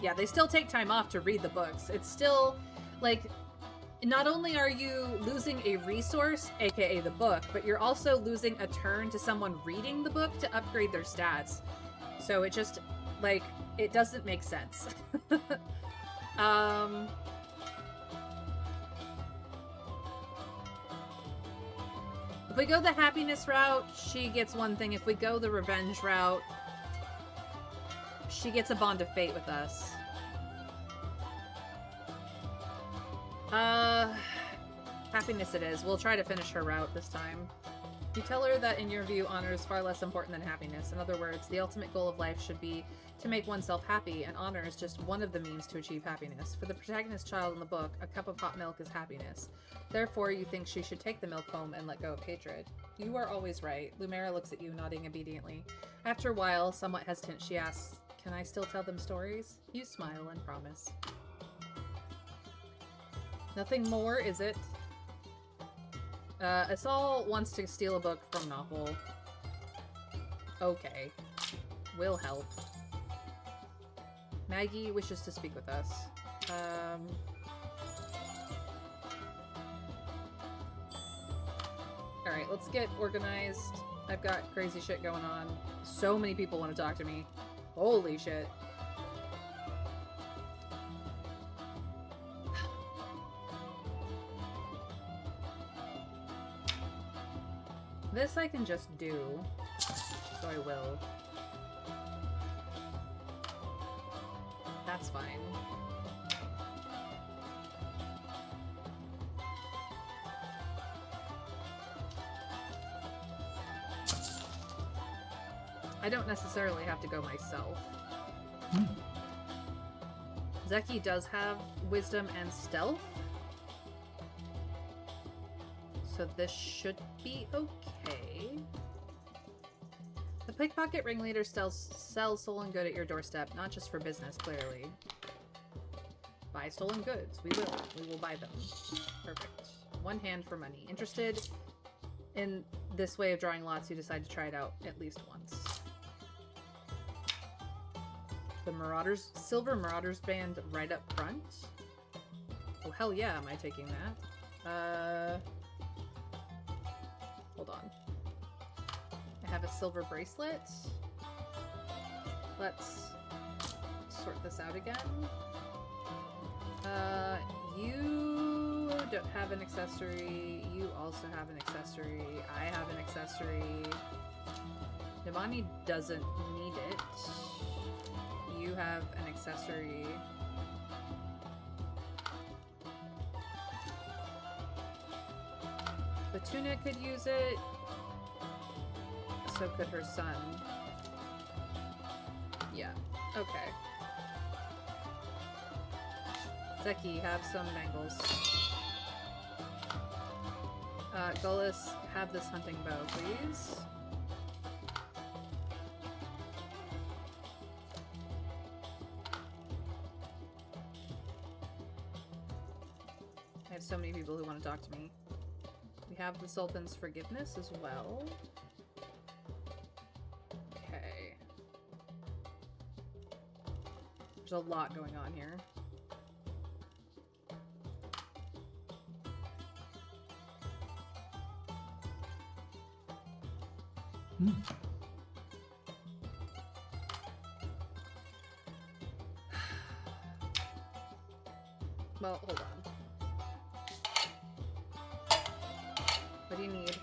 Yeah, they still take time off to read the books. It's still, like, not only are you losing a resource, aka the book, but you're also losing a turn to someone reading the book to upgrade their stats. So it just, like, it doesn't make sense. If we go the happiness route, she gets one thing. If we go the revenge route, she gets a bond of fate with us. Happiness it is. We'll try to finish her route this time. You tell her that in your view, honor is far less important than happiness. In other words, the ultimate goal of life should be to make oneself happy, and honor is just one of the means to achieve happiness. For the protagonist child in the book, a cup of hot milk is happiness. Therefore, you think she should take the milk home and let go of hatred. You are always right. Lumera looks at you, nodding obediently. After a while, somewhat hesitant, she asks, "Can I still tell them stories?" You smile and promise. Nothing more, is it? Asal wants to steal a book from Novel. Okay. Will help. Maggie wishes to speak with us. Alright, let's get organized. I've got crazy shit going on. So many people want to talk to me. Holy shit. This I can just do, so I will. That's fine. I don't necessarily have to go myself. Zeki does have wisdom and stealth, so this should be okay. The pickpocket ringleader sells stolen good at your doorstep, not just for business, clearly. Buy stolen goods. We will. We will buy them. Perfect. One hand for money. Interested in this way of drawing lots, you decide to try it out at least once. The Marauders, Silver Marauders band right up front. Oh, hell yeah, am I taking that? Hold on. I have a silver bracelet. Let's sort this out again. You don't have an accessory. You also have an accessory. I have an accessory. Navani doesn't need it. You have an accessory. Batuna could use it. So could her son. Yeah. Okay. Zeki, have some bangles. Gullus, have this hunting bow, please. I have so many people who want to talk to me. We have the Sultan's forgiveness as well. Okay. There's a lot going on here. Well, hold on. What do you need?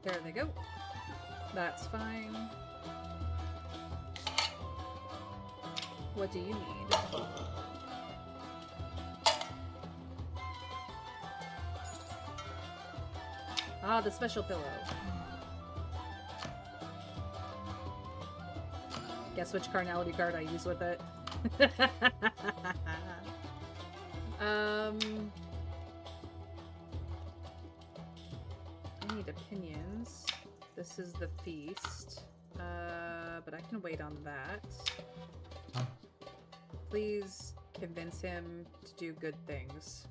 There they go. That's fine. What do you need? Ah, the special pillow. Guess which carnality card I use with it. I need opinions. This is the feast. But I can wait on that. Please convince him to do good things.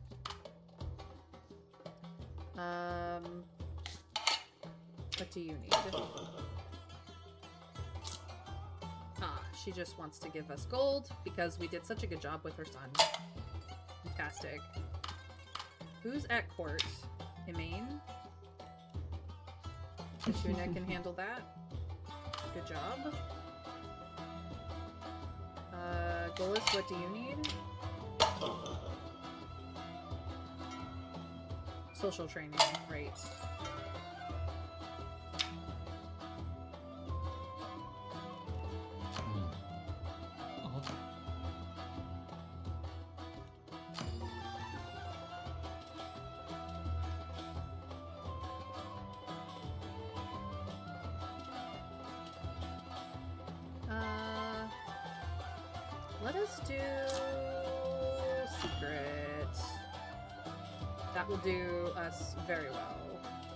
What do you need? Ah, she just wants to give us gold because we did such a good job with her son. Fantastic. Who's at court? Emaine? Katrina can handle that. Good job. Golis, what do you need? Social training, right. Let us do secret. That will do us very well,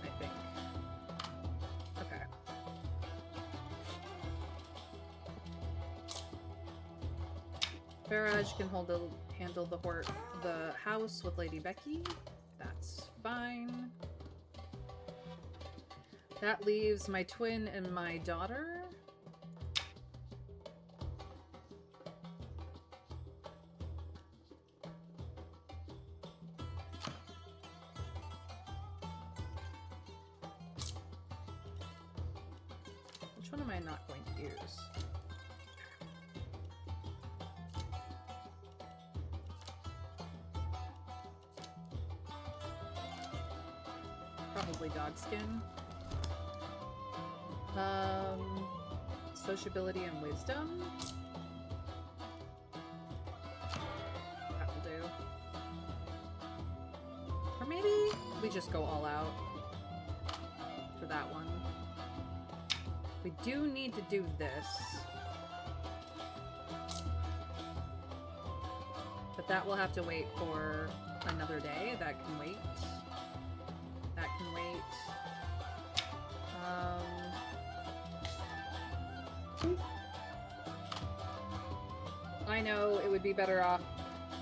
I think. Okay. Faraj can handle the house with Lady Becky. That's fine. That leaves my twin and my daughter. Which one am I not going to use? Probably dog skin. Sociability and wisdom. That will do. Or maybe we just go all out for that one. We do need to do this. But that will have to wait for another day. That can wait. That can wait. I know it would be better off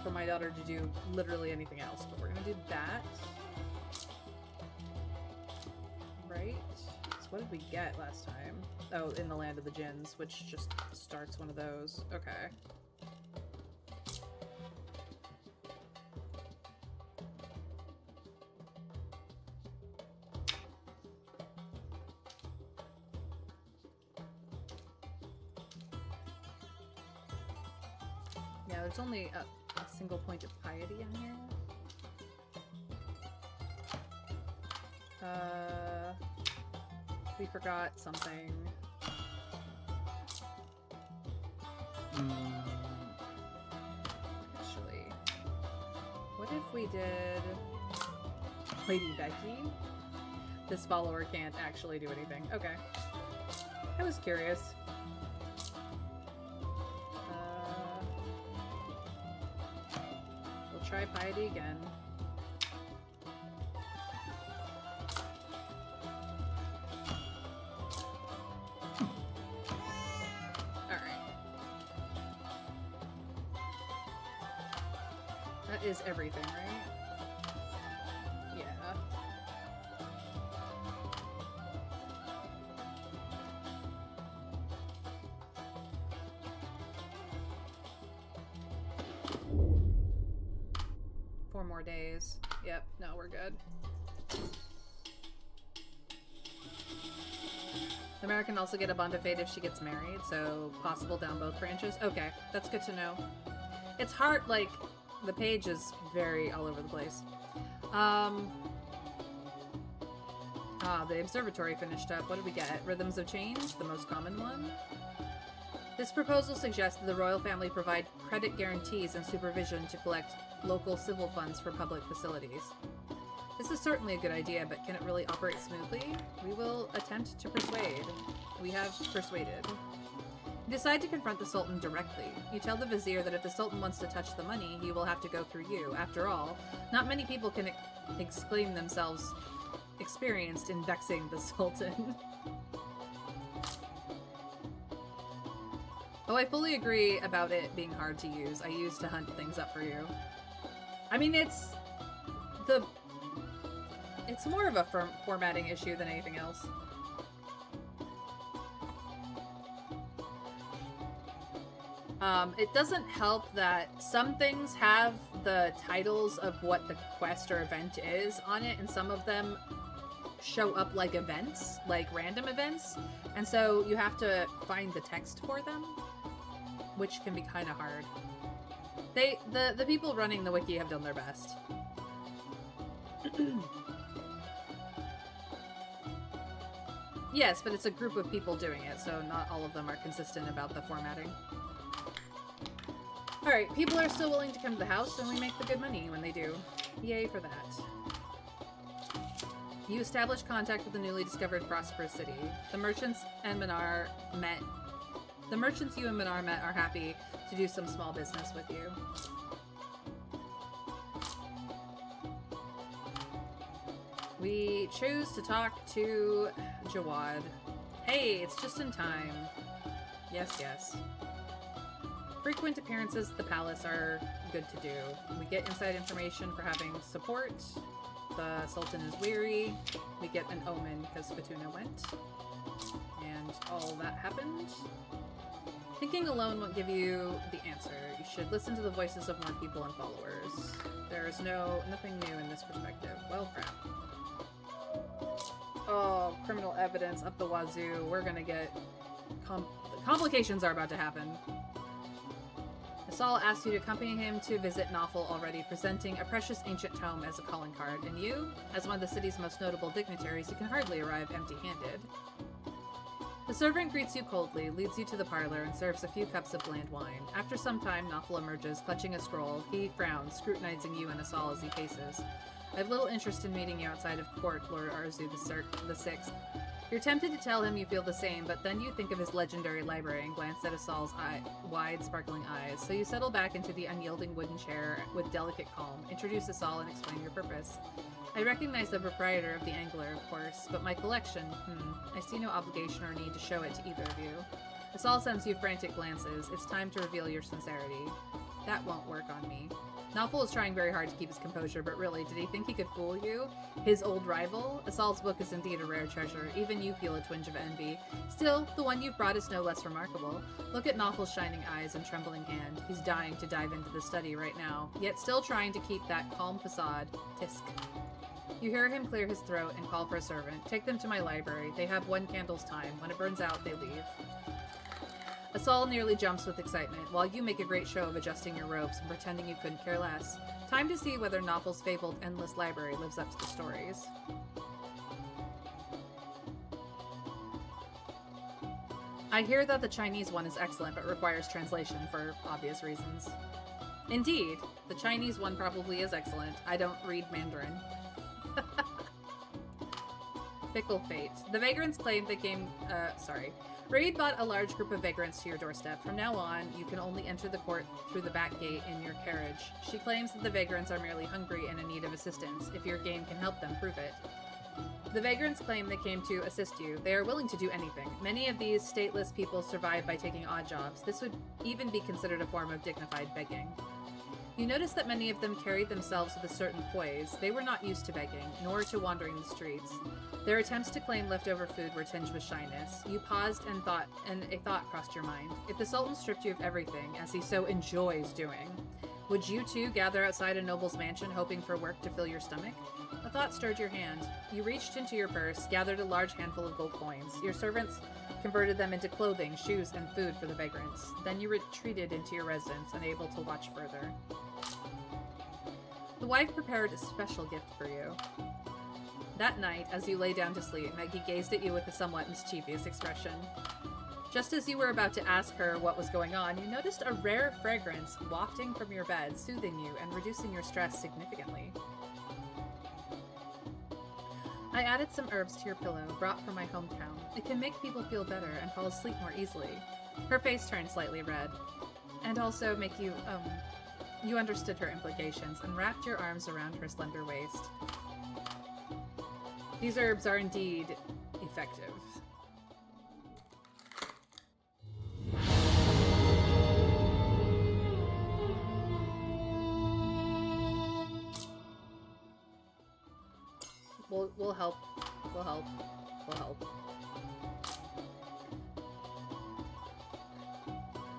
for my daughter to do literally anything else, but we're gonna do that. Right? So what did we get last time? Oh, in the Land of the Jinns, which just starts one of those. Okay. Yeah, there's only a single point of piety in here. We forgot something. Actually, what if we did Lady Becky? This follower can't actually do anything. Okay. I was curious. We'll try piety again. Is everything, right? Yeah. Four more days. Yep, no, we're good. The Mara can also get a bond of fate if she gets married, so possible down both branches. Okay, that's good to know. It's hard, like... The page is very all over the place. The observatory finished up. What did we get? Rhythms of Change, the most common one. This proposal suggests that the royal family provide credit guarantees and supervision to collect local civil funds for public facilities. This is certainly a good idea, but can it really operate smoothly? We will attempt to persuade. We have persuaded. You decide to confront the Sultan directly. You tell the Vizier that if the Sultan wants to touch the money, he will have to go through you. After all, not many people can exclaim themselves experienced in vexing the Sultan. Oh, I fully agree about it being hard to use. I used to hunt things up for you. I mean, it's more of a formatting issue than anything else. It doesn't help that some things have the titles of what the quest or event is on it, and some of them show up like events, like random events, and so you have to find the text for them, which can be kind of hard. The people running the wiki have done their best. Yes, but it's a group of people doing it, so not all of them are consistent about the formatting. Alright, people are still willing to come to the house, and we make the good money when they do. Yay for that. You establish contact with the newly discovered prosperous city. The merchants you and Minar met are happy to do some small business with you. We choose to talk to Jawad. Hey, it's just in time. Yes, yes. Frequent appearances at the palace are good to do. We get inside information for having support. The Sultan is weary. We get an omen because Fatuna went. And all that happened. Thinking alone won't give you the answer. You should listen to the voices of more people and followers. There is nothing new in this perspective. Well, crap. Oh, criminal evidence up the wazoo. We're gonna get... complications are about to happen. Asal asks you to accompany him to visit Nawfal already, presenting a precious ancient tome as a calling card. And you, as one of the city's most notable dignitaries, you can hardly arrive empty-handed. The servant greets you coldly, leads you to the parlor, and serves a few cups of bland wine. After some time, Nawfal emerges, clutching a scroll. He frowns, scrutinizing you and Asal as he paces. I have little interest in meeting you outside of court, Lord Arzu the Sixth. You're tempted to tell him you feel the same, but then you think of his legendary library and glance at Asal's wide, sparkling eyes. So you settle back into the unyielding wooden chair with delicate calm, introduce Asal, and explain your purpose. I recognize the proprietor of the Angler, of course, but my collection, I see no obligation or need to show it to either of you. Asal sends you frantic glances. It's time to reveal your sincerity. That won't work on me. Nawfal is trying very hard to keep his composure, but really, did he think he could fool you? His old rival? Asal's book is indeed a rare treasure. Even you feel a twinge of envy. Still, the one you've brought is no less remarkable. Look at Nawfal's shining eyes and trembling hand. He's dying to dive into the study right now, yet still trying to keep that calm facade. Tisk. You hear him clear his throat and call for a servant. Take them to my library. They have one candle's time. When it burns out, they leave. Asal nearly jumps with excitement, while you make a great show of adjusting your robes and pretending you couldn't care less. Time to see whether Nawfal's fabled endless library lives up to the stories. I hear that the Chinese one is excellent, but requires translation for obvious reasons. Indeed, the Chinese one probably is excellent. I don't read Mandarin. Fickle fate. The vagrants claim they came... Raid brought a large group of vagrants to your doorstep. From now on, you can only enter the court through the back gate in your carriage. She claims that the vagrants are merely hungry and in need of assistance. If your game can help them, prove it. The vagrants claim they came to assist you. They are willing to do anything. Many of these stateless people survive by taking odd jobs. This would even be considered a form of dignified begging. You notice that many of them carried themselves with a certain poise. They were not used to begging, nor to wandering the streets. Their attempts to claim leftover food were tinged with shyness. You paused and a thought crossed your mind. If the Sultan stripped you of everything, as he so enjoys doing, would you too gather outside a noble's mansion hoping for work to fill your stomach? A thought stirred your hand. You reached into your purse, gathered a large handful of gold coins. Your servants converted them into clothing, shoes, and food for the vagrants. Then you retreated into your residence, unable to watch further. The wife prepared a special gift for you. That night, as you lay down to sleep, Maggie gazed at you with a somewhat mischievous expression. Just as you were about to ask her what was going on, you noticed a rare fragrance wafting from your bed, soothing you and reducing your stress significantly. I added some herbs to your pillow, brought from my hometown. It can make people feel better and fall asleep more easily. Her face turned slightly red. And also make you, you understood her implications and wrapped your arms around her slender waist. These herbs are indeed effective. We'll help. We'll help. We'll help.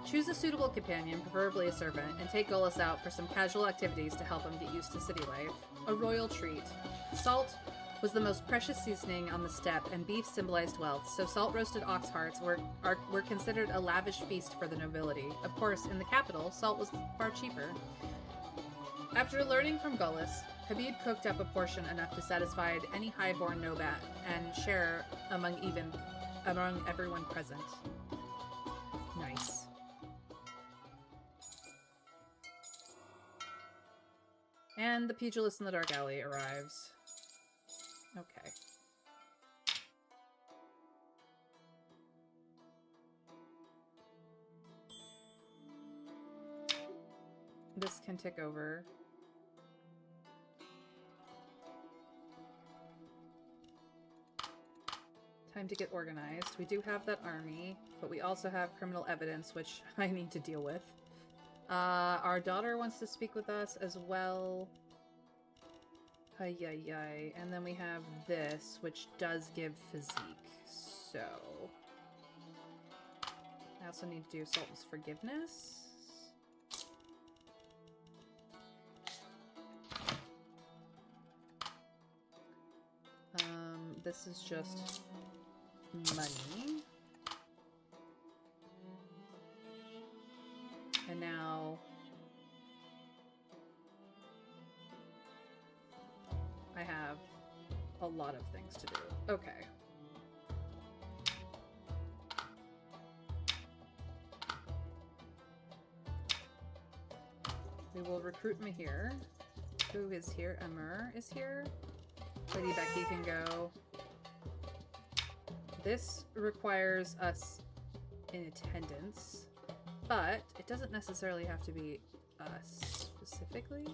Choose a suitable companion, preferably a servant, and take Golas out for some casual activities to help him get used to city life. A royal treat. Salt was the most precious seasoning on the steppe, and beef symbolized wealth, so salt-roasted ox hearts were considered a lavish feast for the nobility. Of course, in the capital, salt was far cheaper. After learning from Golas, Habib cooked up a portion enough to satisfy any high-born nobat and share among everyone present. Nice. And the pugilist in the dark alley arrives. Okay. This can tick over. Time to get organized. We do have that army, but we also have criminal evidence, which I need to deal with. Our daughter wants to speak with us as well. Ay, ay, ay. And then we have this, which does give physique. So... I also need to do Sultan's forgiveness. This is just money. And now I have a lot of things to do. Okay. We will recruit Mahir. Who is here? Amur is here. Lady Becky can go. This requires us in attendance, but it doesn't necessarily have to be us specifically.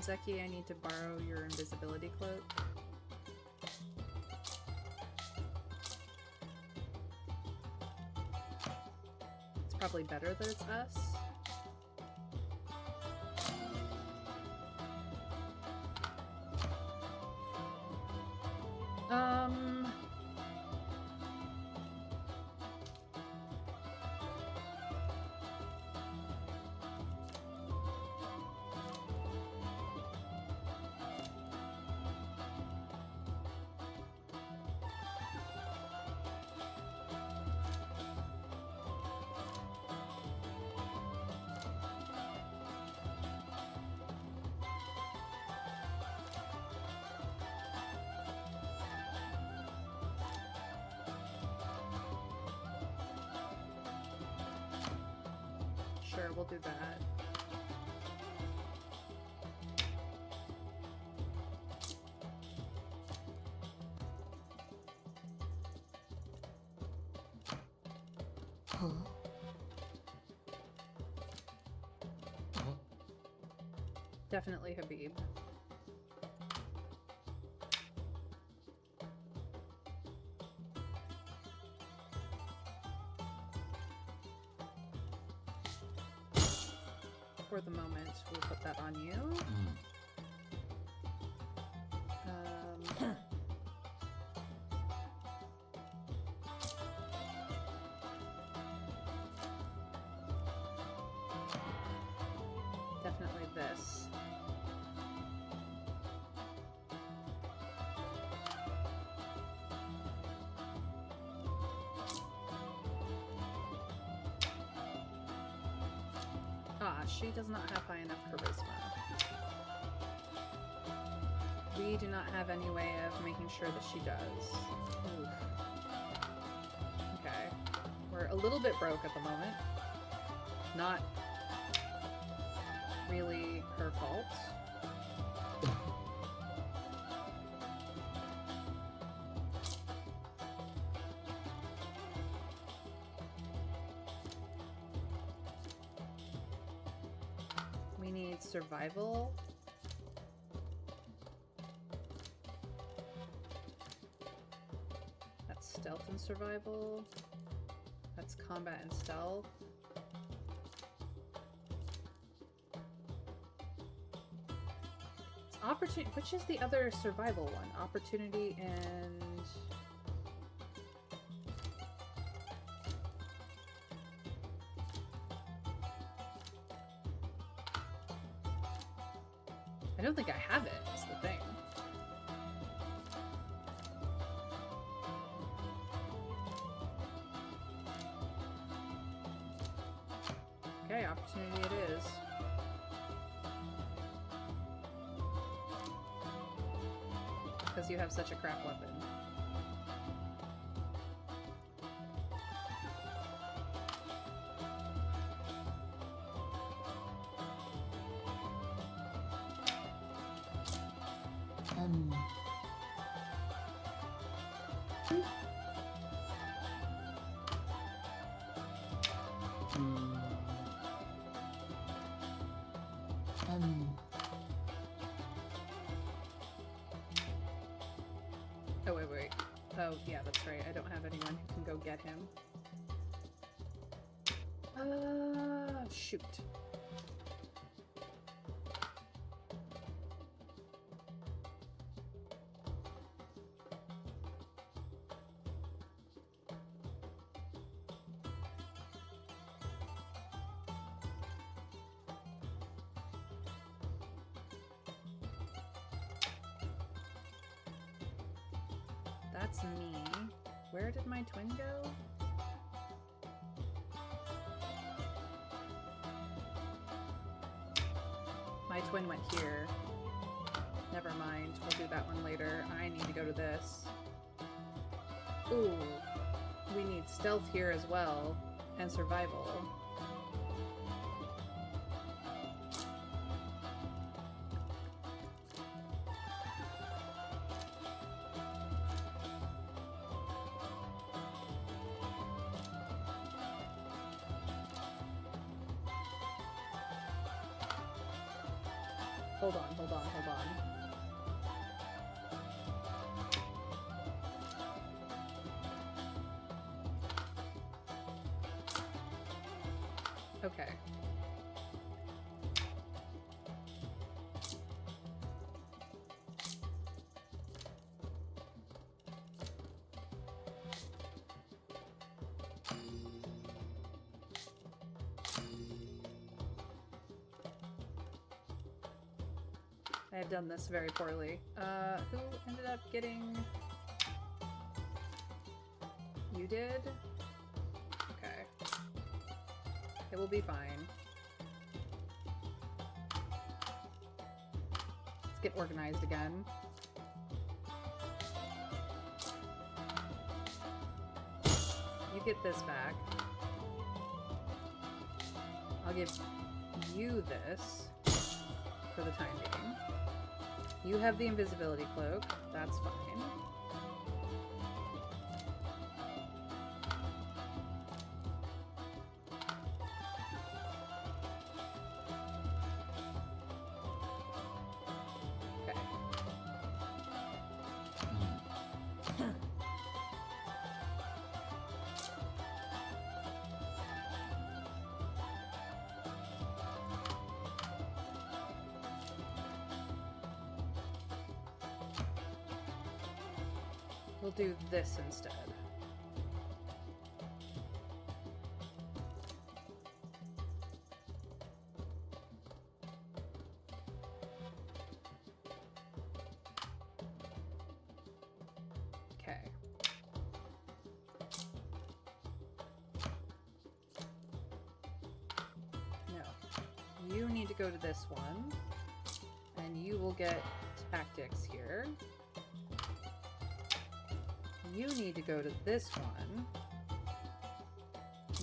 Zeki, I need to borrow your invisibility cloak. It's probably better that it's us. Sure, we'll do that.
Huh?
Definitely Habib. For the moment, we'll put that on you. Definitely this. She does not have high enough charisma. We do not have any way of making sure that she does. Oof. a little bit broke at the moment. Not really her fault. We need survival. That's stealth and survival. That's combat and stealth. It's opportunity. Which is the other survival one? Opportunity and... I don't think I have it, is the thing. Okay, opportunity it is. Because you have such a crap weapon. Oh, wait. Oh, yeah, that's right. I don't have anyone who can go get him. Shoot. That's me. Where did my twin go? My twin went here. Never mind. We'll do that one later. I need to go to this. Ooh. We need stealth here as well. And survival. Hold on. Okay. I have done this very poorly. Who ended up getting... You did? Okay. It will be fine. Let's get organized again. You get this back. I'll give you this for the time being. You have the invisibility cloak. That's fine. Okay. We'll do this instead. Okay. No. You need to go to this one, and you will get tactics here. You need to go to this one.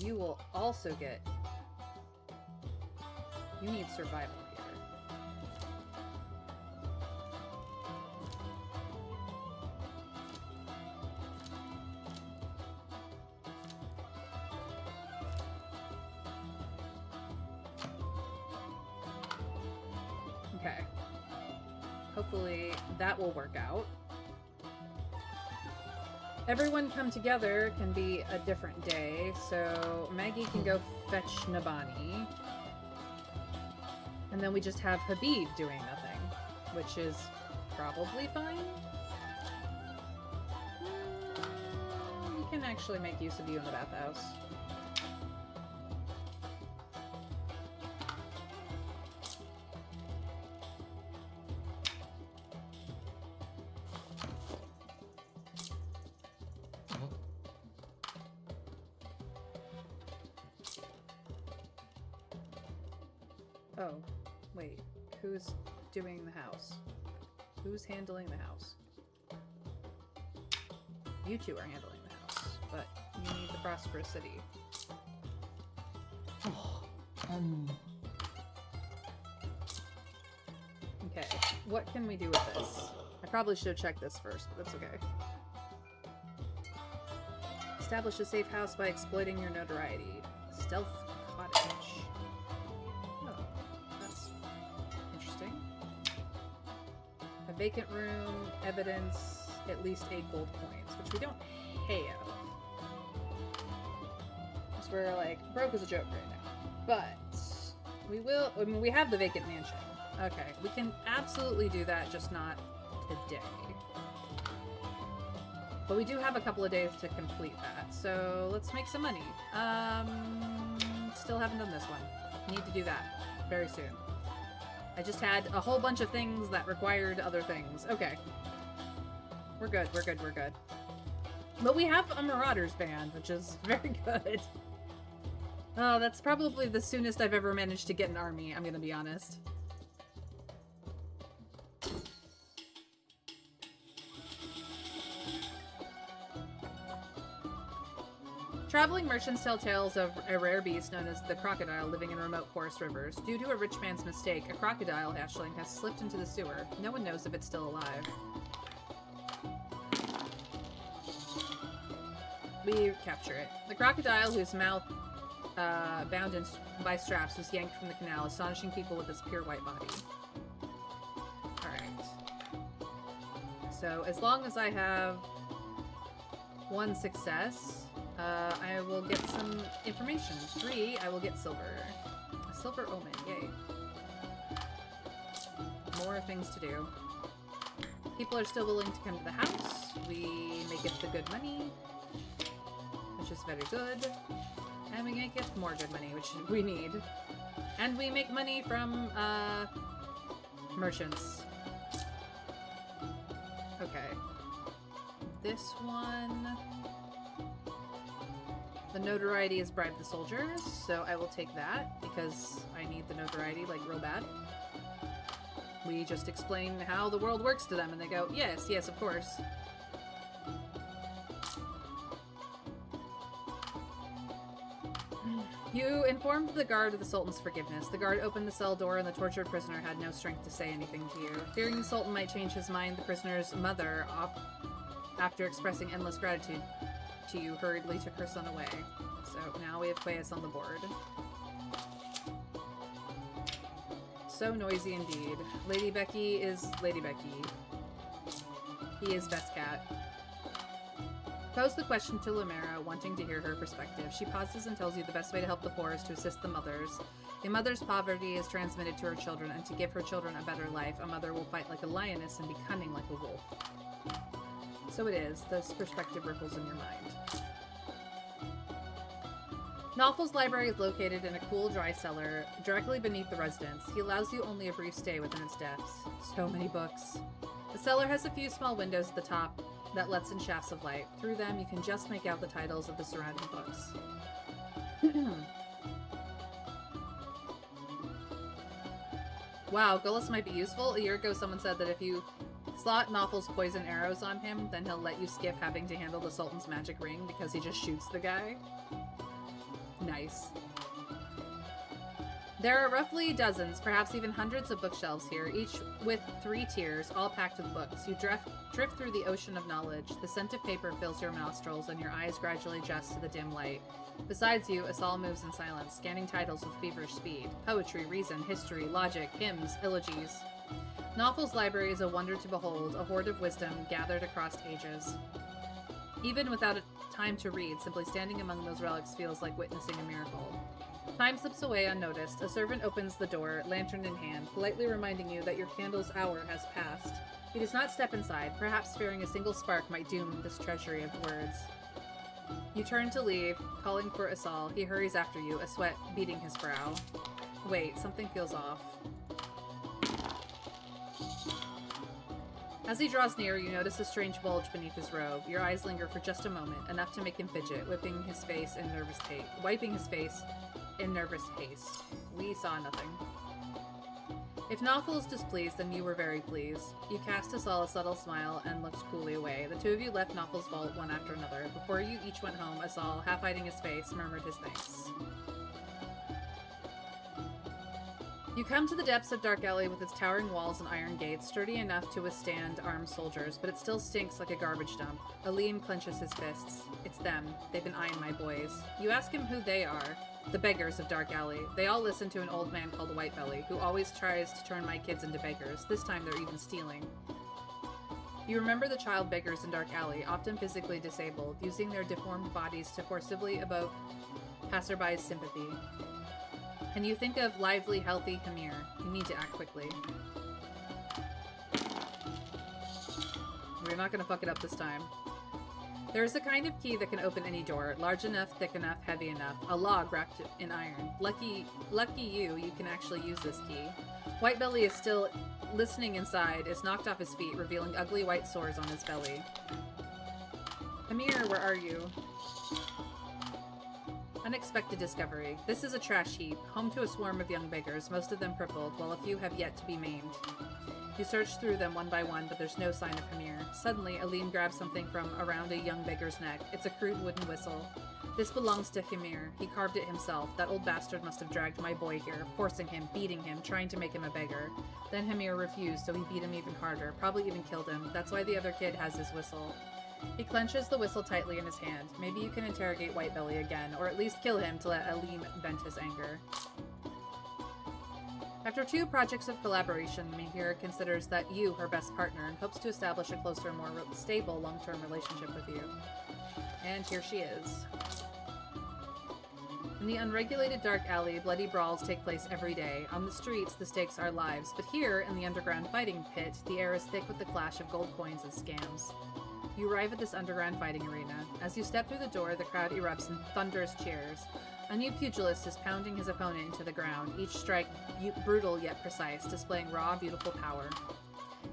You will also get... You need survival here. Okay. Hopefully that will work out. Everyone come together can be a different day, so Maggie can go fetch Nabani. And then we just have Habib doing nothing, which is probably fine. We can actually make use of you in the bathhouse. Oh, wait. Who's doing the house? Who's handling the house? You two are handling the house, but you need the prosperous city. Okay, what can we do with this? I probably should have checked this first, but that's okay. Establish a safe house by exploiting your notoriety. Stealth cottage. Oh, that's interesting. A vacant room, evidence, at least 8 gold coins, which we don't have. Because we're like, broke as a joke right now. But we will, I mean, we have the vacant mansion. Okay, we can absolutely do that, just not today. But we do have a couple of days to complete that, so let's make some money. Still haven't done this one. Need to do that very soon. I just had a whole bunch of things that required other things. Okay. We're good, we're good, we're good. But we have a Marauders band, which is very good. Oh, that's probably the soonest I've ever managed to get an army, I'm gonna be honest. Traveling merchants tell tales of a rare beast known as the crocodile living in remote forest rivers. Due to a rich man's mistake, a crocodile hatchling has slipped into the sewer. No one knows if it's still alive. We capture it. The crocodile, whose mouth bound in by straps, was yanked from the canal, astonishing people with its pure white body. Alright. So, as long as I have 1 success... I will get some information. 3, I will get silver. A silver omen, yay. More things to do. People are still willing to come to the house. We make it the good money, which is very good. And we make it more good money, which we need. And we make money from, merchants. Okay. This one... The notoriety is bribe the soldiers, so I will take that, because I need the notoriety, like, real bad. We just explain how the world works to them, and they go, yes, yes, of course. You informed the guard of the Sultan's forgiveness. The guard opened the cell door, and the tortured prisoner had no strength to say anything to you. Fearing the Sultan might change his mind, the prisoner's mother, after expressing endless gratitude to you, hurriedly took her son away. So now we have Quaes on the board. So noisy indeed. Lady Becky is Lady Becky. He is best cat. Pose the question to Lumera, wanting to hear her perspective. She pauses and tells you the best way to help the poor is to assist the mothers. A mother's poverty is transmitted to her children, and to give her children a better life, a mother will fight like a lioness and be cunning like a wolf. So it is. This perspective ripples in your mind. Nawfal's library is located in a cool, dry cellar directly beneath the residence. He allows you only a brief stay within its depths. So many books. The cellar has a few small windows at the top that lets in shafts of light. Through them, you can just make out the titles of the surrounding books. Wow, Gullus might be useful. A year ago, someone said that if you slot Nawfal's poison arrows on him, then he'll let you skip having to handle the Sultan's magic ring because he just shoots the guy. Nice. There are roughly dozens, perhaps even hundreds of bookshelves here, each with 3 tiers, all packed with books. You drift through the ocean of knowledge. The scent of paper fills your nostrils, and your eyes gradually adjust to the dim light. Besides you, Asal moves in silence, scanning titles with feverish speed. Poetry, reason, history, logic, hymns, elegies. Nawfal's library is a wonder to behold, a hoard of wisdom gathered across ages. Even without a time to read, simply standing among those relics feels like witnessing a miracle. Time slips away unnoticed. A servant opens the door, lantern in hand, politely reminding you that your candle's hour has passed. He does not step inside, perhaps fearing a single spark might doom this treasury of words. You turn to leave, calling for Asal. He hurries after you, a sweat beading his brow. Wait, something feels off. As he draws near, you notice a strange bulge beneath his robe. Your eyes linger for just a moment, enough to make him fidget, wiping his face in nervous haste. We saw nothing. If Nawfal is displeased, then you were very pleased. You cast Asal a subtle smile and looked coolly away. The two of you left Nawfal's vault one after another. Before you each went home, Asal, half hiding his face, murmured his thanks. You come to the depths of Dark Alley with its towering walls and iron gates, sturdy enough to withstand armed soldiers, but it still stinks like a garbage dump. Aleem clenches his fists. It's them. They've been eyeing my boys. You ask him who they are. The beggars of Dark Alley. They all listen to an old man called Whitebelly, who always tries to turn my kids into beggars. This time they're even stealing. You remember the child beggars in Dark Alley, often physically disabled, using their deformed bodies to forcibly evoke passerby's sympathy. And you think of lively, healthy Hamir. You need to act quickly. We're not gonna fuck it up this time. There is a kind of key that can open any door, large enough, thick enough, heavy enough, a log wrapped in iron. Lucky you can actually use this key. Whitebelly is still listening inside, is knocked off his feet, revealing ugly white sores on his belly. Hamir, where are you? Unexpected discovery. This is a trash heap, home to a swarm of young beggars, most of them crippled, while a few have yet to be maimed. You search through them one by one, but there's no sign of Hamir. Suddenly, Aleem grabs something from around a young beggar's neck. It's a crude wooden whistle. This belongs to Hamir. He carved it himself. That old bastard must have dragged my boy here, forcing him, beating him, trying to make him a beggar. Then Hamir refused, so he beat him even harder, probably even killed him. That's why the other kid has his whistle. He clenches the whistle tightly in his hand. Maybe you can interrogate Whitebelly again, or at least kill him to let Aleem vent his anger. After 2 projects of collaboration, Mihir considers that you her best partner and hopes to establish a closer, more stable, long-term relationship with you. And here she is. In the unregulated Dark Alley, bloody brawls take place every day. On the streets, the stakes are lives, but here, in the underground fighting pit, the air is thick with the clash of gold coins and scams. You arrive at this underground fighting arena. As you step through the door, the crowd erupts in thunderous cheers. A new pugilist is pounding his opponent into the ground, each strike brutal yet precise, displaying raw, beautiful power.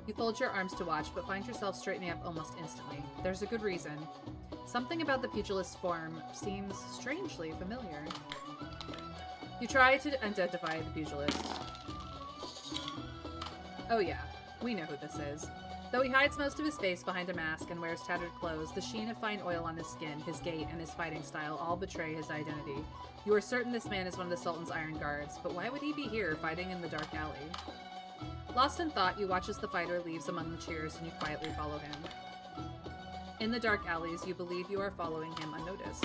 You fold your arms to watch, but find yourself straightening up almost instantly. There's a good reason. Something about the pugilist's form seems strangely familiar. You try to identify the pugilist. Oh yeah, we know who this is. Though he hides most of his face behind a mask and wears tattered clothes, the sheen of fine oil on his skin, his gait, and his fighting style all betray his identity. You are certain this man is one of the Sultan's iron guards, but why would he be here, fighting in the Dark Alley? Lost in thought, you watch as the fighter leaves among the cheers, and you quietly follow him. In the Dark Alleys, you believe you are following him unnoticed.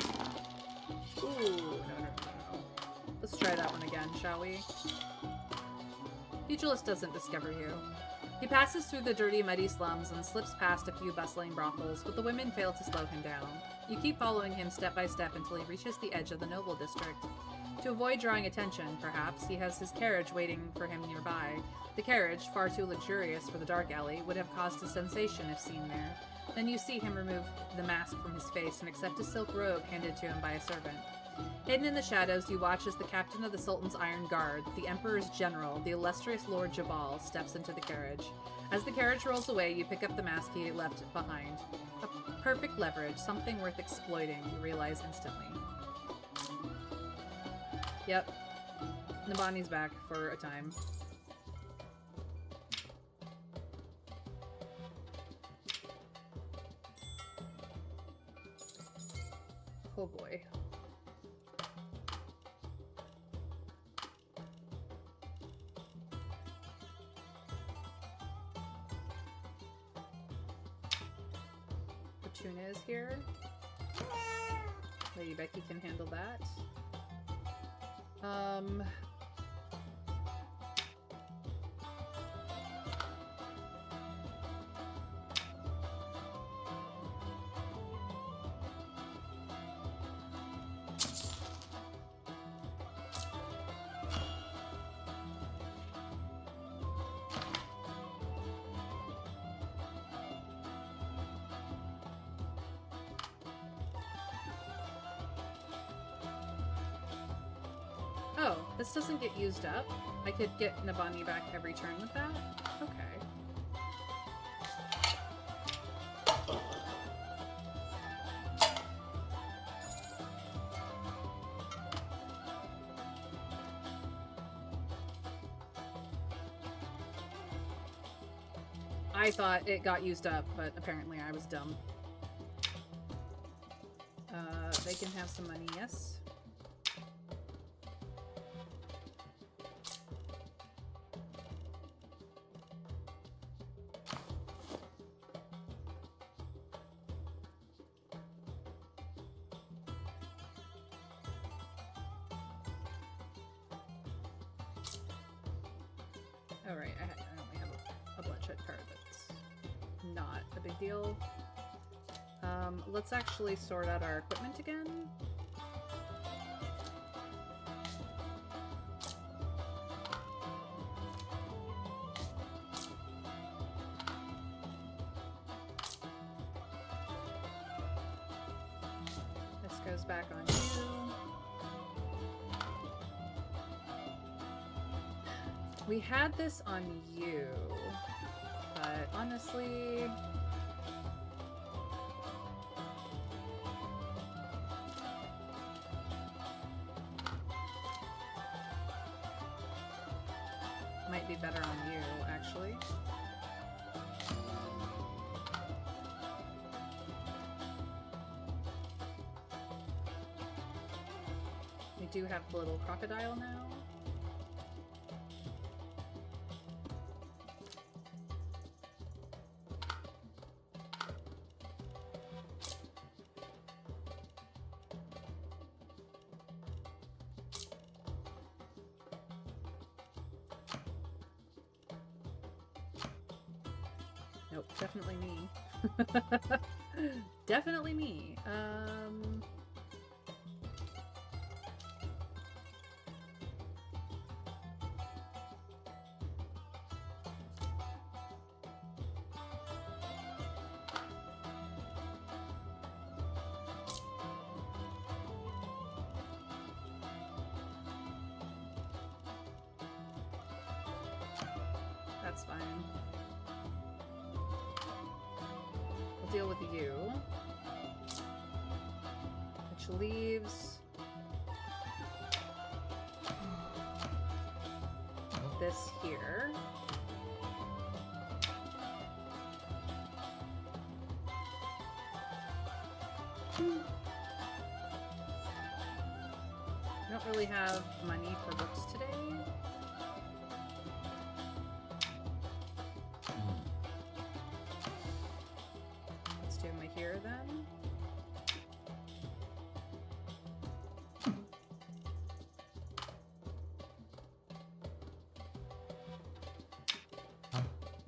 Ooh, no. Let's try that one again, shall we? Pugilist doesn't discover you. He passes through the dirty, muddy slums and slips past a few bustling brothels, but the women fail to slow him down. You keep following him step by step until he reaches the edge of the noble district. To avoid drawing attention, perhaps, he has his carriage waiting for him nearby. The carriage, far too luxurious for the Dark Alley, would have caused a sensation if seen there. Then you see him remove the mask from his face and accept a silk robe handed to him by a servant. Hidden in the shadows, you watch as the captain of the Sultan's Iron Guard, the Emperor's general, the illustrious Lord Jabal, steps into the carriage. As the carriage rolls away, you pick up the mask he left behind. A perfect leverage, something worth exploiting, you realize instantly. Yep. Nabani's back for a time. Oh boy. is here. Lady Becky can handle that. Oh, this doesn't get used up. I could get Nabani back every turn with that? Okay. I thought it got used up, but apparently I was dumb. They can have some money, yes. Alright, I only have a bloodshed card that's not a big deal. Let's actually sort out our equipment again. This goes back on you. We had this on you, but honestly... might be better on you, actually. We do have the little crocodile now. Nope, definitely me. Definitely me. That's fine. We'll deal with you. Which leaves this here. I don't really have money for books today. Let's do my here then.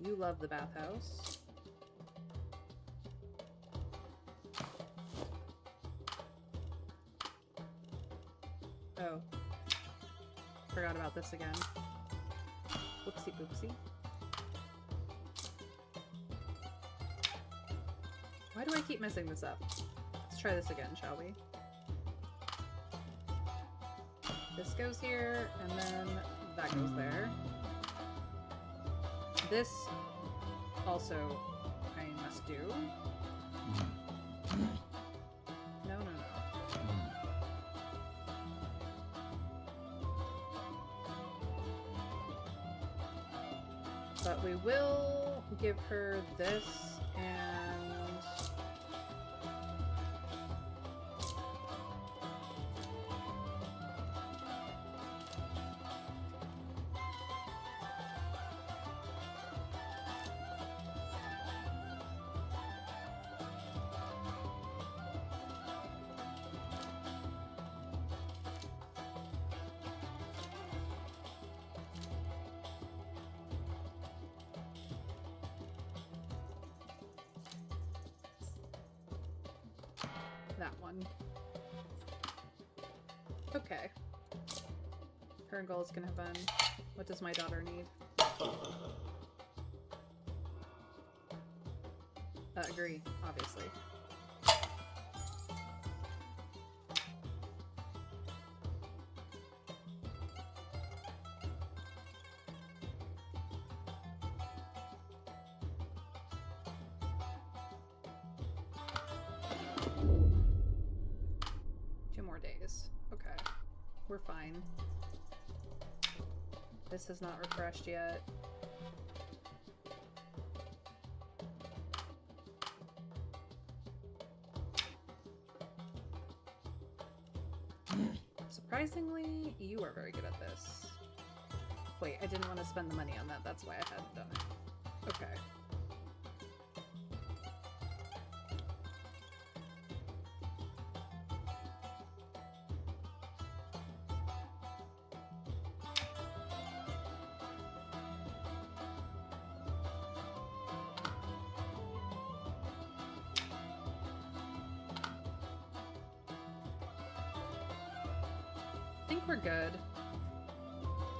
You love the bathhouse. Oh. Forgot about this again. Whoopsie poopsie. Why do I keep messing this up? Let's try this again, shall we? This goes here, and then that goes there. This also I must do. No, no, no. But we will give her this and... that one. Okay. Her and Gull's can have fun. What does my daughter need? Agree, obviously. Okay. We're fine. This has not refreshed yet. Surprisingly, you are very good at this. Wait, I didn't want to spend the money on that. That's why I hadn't done it. Okay. I think we're good.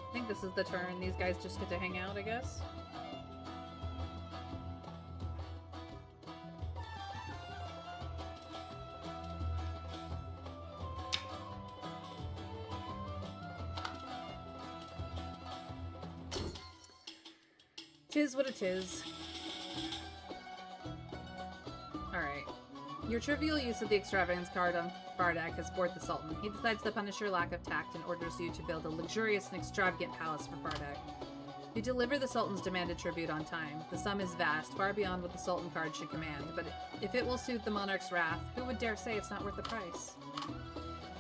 I think this is the turn. These guys just get to hang out, I guess. Tis what it is. Alright. Your trivial use of the extravagance card on Bardak has bored the Sultan. He decides to punish your lack of tact and orders you to build a luxurious and extravagant palace for Bardak. You deliver the Sultan's demanded tribute on time. The sum is vast, far beyond what the Sultan card should command, but if it will suit the monarch's wrath, who would dare say it's not worth the price?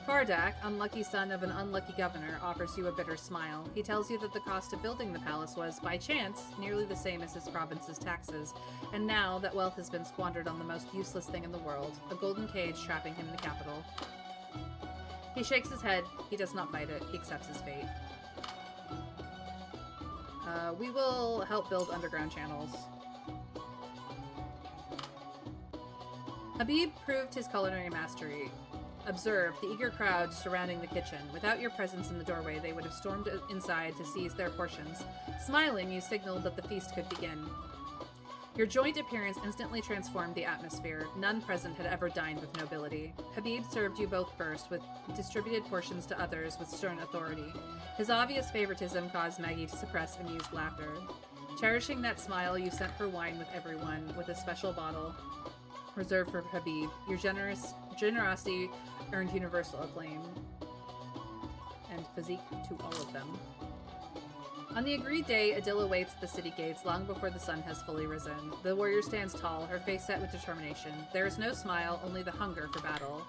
Fardak, unlucky son of an unlucky governor, offers you a bitter smile. He tells you that the cost of building the palace was, by chance, nearly the same as his province's taxes, and now that wealth has been squandered on the most useless thing in the world, a golden cage trapping him in the capital. He shakes his head. He does not fight it. He accepts his fate. We will help build underground channels. Habib proved his culinary mastery. Observe the eager crowd surrounding the kitchen. Without your presence in the doorway, they would have stormed inside to seize their portions. Smiling, you signaled that the feast could begin. Your joint appearance instantly transformed the atmosphere. None present had ever dined with nobility. Habib served you both first, with distributed portions to others with stern authority. His obvious favoritism caused Maggie to suppress amused laughter. Cherishing that smile, you sent for wine with everyone, with a special bottle reserved for Habib. Your generosity earned universal acclaim and physique to all of them. On the agreed day, Adila waits at the city gates long before the sun has fully risen. The warrior stands tall, her face set with determination. There is no smile, only the hunger for battle.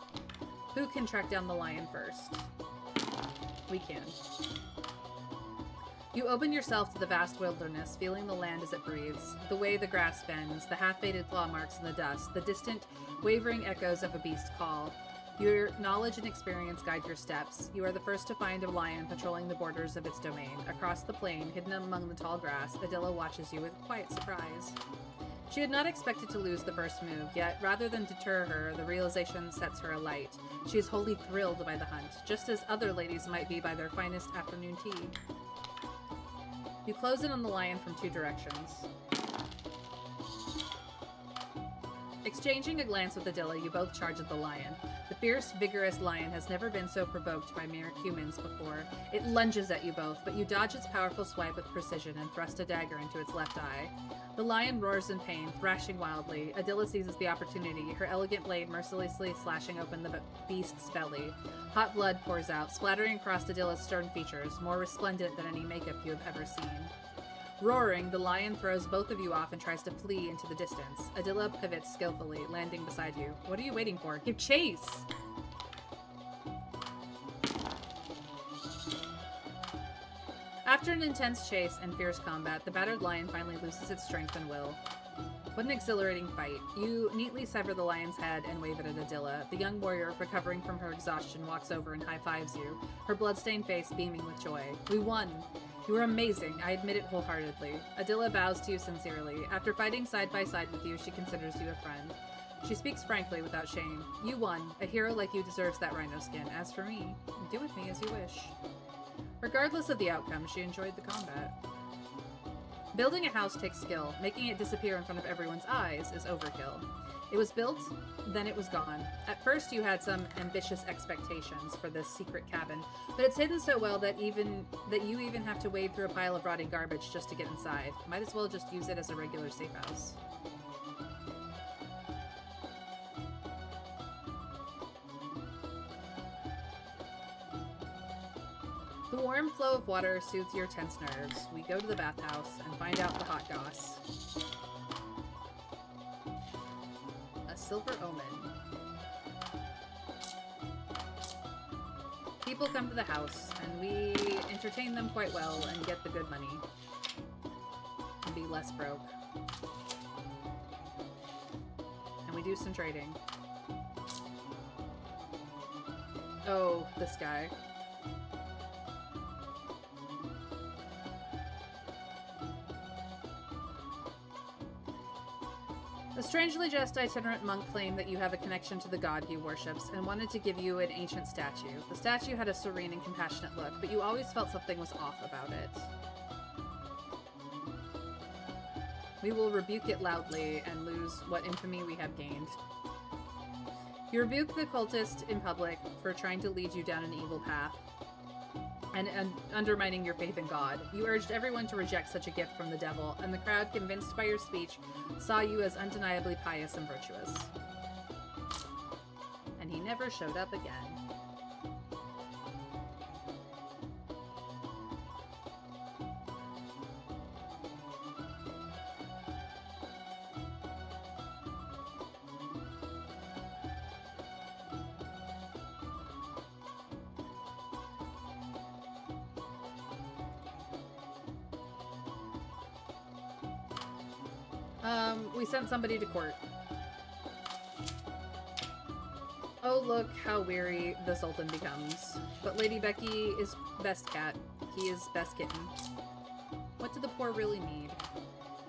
Who can track down the lion first? We can. You open yourself to the vast wilderness, feeling the land as it breathes, the way the grass bends, the half-faded claw marks in the dust, the distant, wavering echoes of a beast call. Your knowledge and experience guide your steps. You are the first to find a lion patrolling the borders of its domain. Across the plain, hidden among the tall grass, Adila watches you with quiet surprise. She had not expected to lose the first move, yet rather than deter her, the realization sets her alight. She is wholly thrilled by the hunt, just as other ladies might be by their finest afternoon tea. You close in on the lion from two directions. Exchanging a glance with Adila, you both charge at the lion. The fierce, vigorous lion has never been so provoked by mere humans before. It lunges at you both, but you dodge its powerful swipe with precision and thrust a dagger into its left eye. The lion roars in pain, thrashing wildly. Adila seizes the opportunity, her elegant blade mercilessly slashing open the beast's belly. Hot blood pours out, splattering across Adila's stern features, more resplendent than any makeup you have ever seen. Roaring, the lion throws both of you off and tries to flee into the distance. Adila pivots skillfully, landing beside you. What are you waiting for? Give chase! After an intense chase and fierce combat, the battered lion finally loses its strength and will. What an exhilarating fight. You neatly sever the lion's head and wave it at Adila. The young warrior, recovering from her exhaustion, walks over and high-fives you, her blood-stained face beaming with joy. We won! You were amazing, I admit it wholeheartedly. Adila bows to you sincerely. After fighting side by side with you, she considers you a friend. She speaks frankly without shame. You won. A hero like you deserves that rhino skin. As for me, do with me as you wish. Regardless of the outcome, she enjoyed the combat. Building a house takes skill. Making it disappear in front of everyone's eyes is overkill. It was built, then it was gone. At first you had some ambitious expectations for this secret cabin, but it's hidden so well that you even have to wade through a pile of rotting garbage just to get inside. Might as well just use it as a regular safe house. The warm flow of water soothes your tense nerves. We go to the bathhouse and find out the hot goss. A silver omen. People come to the house, and we entertain them quite well and get the good money. And be less broke. And we do some trading. Oh, this guy. A strangely dressed itinerant monk claimed that you have a connection to the god he worships and wanted to give you an ancient statue. The statue had a serene and compassionate look, but you always felt something was off about it. We will rebuke it loudly and lose what infamy we have gained. You rebuke the cultist in public for trying to lead you down an evil path and undermining your faith in God. You urged everyone to reject such a gift from the devil, and the crowd, convinced by your speech, saw you as undeniably pious and virtuous. And he never showed up again. We sent somebody to court. Oh, look how weary the Sultan becomes. But Lady Becky is best cat. He is best kitten. What do the poor really need?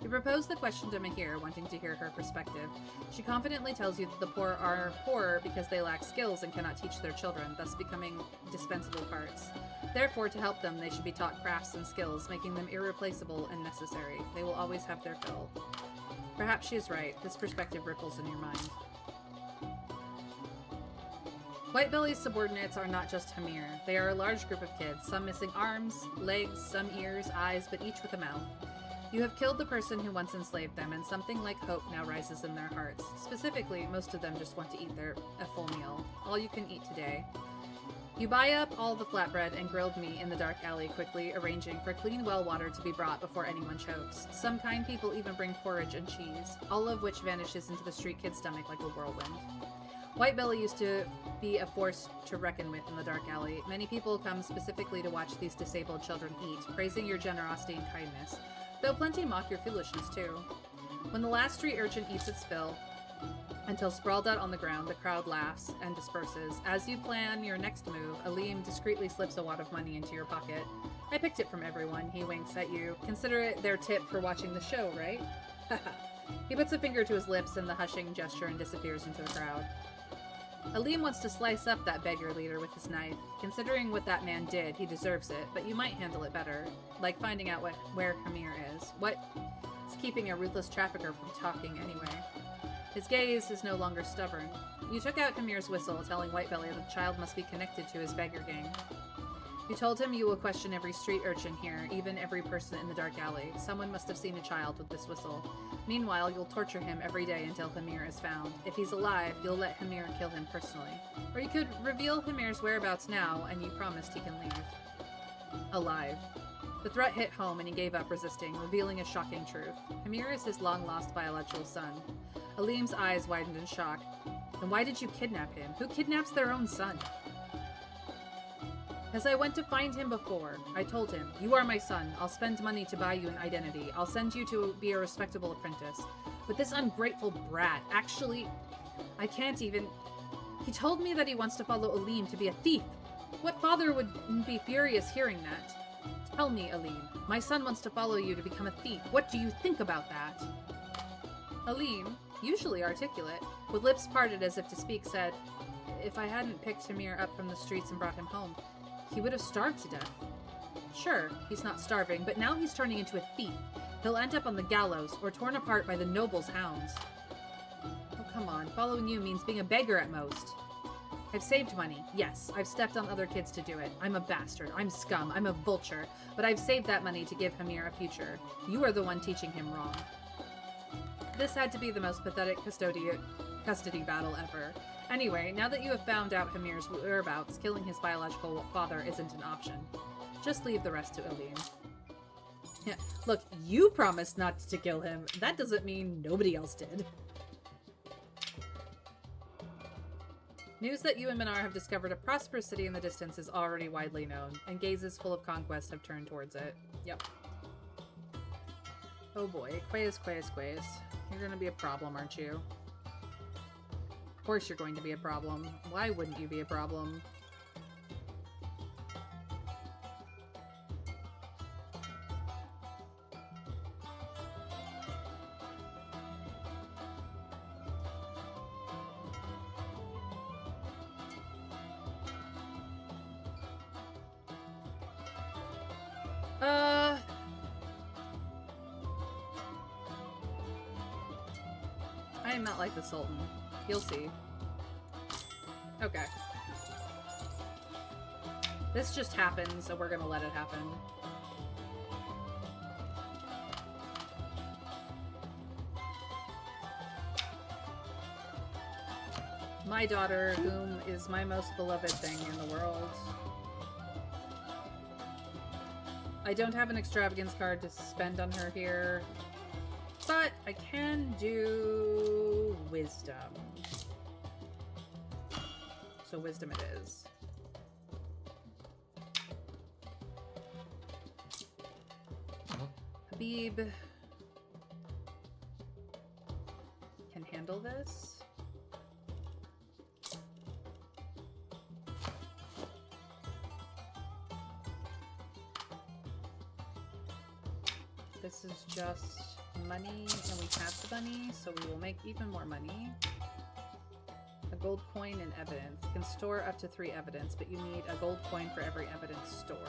You propose the question to Mahir, wanting to hear her perspective. She confidently tells you that the poor are poor because they lack skills and cannot teach their children, thus becoming dispensable parts. Therefore, to help them, they should be taught crafts and skills, making them irreplaceable and necessary. They will always have their fill. Perhaps she is right. This perspective ripples in your mind. Whitebelly's subordinates are not just Hamir. They are a large group of kids, some missing arms, legs, some ears, eyes, but each with a mouth. You have killed the person who once enslaved them, and something like hope now rises in their hearts. Specifically, most of them just want to eat a full meal. All you can eat today. You buy up all the flatbread and grilled meat in the dark alley, quickly arranging for clean well water to be brought before anyone chokes. Some kind people even bring porridge and cheese, all of which vanishes into the street kid's stomach like a whirlwind. Whitebelly used to be a force to reckon with in the dark alley. Many people come specifically to watch these disabled children eat, praising your generosity and kindness, though plenty mock your foolishness too. When the last street urchin eats its fill, until sprawled out on the ground, the crowd laughs and disperses. As you plan your next move, Aleem discreetly slips a wad of money into your pocket. I picked it from everyone, he winks at you. Consider it their tip for watching the show, right? He puts a finger to his lips in the hushing gesture and disappears into the crowd. Aleem wants to slice up that beggar leader with his knife. Considering what that man did, he deserves it, but you might handle it better. Like finding out where Hamir is. What's keeping a ruthless trafficker from talking anyway? His gaze is no longer stubborn. You took out Hamir's whistle, telling Whitebelly that the child must be connected to his beggar gang. You told him you will question every street urchin here, even every person in the dark alley. Someone must have seen a child with this whistle. Meanwhile, you'll torture him every day until Hamir is found. If he's alive, you'll let Hamir kill him personally. Or you could reveal Hamir's whereabouts now, and you promised he can leave. Alive. The threat hit home and he gave up resisting, revealing a shocking truth. Hamir is his long-lost biological son. Aleem's eyes widened in shock. Then why did you kidnap him? Who kidnaps their own son? As I went to find him before, I told him, you are my son. I'll spend money to buy you an identity. I'll send you to be a respectable apprentice. But this ungrateful brat, actually, I can't even... He told me that he wants to follow Aleem to be a thief. What father would be furious hearing that? Tell me, Aleem. My son wants to follow you to become a thief. What do you think about that? Aleem, usually articulate, with lips parted as if to speak, said, "If I hadn't picked Hamir up from the streets and brought him home, he would have starved to death. Sure, he's not starving, but now he's turning into a thief. He'll end up on the gallows, or torn apart by the nobles' hounds. Oh, come on. Following you means being a beggar at most. I've saved money. Yes, I've stepped on other kids to do it. I'm a bastard. I'm scum. I'm a vulture. But I've saved that money to give Hamir a future. You are the one teaching him wrong." This had to be the most pathetic custody battle ever. Anyway, now that you have found out Hamir's whereabouts, killing his biological father isn't an option. Just leave the rest to Aline. Yeah, look, you promised not to kill him. That doesn't mean nobody else did. News that you and Minar have discovered a prosperous city in the distance is already widely known, and gazes full of conquest have turned towards it. Yep. Oh boy, Quays. You're gonna be a problem, aren't you? Of course you're going to be a problem. Why wouldn't you be a problem? I am not like the Sultan. You'll see. Okay. This just happens, so we're gonna let it happen. My daughter, whom is my most beloved thing in the world. I don't have an extravagance card to spend on her here, but I can do wisdom. So wisdom it is. Habib can handle this. This is just money, and we have the money, so we will make even more money. A gold coin and evidence. You can store up to 3 evidence, but you need a gold coin for every evidence stored.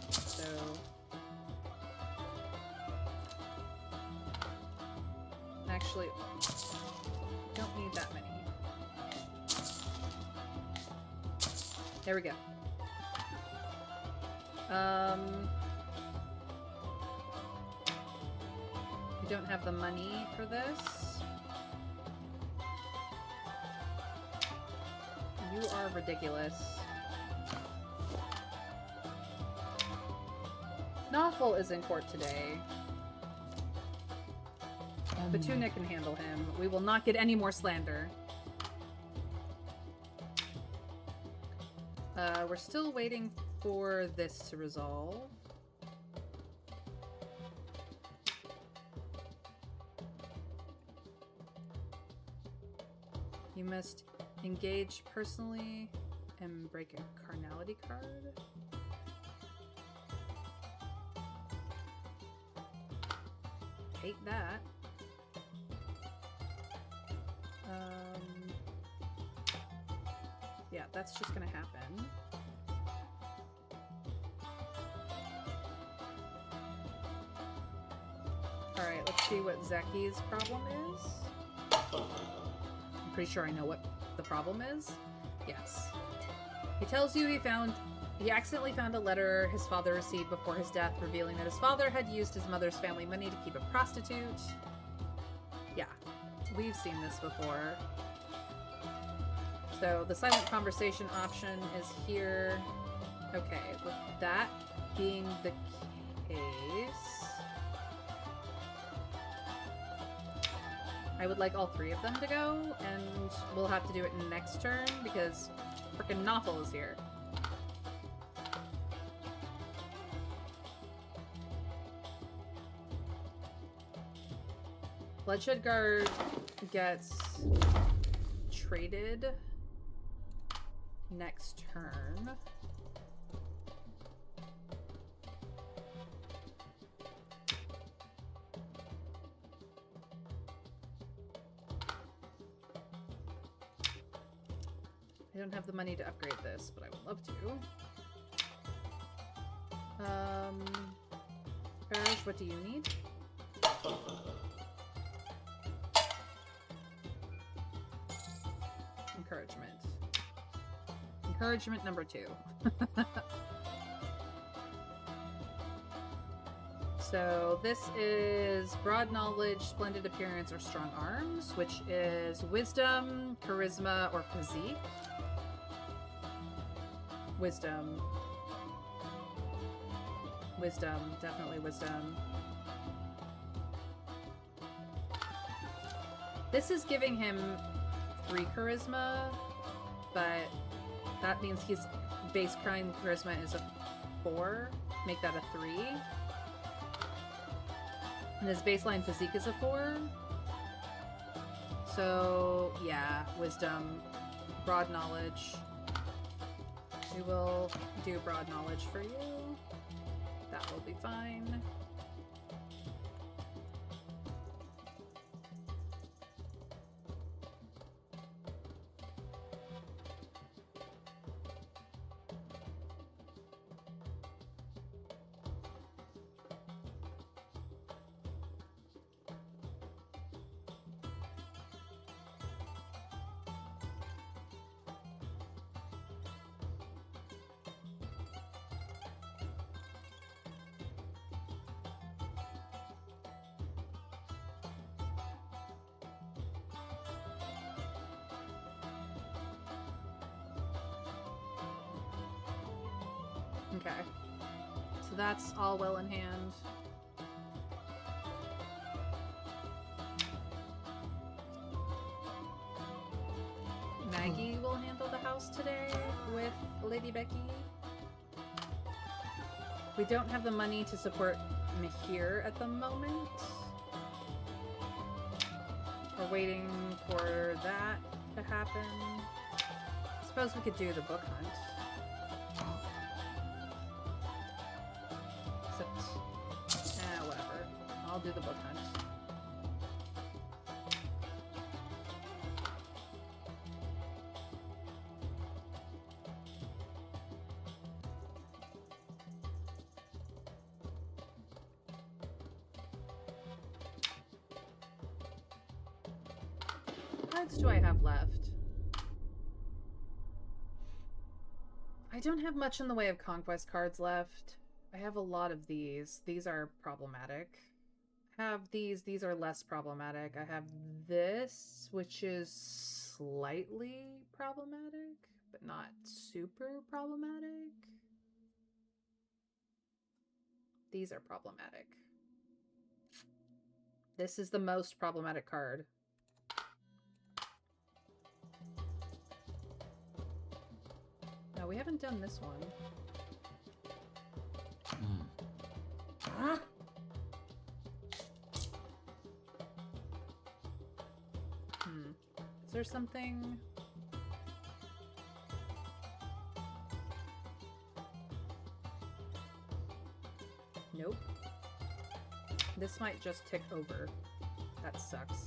So... Actually, don't need that many. There we go. We don't have the money for this. You are ridiculous. Nawful is in court today. Batuna can handle him. We will not get any more slander. We're still waiting for this to resolve. You must engage personally and break a carnality card. Hate that. Yeah, that's just gonna happen. Alright, let's see what Zeki's problem is. I'm pretty sure I know what the problem is. Yes. He tells you he accidentally found a letter his father received before his death, revealing that his father had used his mother's family money to keep a prostitute. Yeah, we've seen this before. So the silent conversation option is here. Okay, with that being the case, I would like all 3 of them to go, and we'll have to do it next turn because frickin' Nawful is here. Bloodshed Guard gets traded next turn. I don't have the money to upgrade this, but I would love to. Crash, what do you need? Encouragement. Encouragement number 2. So this is broad knowledge, splendid appearance, or strong arms, which is wisdom, charisma, or physique. Wisdom. Wisdom. Definitely wisdom. This is giving him 3 charisma, but that means his base crime charisma is a 4. Make that a 3. And his baseline physique is a 4. So, yeah, wisdom, broad knowledge. We will do broad knowledge for you. That will be fine. Okay. So that's all well in hand. Maggie will handle the house today with Lady Becky. We don't have the money to support Mihir at the moment. We're waiting for that to happen. I suppose we could do the book hunt. Except, whatever. I'll do the book hunt. What cards do I have left? I don't have much in the way of conquest cards left. I have a lot of these. These are problematic. I have these. These are less problematic. I have this, which is slightly problematic, but not super problematic. These are problematic. This is the most problematic card. No, we haven't done this one.
Huh?
Is there something? Nope. This might just tick over. That sucks.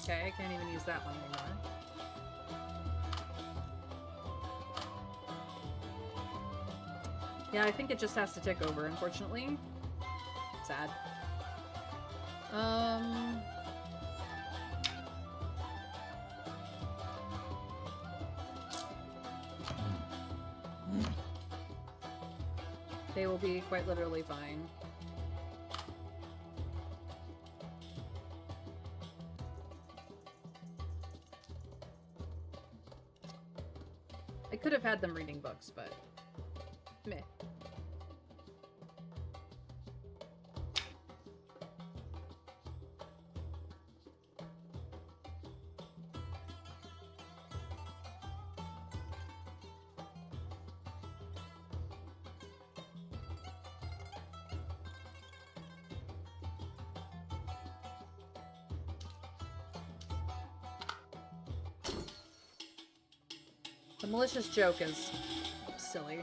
Okay, I can't even use that one anymore. Yeah, I think it just has to tick over, unfortunately. Sad. They will be quite literally fine. I could have had them reading books, but meh. The malicious joke is silly.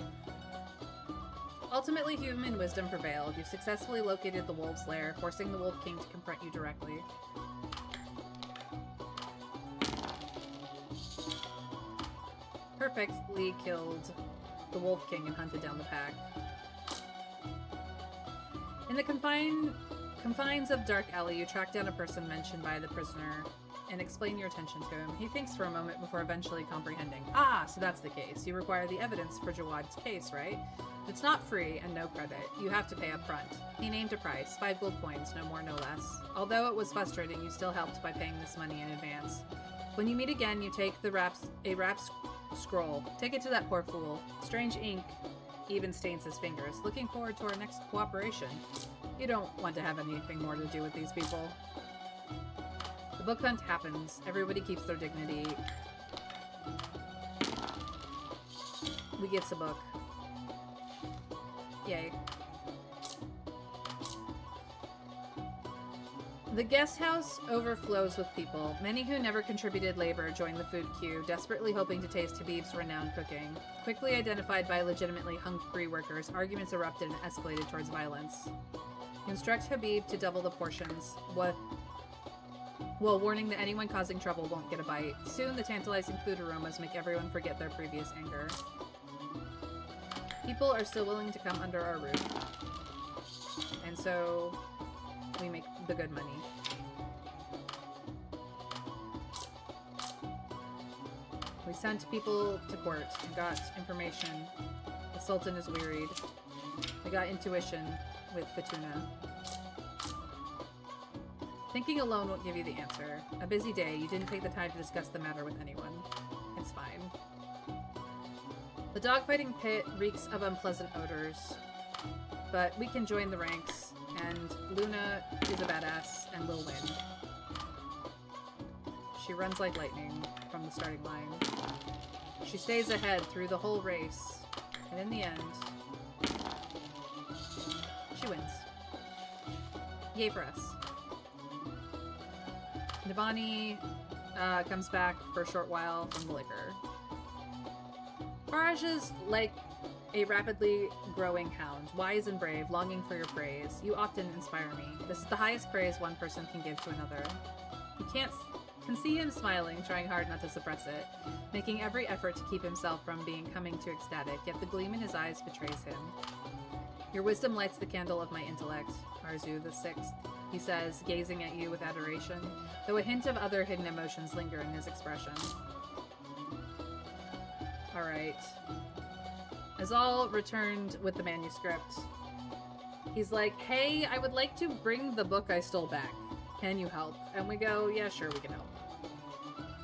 Ultimately, human wisdom prevailed. You've successfully located the wolf's lair, forcing the Wolf King to confront you directly. Perfectly killed the Wolf King and hunted down the pack. In the confines of Dark Alley, you track down a person mentioned by the prisoner and explain your attention to him. He thinks for a moment before eventually comprehending. Ah, so that's the case. You require the evidence for Jawad's case, right? It's not free and no credit. You have to pay up front. He named a price, 5 gold coins, no more, no less. Although it was frustrating, you still helped by paying this money in advance. When you meet again, you take a wrap scroll. Take it to that poor fool. Strange ink even stains his fingers. Looking forward to our next cooperation. You don't want to have anything more to do with these people. The book hunt happens. Everybody keeps their dignity. We get a book. Yay. The guest house overflows with people. Many who never contributed labor join the food queue, desperately hoping to taste Habib's renowned cooking. Quickly identified by legitimately hungry workers, arguments erupted and escalated towards violence. You instruct Habib to double the portions, while warning that anyone causing trouble won't get a bite. Soon, the tantalizing food aromas make everyone forget their previous anger. People are still willing to come under our roof. And so, we make the good money. We sent people to court and got information. The Sultan is wearied. We got intuition with Fatuna. Thinking alone won't give you the answer. A busy day, you didn't take the time to discuss the matter with anyone. It's fine. The dogfighting pit reeks of unpleasant odors, but we can join the ranks, and Luna is a badass and will win. She runs like lightning from the starting line. She stays ahead through the whole race, and in the end, she wins. Yay for us. Navani comes back for a short while from the liquor. Faraj is like a rapidly growing hound, wise and brave, longing for your praise. You often inspire me. This is the highest praise one person can give to another. You can see him smiling, trying hard not to suppress it, making every effort to keep himself from becoming too ecstatic, yet the gleam in his eyes betrays him. Your wisdom lights the candle of my intellect, Arzu the Sixth, he says, gazing at you with adoration, though a hint of other hidden emotions linger in his expression. Alright. Azal returned with the manuscript. He's like, hey, I would like to bring the book I stole back. Can you help? And we go, yeah, sure, we can help.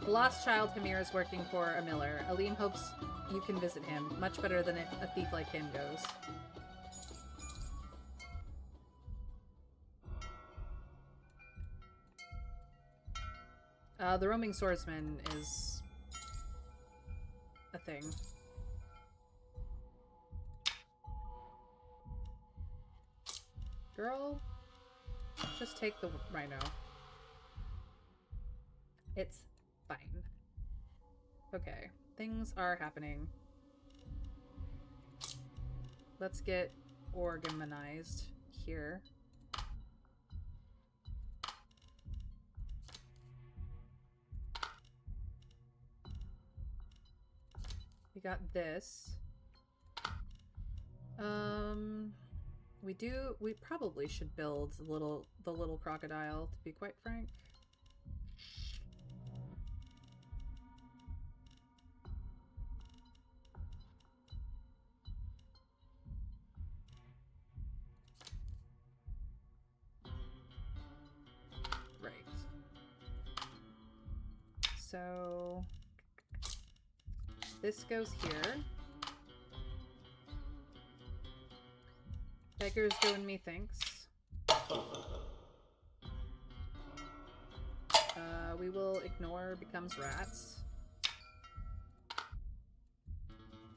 The lost child Hamir is working for a miller. Aleem hopes you can visit him. Much better than if a thief like him goes. The roaming swordsman is a thing. Girl, just take the rhino. It's fine. Okay, things are happening. Let's get organized here. We got this. We probably should build the little crocodile, to be quite frank. Right. So this goes here. Beggar's doing me thinks. We will ignore becomes rats.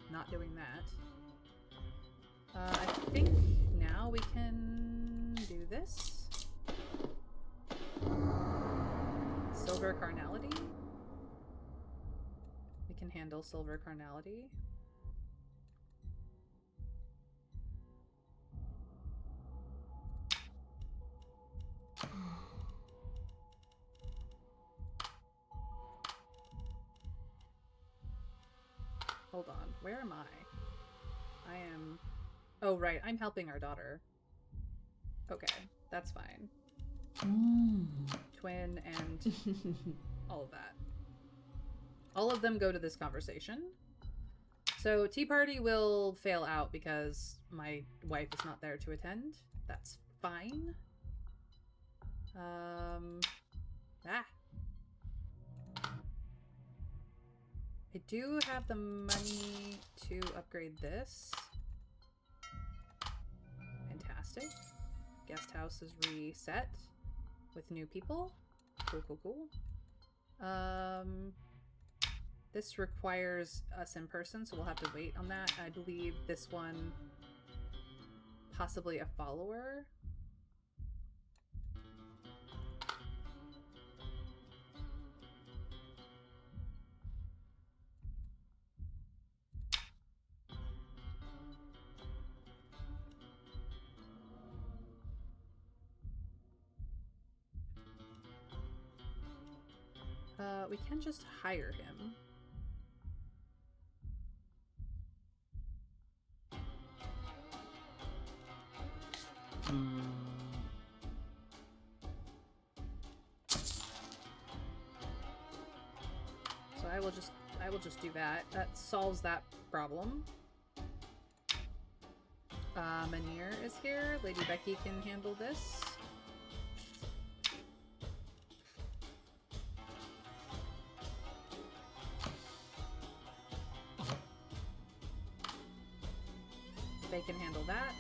Not doing that. I think now we can do this. Silver carnality. We can handle silver carnality. Hold on, where am I? I am... Oh, right, I'm helping our daughter. Okay, that's fine. Twin and all of that. All of them go to this conversation. So Tea Party will fail out because my wife is not there to attend. That's fine. I do have the money to upgrade this. Fantastic. Guest house is reset with new people. Cool, cool, cool. This requires us in person, so we'll have to wait on that. I believe this one, possibly a follower. We can just hire him. So I will just do that. That solves that problem. Manir is here. Lady Becky can handle this. They can handle that.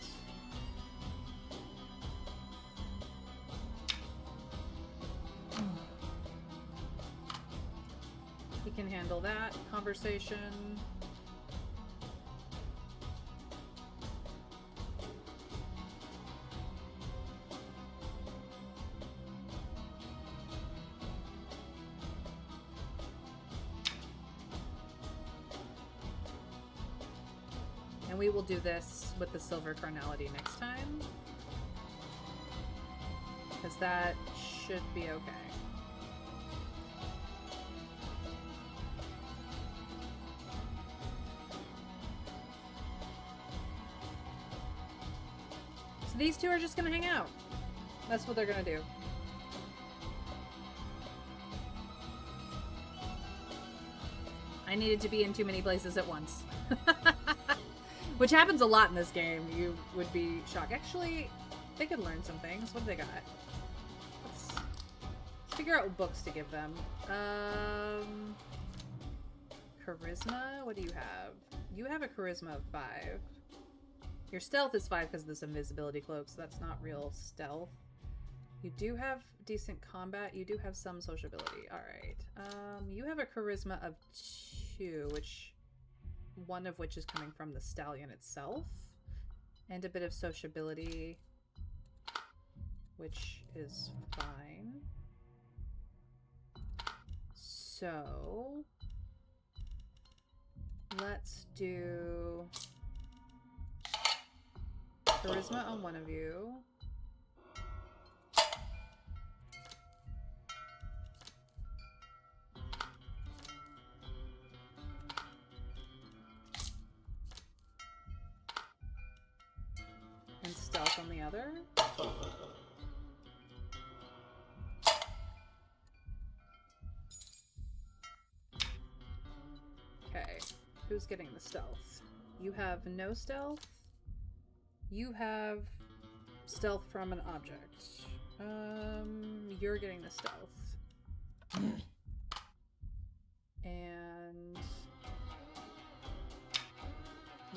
He can handle that conversation. And we will do this with the silver carnality next time. Because that should be okay. So these two are just gonna hang out. That's what they're gonna do. I needed to be in too many places at once. Which happens a lot in this game. You would be shocked. Actually, they could learn some things. What do they got? Let's figure out what books to give them. Charisma? What do you have? You have a charisma of 5. Your stealth is 5 because of this invisibility cloak, so that's not real stealth. You do have decent combat. You do have some sociability. Alright. You have a charisma of 2, which... one of which is coming from the stallion itself, and a bit of sociability, which is fine. So let's do charisma on one of you. And stealth on the other. Okay, who's getting the stealth? You have no stealth. You have stealth from an object. You're getting the stealth. And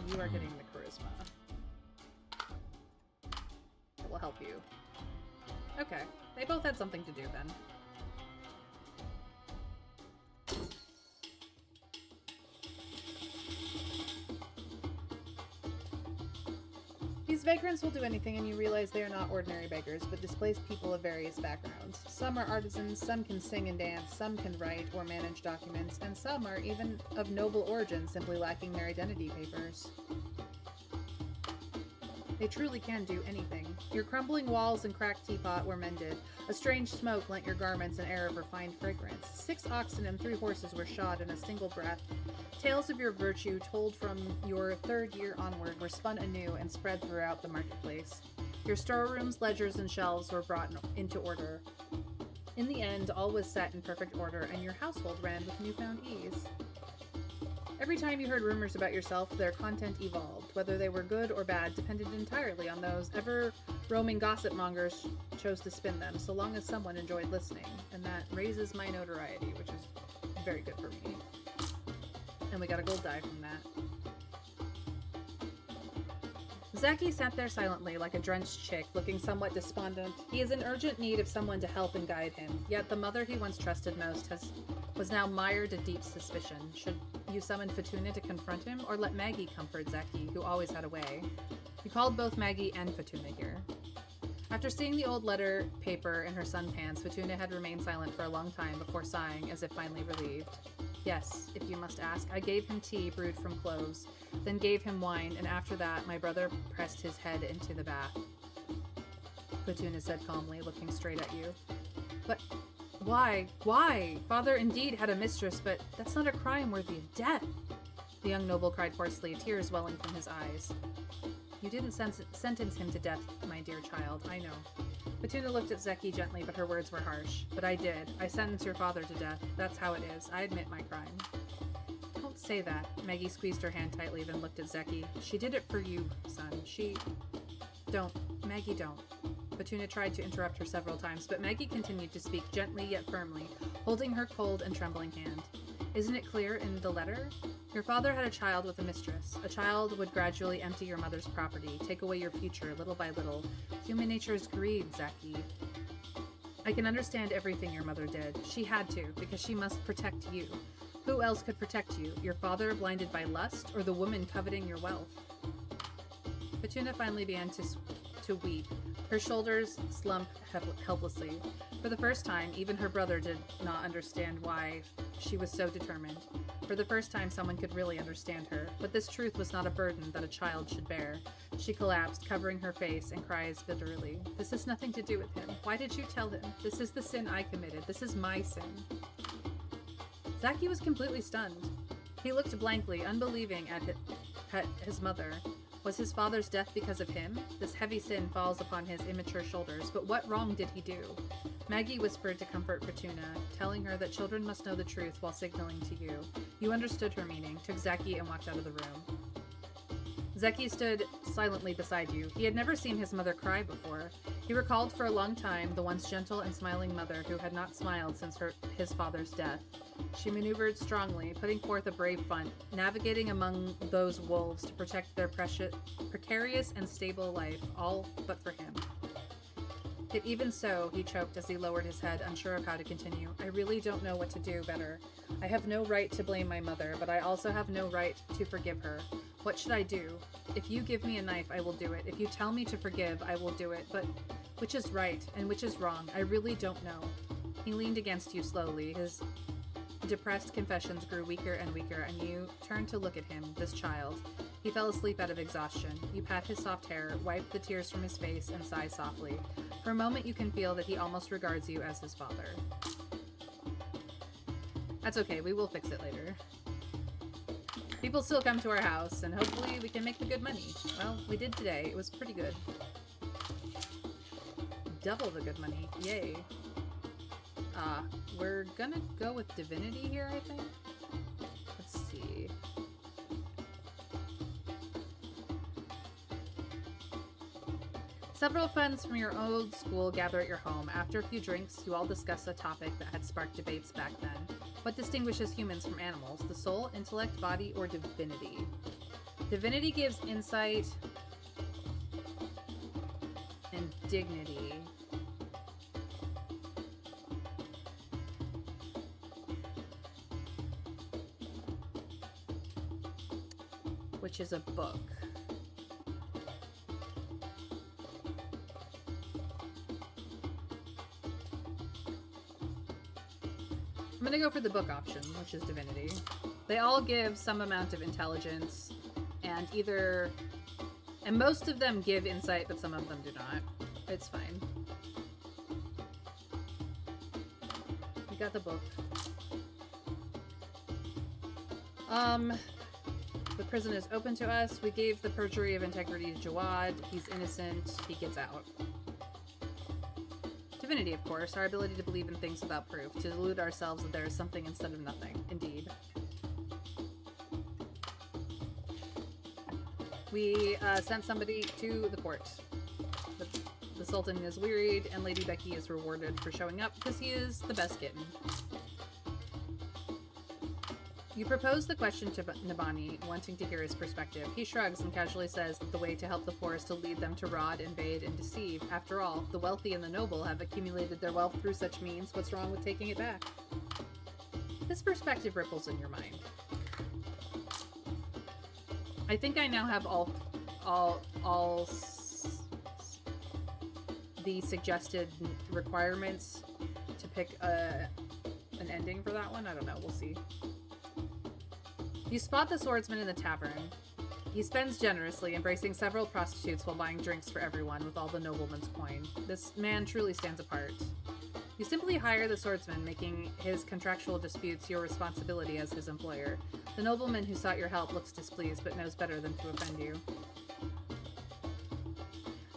you are getting the charisma. That will help you. Okay, they both had something to do then. These vagrants will do anything, and you realize they are not ordinary beggars, but displaced people of various backgrounds. Some are artisans, some can sing and dance, some can write or manage documents, and some are even of noble origin, simply lacking their identity papers. They truly can do anything. Your crumbling walls and cracked teapot were mended. A strange smoke lent your garments an air of refined fragrance. 6 oxen and 3 horses were shod in a single breath. Tales of your virtue, told from your 3rd year onward, were spun anew and spread throughout the marketplace. Your storerooms, ledgers, and shelves were brought into order. In the end, all was set in perfect order, and your household ran with newfound ease. Every time you heard rumors about yourself, their content evolved. Whether they were good or bad depended entirely on those ever-roaming gossip mongers chose to spin them, so long as someone enjoyed listening. And that raises my notoriety, which is very good for me. And we got a gold die from that. Zaki sat there silently, like a drenched chick, looking somewhat despondent. He is in urgent need of someone to help and guide him, yet the mother he once trusted most was now mired in deep suspicion. Should you summon Fatuna to confront him, or let Maggie comfort Zaki, who always had a way? You called both Maggie and Fatuna here. After seeing the old letter paper in her sunpans, Fatuna had remained silent for a long time before sighing, as if finally relieved. Yes, if you must ask, I gave him tea brewed from cloves, then gave him wine, and after that my brother pressed his head into the bath. Fatuna said calmly, looking straight at you. But why? Why? Father indeed had a mistress, but that's not a crime worthy of death. The young noble cried hoarsely, tears welling from his eyes. You didn't sentence him to death, my dear child, I know. Fatuna looked at Zeki gently, but her words were harsh. But I did. I sentenced your father to death. That's how it is. I admit my crime. Don't say that. Maggie squeezed her hand tightly, then looked at Zeki. She did it for you, son. Don't. Maggie, don't. Fatuna tried to interrupt her several times, but Maggie continued to speak gently yet firmly, holding her cold and trembling hand. Isn't it clear in the letter? Your father had a child with a mistress. A child would gradually empty your mother's property, take away your future, little by little. Human nature is greed, Zaki. I can understand everything your mother did. She had to, because she must protect you. Who else could protect you? Your father blinded by lust, or the woman coveting your wealth? Fatuna finally began to weep. Her shoulders slumped helplessly. For the first time, even her brother did not understand why she was so determined. For the first time, someone could really understand her. But this truth was not a burden that a child should bear. She collapsed, covering her face, and cries bitterly. This has nothing to do with him. Why did you tell him? This is the sin I committed. This is my sin. Zaki was completely stunned. He looked blankly, unbelieving at his mother. Was his father's death because of him? This heavy sin falls upon his immature shoulders, but what wrong did he do? Maggie whispered to comfort Fatuna, telling her that children must know the truth while signaling to you. You understood her meaning, took Zaki and walked out of the room. Zeki stood silently beside you. He had never seen his mother cry before. He recalled for a long time the once gentle and smiling mother who had not smiled since his father's death. She maneuvered strongly, putting forth a brave front, navigating among those wolves to protect their precarious and stable life, all but for him. Yet even so, he choked as he lowered his head, unsure of how to continue. I really don't know what to do better. I have no right to blame my mother, but I also have no right to forgive her. What should I do? If you give me a knife, I will do it. If you tell me to forgive, I will do it. But which is right and which is wrong? I really don't know. He leaned against you slowly. His depressed confessions grew weaker and weaker, and you turned to look at him, this child. He fell asleep out of exhaustion. You pat his soft hair, wipe the tears from his face, and sigh softly. For a moment, you can feel that he almost regards you as his father. That's okay, we will fix it later. People still come to our house, and hopefully we can make the good money. Well, we did today. It was pretty good. Double the good money. Yay. We're gonna go with divinity here, I think. Let's see. Several friends from your old school gather at your home. After a few drinks, you all discuss a topic that had sparked debates back then. What distinguishes humans from animals? The soul, intellect, body, or divinity? Divinity gives insight and dignity. Which is a book. gonna go for the book option, which is divinity. They all give some amount of intelligence, and most of them give insight, but some of them do not. It's fine. We got the book. The prison is open to us. We gave the perjury of integrity to Jawad. He's innocent. He gets out. Divinity, of course. Our ability to believe in things without proof. To delude ourselves that there is something instead of nothing. Indeed. We sent somebody to the court. The Sultan is wearied, and Lady Becky is rewarded for showing up because he is the best kitten. You propose the question to Nabani, wanting to hear his perspective. He shrugs and casually says that the way to help the poor is to lead them to rod, invade, and deceive. After all, the wealthy and the noble have accumulated their wealth through such means. What's wrong with taking it back? This perspective ripples in your mind. I think I now have all the suggested requirements to pick an ending for that one. I don't know. We'll see. You spot the swordsman in the tavern. He spends generously, embracing several prostitutes while buying drinks for everyone with all the nobleman's coin. This man truly stands apart. You simply hire the swordsman, making his contractual disputes your responsibility as his employer. The nobleman who sought your help looks displeased, but knows better than to offend you.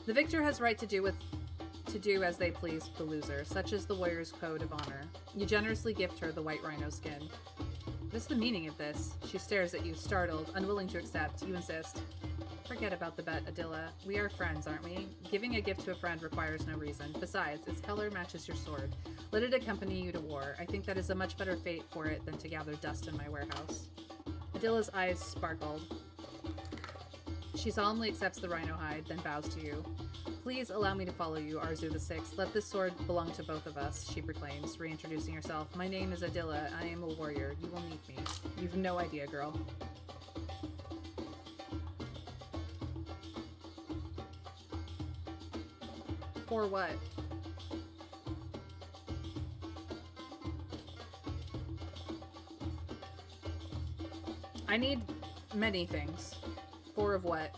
The victor has right to do as they please with the loser. Such is the warrior's code of honor. You generously gift her the white rhino skin. What's the meaning of this? She stares at you, startled, unwilling to accept. You insist. Forget about the bet, Adilla. We are friends, aren't we? Giving a gift to a friend requires no reason. Besides, its color matches your sword. Let it accompany you to war. I think that is a much better fate for it than to gather dust in my warehouse. Adilla's eyes sparkled. She solemnly accepts the rhino hide, then bows to you. Please allow me to follow you, Arzu the Sixth. Let this sword belong to both of us, she proclaims, reintroducing herself. My name is Adilla. I am a warrior. You will meet me. You've no idea, girl. For what? I need many things. For of what?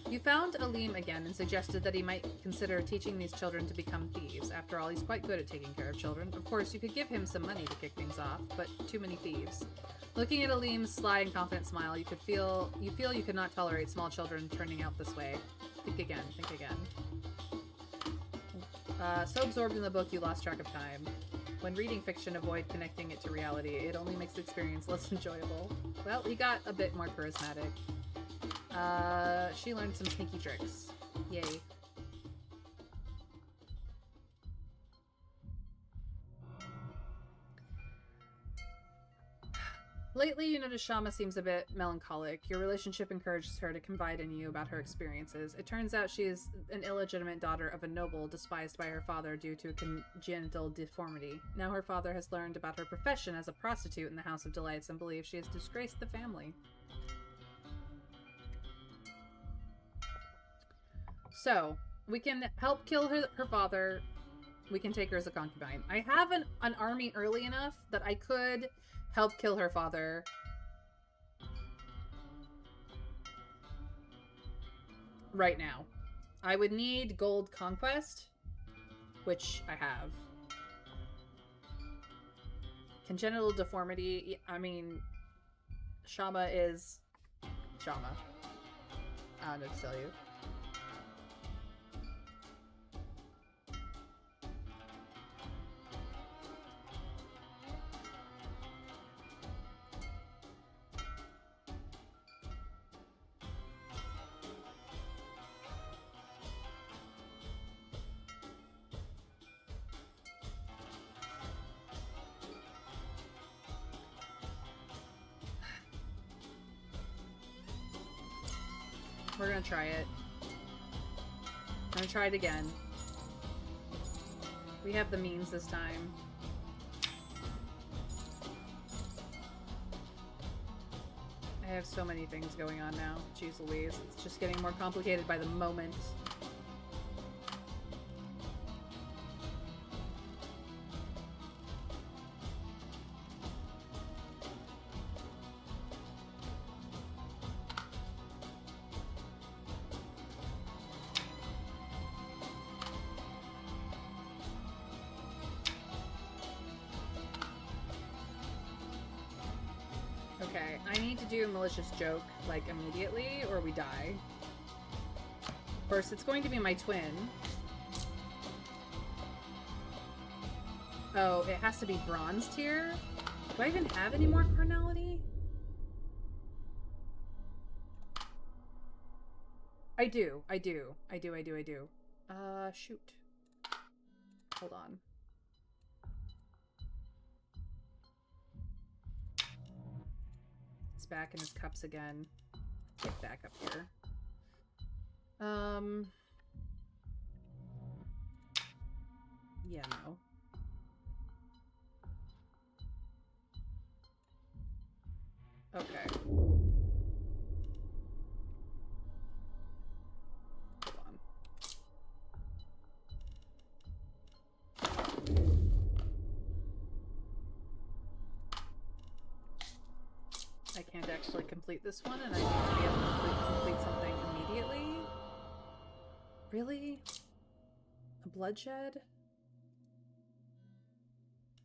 You found Aleem again and suggested that he might consider teaching these children to become thieves. After all, he's quite good at taking care of children. Of course, you could give him some money to kick things off, but too many thieves. Looking at Aleem's sly and confident smile, you feel you could not tolerate small children turning out this way. Think again, think again. So absorbed in the book, you lost track of time. When reading fiction, avoid connecting it to reality. It only makes the experience less enjoyable. Well, he got a bit more charismatic. She learned some sneaky tricks. Yay. Lately, you notice Shama seems a bit melancholic. Your relationship encourages her to confide in you about her experiences. It turns out she is an illegitimate daughter of a noble, despised by her father due to a congenital deformity. Now her father has learned about her profession as a prostitute in the House of Delights and believes she has disgraced the family. So, we can help kill her father. We can take her as a concubine. I have an army early enough that I could help kill her father. Right now. I would need gold conquest, which I have. Congenital deformity. I mean, Shama is Shama. I don't know what to tell you. We're gonna try it. I'm gonna try it again. We have the means this time. I have so many things going on now. Jeez Louise. It's just getting more complicated by the moment. Okay, I need to do a malicious joke, like, immediately, or we die. Of course, it's going to be my twin. Oh, it has to be bronze tier? Do I even have any more carnality? I do. Shoot. Hold on. He's back in his cups again. Get back up here. Yeah, no. Okay. Hold on. I can't actually complete this one, and I need to be able to complete something immediately? Really? A bloodshed?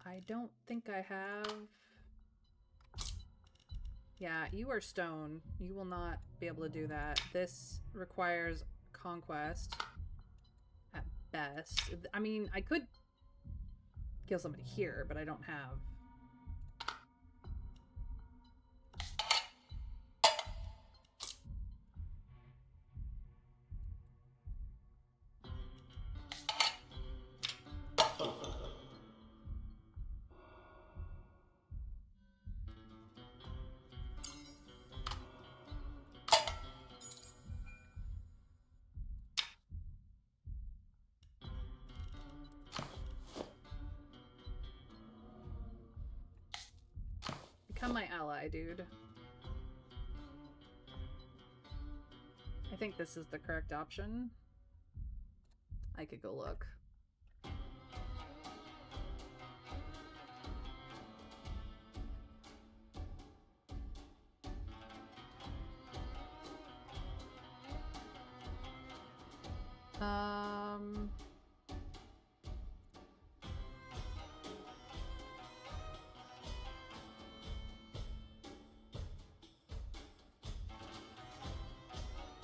I don't think I have... Yeah, you are stone. You will not be able to do that. This requires conquest at best. I mean, I could kill somebody here, but I don't have... Become my ally, dude. I think this is the correct option. I could go look.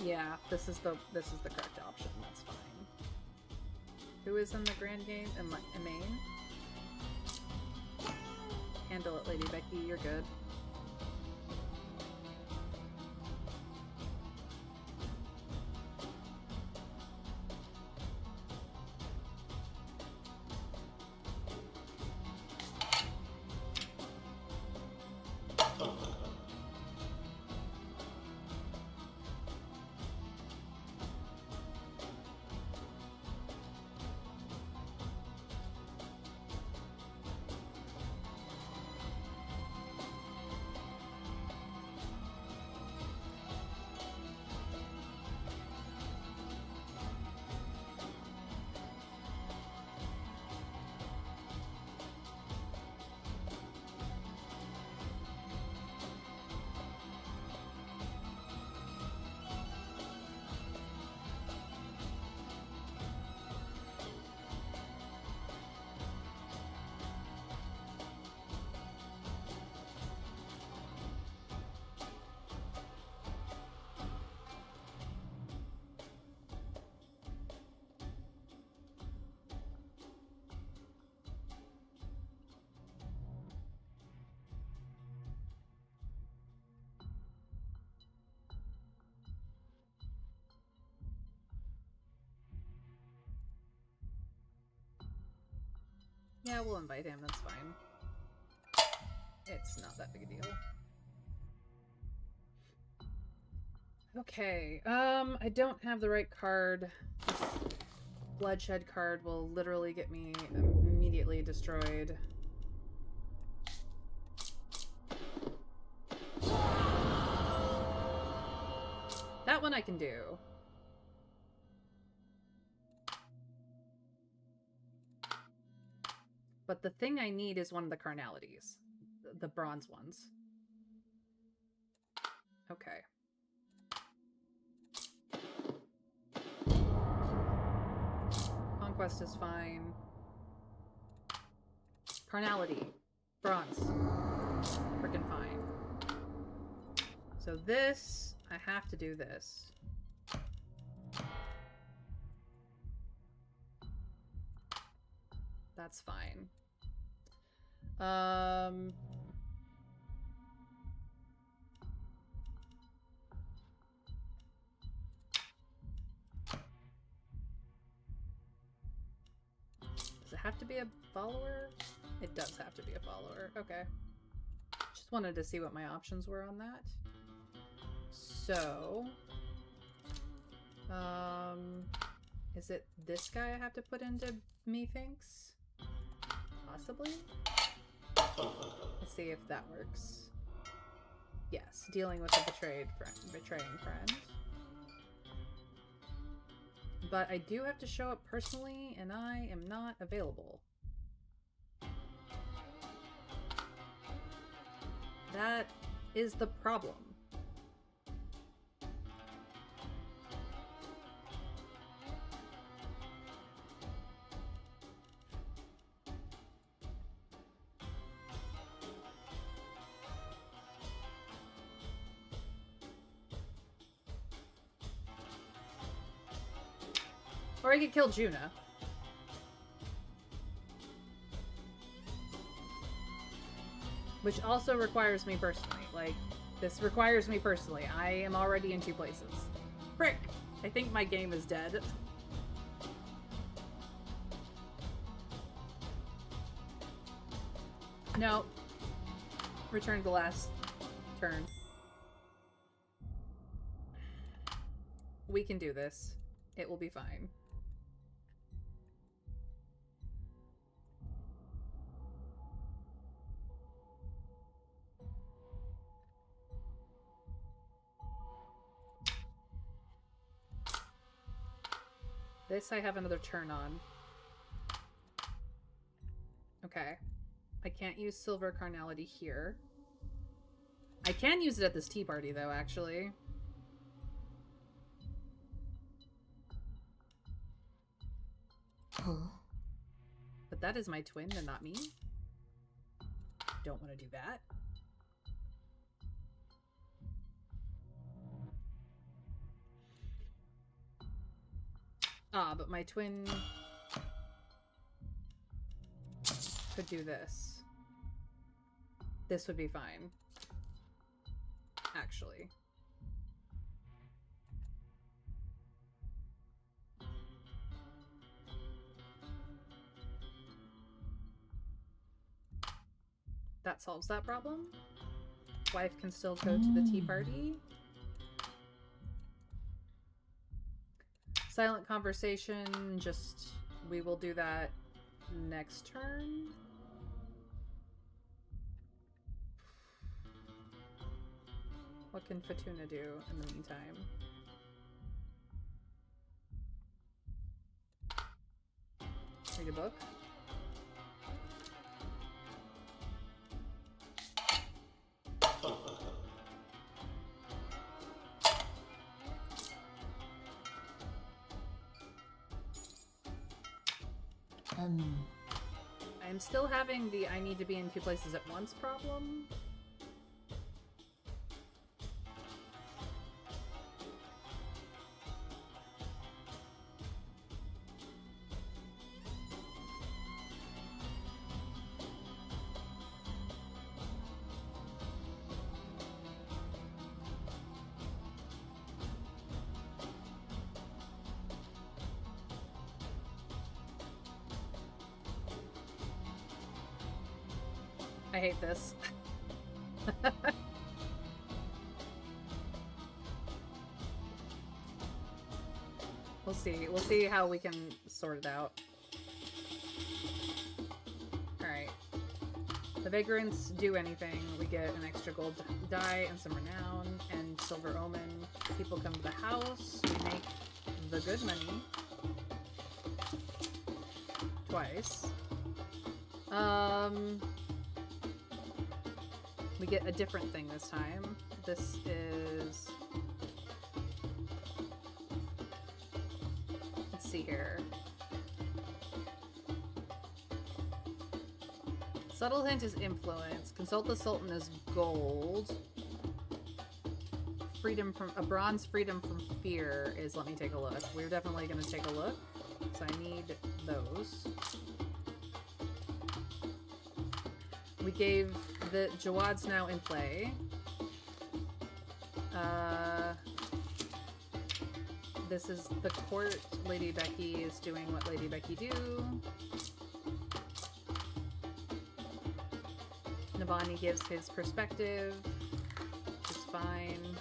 Yeah, this is the correct option. That's fine. Who is in the grand game? In main? Handle it, Lady Becky. You're good. Yeah, we'll invite him. That's fine. It's not that big a deal. Okay, I don't have the right card. This bloodshed card will literally get me immediately destroyed. That one I can do. But the thing I need is one of the carnalities. The bronze ones. Okay. Conquest is fine. Carnality. Bronze. Frickin' fine. So this, I have to do this. That's fine. Does it have to be a follower? It does have to be a follower. Okay. Just wanted to see what my options were on that. So, is it this guy I have to put into methinks? Possibly? Let's see if that works. Yes, dealing with a betraying friend. But I do have to show up personally, and I am not available. That is the problem. Or I could kill Juna. Which also requires me personally. Like, this requires me personally. I am already in 2 places. Frick! I think my game is dead. No. Return to the last turn. We can do this. It will be fine. This I have another turn on. Okay. I can't use silver carnality here. I can use it at this tea party, though, actually.
Huh?
But that is my twin and not me. Don't want to do that. Ah, but my twin could do this. This would be fine. Actually. That solves that problem. Wife can still go to the tea party. Silent conversation, just... we will do that next turn. What can Fatuna do in the meantime? Read a book. I'm still having the I need to be in 2 places at once problem. I hate this. We'll see. We'll see how we can sort it out. Alright. The Vagrants do anything. We get an extra gold die and some renown and silver omen. People come to the house. We make the good money. Twice. We get a different thing this time. This is... let's see here. Subtle hint is influence. Consult the Sultan is gold. bronze freedom from fear is, let me take a look. We're definitely going to take a look. So I need those. We gave the Jawad's now in play. This is the court. Lady Becky is doing what Lady Becky do. Navani gives his perspective, which is fine.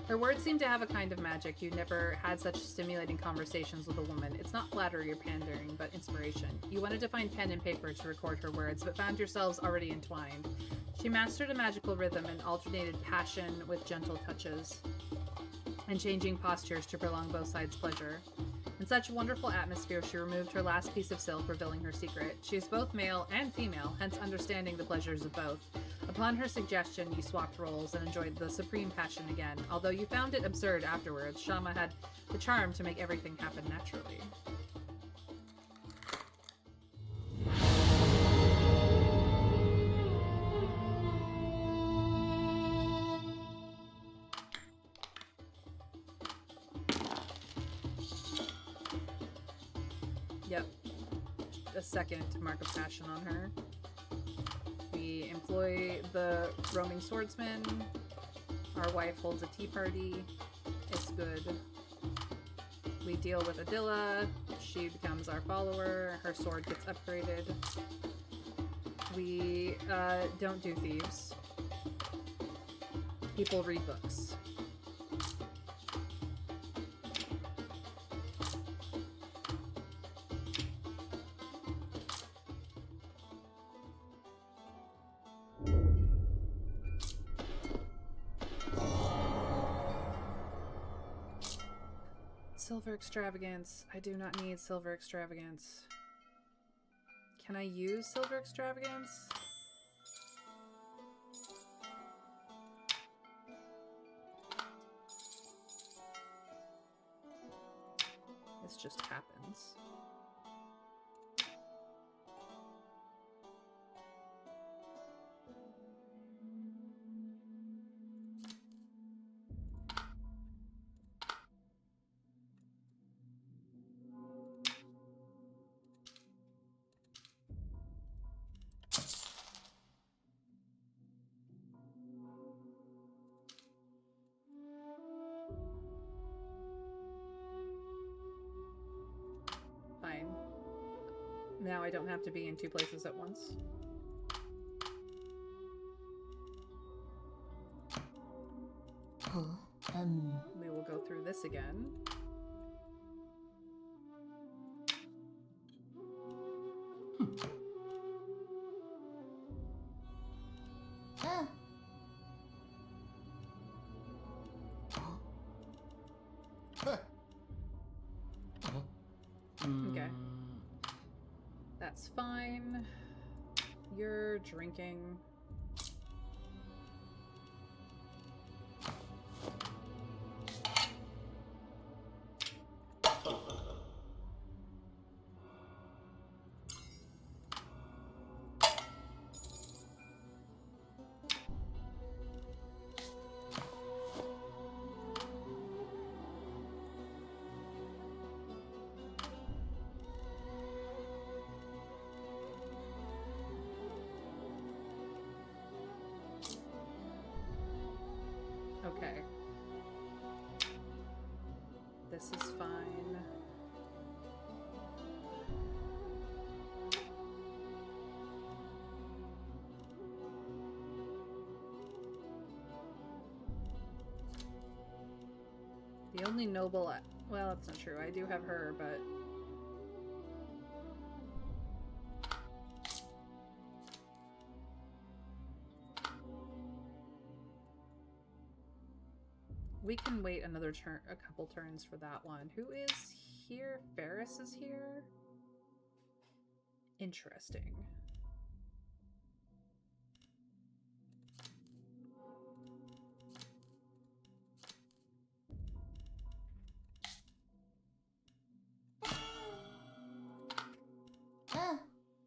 Her words seem to have a kind of magic. You never had such stimulating conversations with a woman. It's not flattery or pandering, but inspiration. You wanted to find pen and paper to record her words, but found yourselves already entwined. She mastered a magical rhythm and alternated passion with gentle touches and changing postures to prolong both sides' pleasure. In such a wonderful atmosphere, she removed her last piece of silk, revealing her secret. She is both male and female, hence understanding the pleasures of both. Upon her suggestion, you swapped roles and enjoyed the supreme passion again. Although you found it absurd afterwards, Shama had the charm to make everything happen naturally. Yep. A second mark of passion on her. We employ the roaming swordsman. Our wife holds a tea party. It's good. We deal with Adilla. She becomes our follower. Her sword gets upgraded. We don't do thieves. People read books. Silver extravagance. I do not need silver extravagance. Can I use silver extravagance? This just happens. Fine. Now I don't have to be in two places at once. We will go through this again. Okay. That's fine. You're drinking. Okay. This is fine. The only noble... Well, that's not true. I do have her, but... We can wait another turn, a couple turns for that one. Who is here? Ferris is here? Interesting.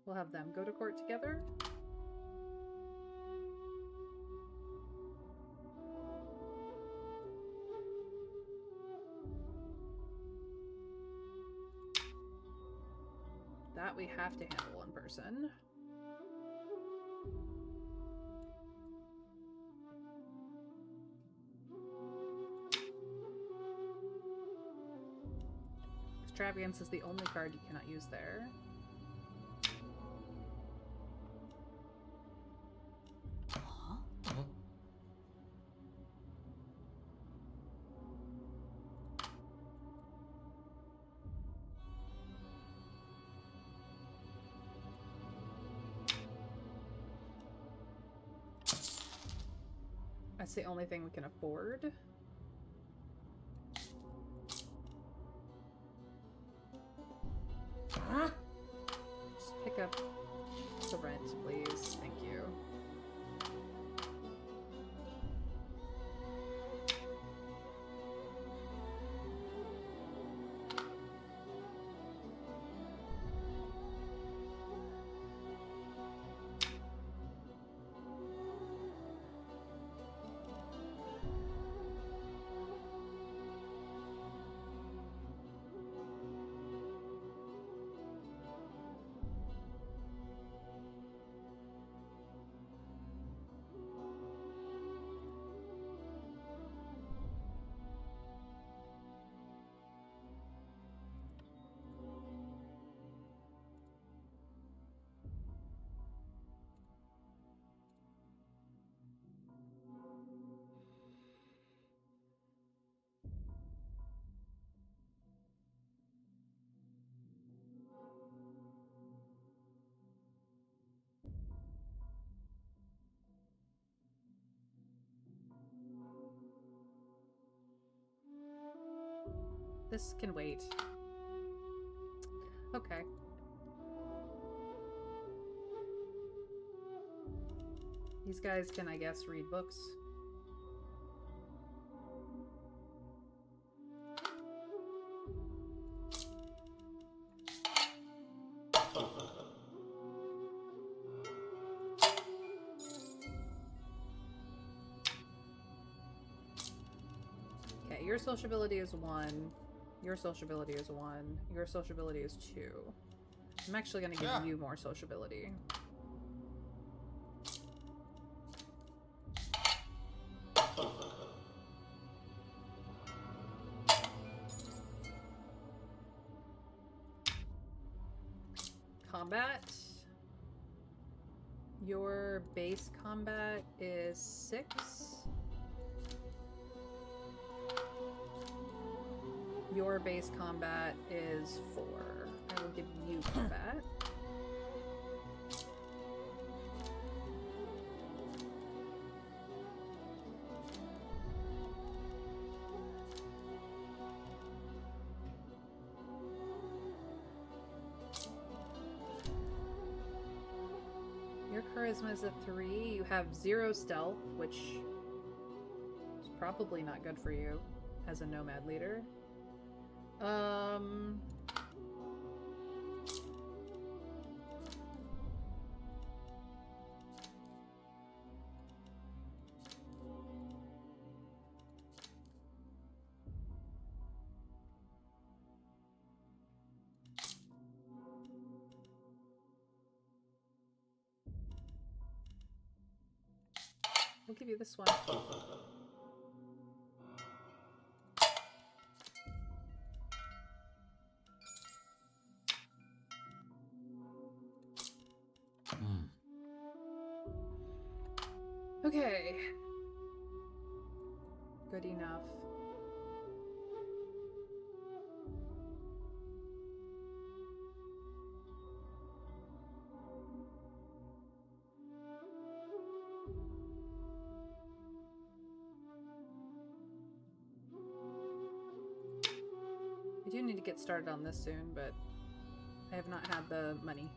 We'll have them go to court together. that we have to handle one person. Extravagance is the only card you cannot use there.
Huh?
That's the only thing we can afford.
Huh?
Just pick up the rent, please. Thank you. This can wait. Okay. These guys can, I guess, read books. Okay, your sociability is 1. Your sociability is 1. Your sociability is 2. I'm actually going to give you more sociability. Combat. Your base combat is 6. Your base combat is 4. I will give you combat. Your charisma is a 3. You have 0 stealth, which is probably not good for you as a nomad leader. We'll give you this one. Okay. Good enough. I do need to get started on this soon, but I have not had the money.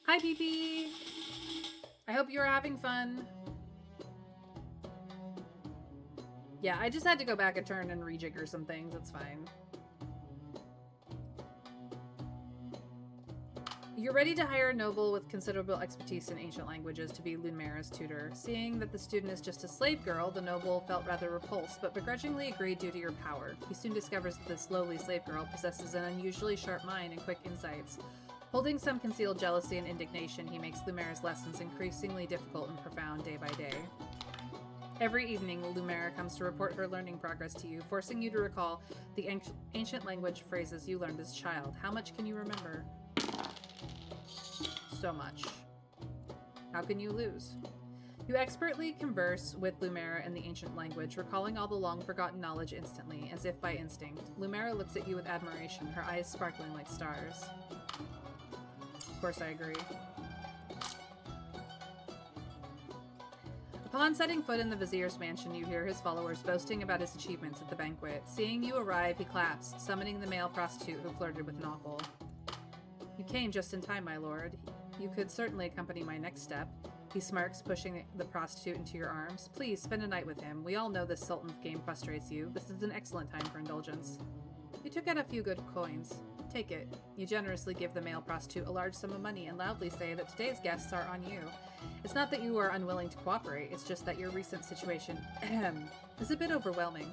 Hi, PP! I hope you're having fun. Yeah, I just had to go back a turn and rejigger some things. It's fine. You're ready to hire a noble with considerable expertise in ancient languages to be Lunmera's tutor. Seeing that the student is just a slave girl, the noble felt rather repulsed, but begrudgingly agreed due to your power. He soon discovers that this lowly slave girl possesses an unusually sharp mind and quick insights. Holding some concealed jealousy and indignation, he makes Lunmera's lessons increasingly difficult and profound day by day. Every evening, Lunmera comes to report her learning progress to you, forcing you to recall the ancient language phrases you learned as a child. How much can you remember? So much. How can you lose? You expertly converse with Lunmera in the ancient language, recalling all the long-forgotten knowledge instantly, as if by instinct. Lunmera looks at you with admiration, her eyes sparkling like stars. Of course I agree. Upon setting foot in the vizier's mansion, you hear his followers boasting about his achievements at the banquet. Seeing you arrive, he claps, summoning the male prostitute who flirted with Naufal. You came just in time, my lord. You could certainly accompany my next step. He smirks, pushing the prostitute into your arms. Please, spend a night with him. We all know this Sultan's game frustrates you. This is an excellent time for indulgence. You took out a few good coins. Take it. You generously give the male prostitute a large sum of money and loudly say that today's guests are on you. It's not that you are unwilling to cooperate, it's just that your recent situation is a bit overwhelming.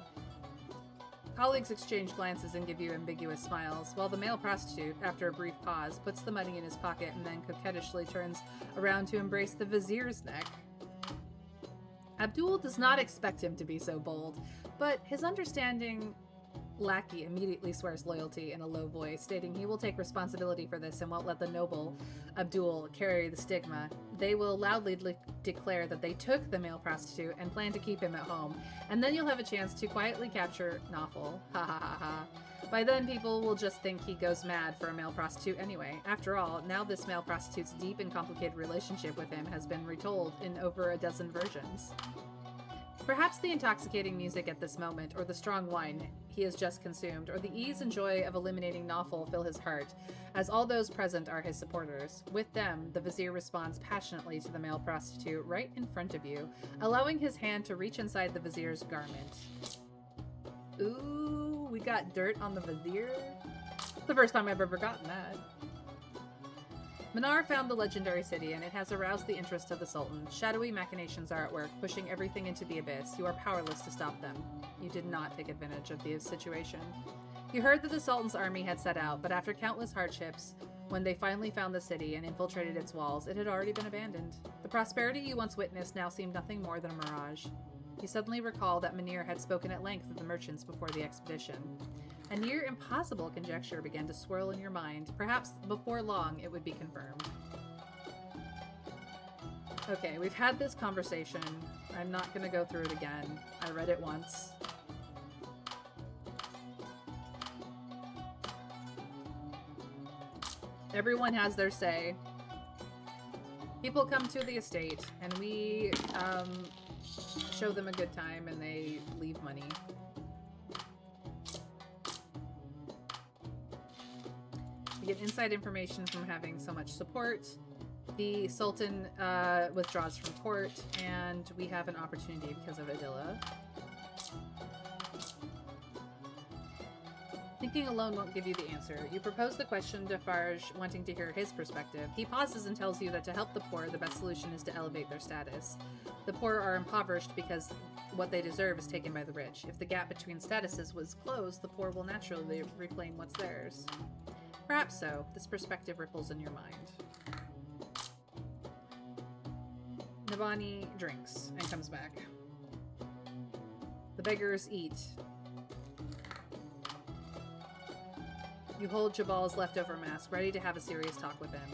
Colleagues exchange glances and give you ambiguous smiles, while the male prostitute, after a brief pause, puts the money in his pocket and then coquettishly turns around to embrace the vizier's neck. Abdul does not expect him to be so bold, but his understanding lackey immediately swears loyalty in a low voice, stating he will take responsibility for this and won't let the noble Abdul carry the stigma. They will loudly declare that they took the male prostitute and plan to keep him at home, and then you'll have a chance to quietly capture Naufal. Ha ha ha ha. By then, people will just think he goes mad for a male prostitute anyway. After all, now this male prostitute's deep and complicated relationship with him has been retold in over a dozen versions. Perhaps the intoxicating music at this moment, or the strong wine he has just consumed, or the ease and joy of eliminating Naufal fill his heart, as all those present are his supporters. With them, the vizier responds passionately to the male prostitute right in front of you, allowing his hand to reach inside the vizier's garment. Ooh, we got dirt on the vizier? It's the first time I've ever gotten that. Manar found the legendary city, and it has aroused the interest of the Sultan. Shadowy machinations are at work, pushing everything into the abyss. You are powerless to stop them. You did not take advantage of the situation. You heard that the Sultan's army had set out, but after countless hardships, when they finally found the city and infiltrated its walls, it had already been abandoned. The prosperity you once witnessed now seemed nothing more than a mirage. You suddenly recall that Munir had spoken at length with the merchants before the expedition. A near impossible conjecture began to swirl in your mind. Perhaps before long it would be confirmed. Okay, we've had this conversation. I'm not going to go through it again. I read it once. Everyone has their say. People come to the estate, and we show them a good time, and they leave money. We get inside information from having so much support. The Sultan withdraws from court, and we have an opportunity because of Adilla. Thinking alone won't give you the answer. You propose the question to Farj, wanting to hear his perspective. He pauses and tells you that to help the poor, the best solution is to elevate their status. The poor are impoverished because what they deserve is taken by the rich. If the gap between statuses was closed, the poor will naturally reclaim what's theirs. Perhaps so. This perspective ripples in your mind. Navani drinks and comes back. The beggars eat. You hold Jabal's leftover mask, ready to have a serious talk with him.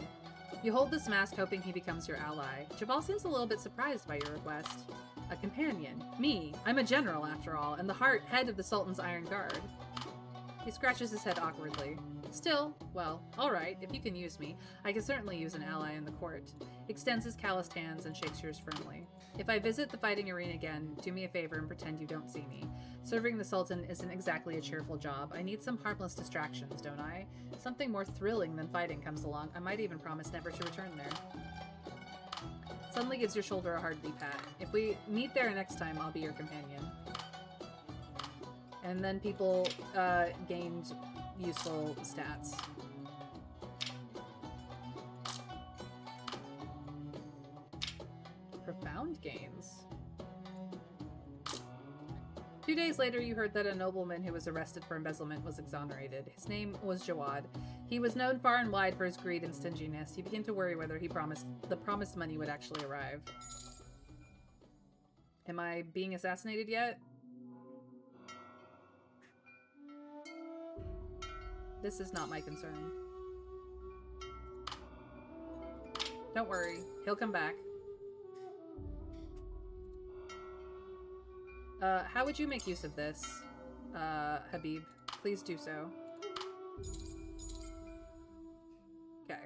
You hold this mask, hoping he becomes your ally. Jabal seems a little bit surprised by your request. A companion. Me. I'm a general, after all, and the head of the Sultan's Iron Guard. He scratches his head awkwardly. Still, well, alright, if you can use me. I can certainly use an ally in the court. Extends his calloused hands and shakes yours firmly. If I visit the fighting arena again, do me a favor and pretend you don't see me. Serving the Sultan isn't exactly a cheerful job. I need some harmless distractions, don't I? Something more thrilling than fighting comes along. I might even promise never to return there. Suddenly gives your shoulder a hardly pat. If we meet there next time, I'll be your companion. And then people gained useful stats. Profound gains. 2 days later, you heard that a nobleman who was arrested for embezzlement was exonerated. His name was Jawad. He was known far and wide for his greed and stinginess. You begin to worry whether the promised money would actually arrive. Am I being assassinated yet? This is not my concern. Don't worry, he'll come back. How would you make use of this, Habib? Please do so. Okay.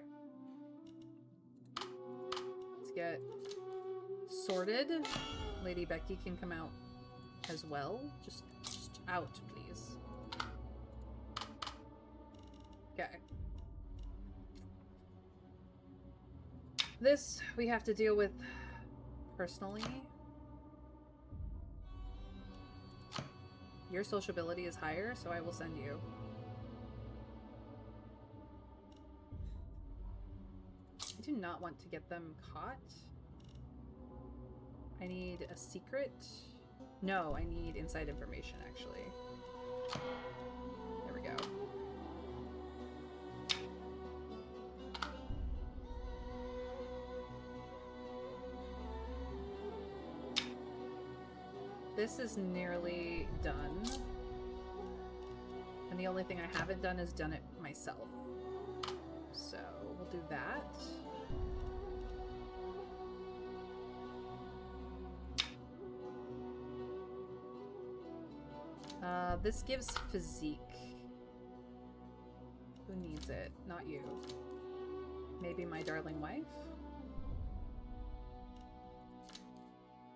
Let's get sorted. Lady Becky can come out as well. Just out, please. Okay. This we have to deal with personally. Your sociability is higher, so I will send you. I do not want to get them caught. I need a secret. No, I need inside information, actually. There we go. This is nearly done. And the only thing I haven't done is done it myself. So we'll do that. This gives physique. Who needs it? Not you. Maybe my darling wife?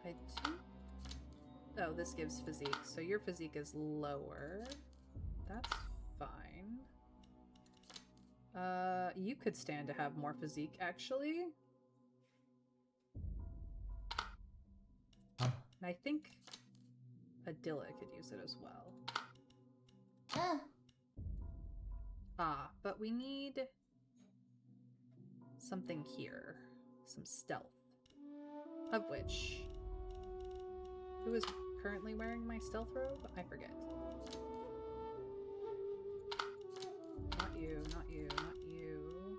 I do. Oh, this gives physique. So your physique is lower. That's fine. You could stand to have more physique, actually. And I think Adilla could use it as well. Ah, but we need something here. Some stealth. Of which... Who is currently wearing my stealth robe? I forget. Not you, not you, not you.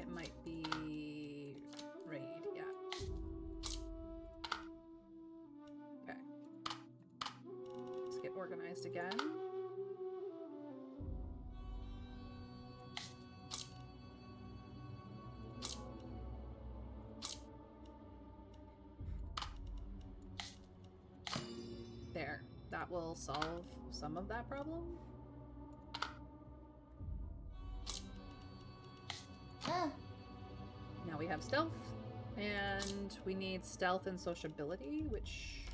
It might be Raid, yeah. Okay. Let's get organized again. There. That will solve some of that problem. Now we have stealth, and we need stealth and sociability, which...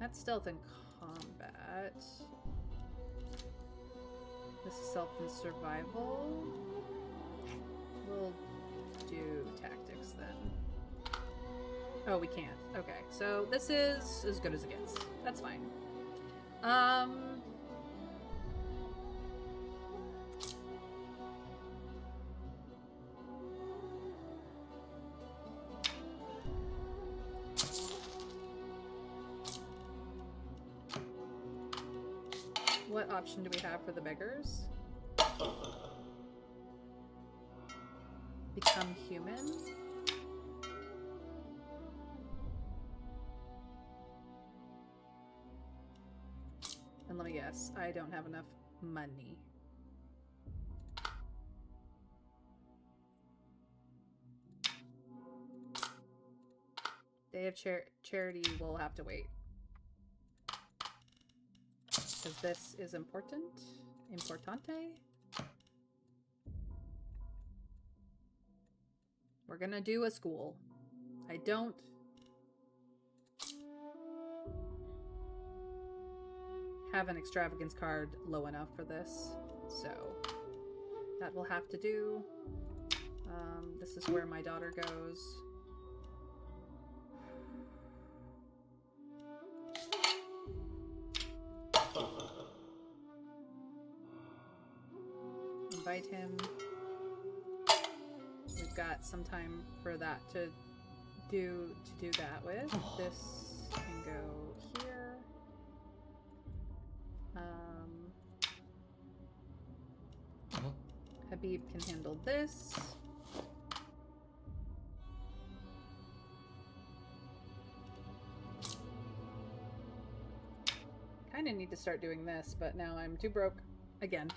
That's stealth and combat. This is stealth and survival. We'll do tactics then. Oh, we can't. Okay, so this is as good as it gets. That's fine. What option do we have for the beggars? Become human? And let me guess, I don't have enough money. Day of charity will have to wait. Because this is important. Importante. We're gonna do a school. I don't... have an extravagance card low enough for this, so that will have to do. This is where my daughter goes. invite him. We've got some time for that to do that with. This can go here. Habib can handle this. Kind of need to start doing this, but now I'm too broke again.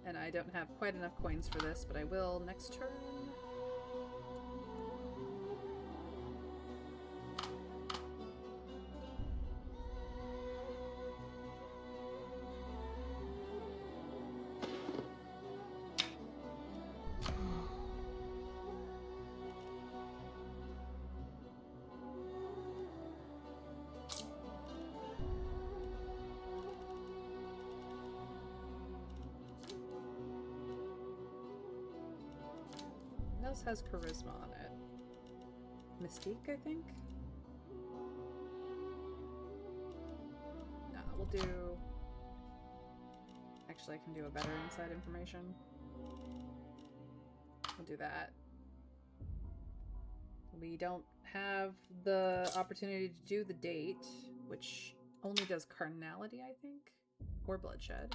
And I don't have quite enough coins for this, but I will next turn. What else has charisma on it? Mystique, I think? No, we'll do... Actually, I can do a better inside information. We'll do that. We don't have the opportunity to do the date, which only does carnality, I think? Or bloodshed.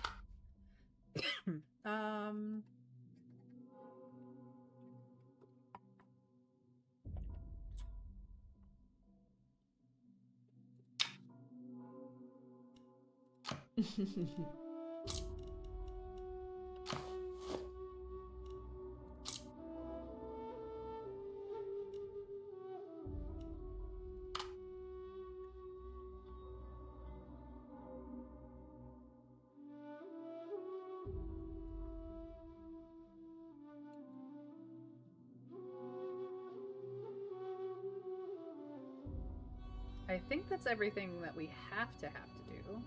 I think that's everything that we have to do.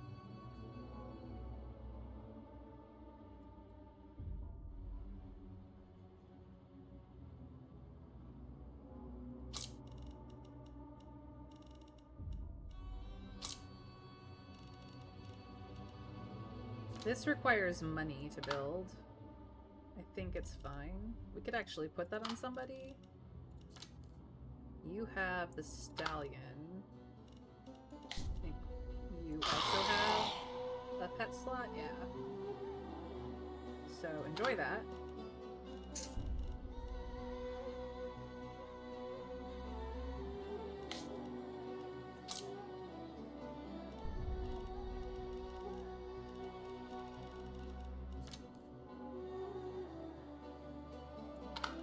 This requires money to build. I think it's fine. We could actually put that on somebody. You have the stallion. I think you also have a pet slot? Yeah. So enjoy that.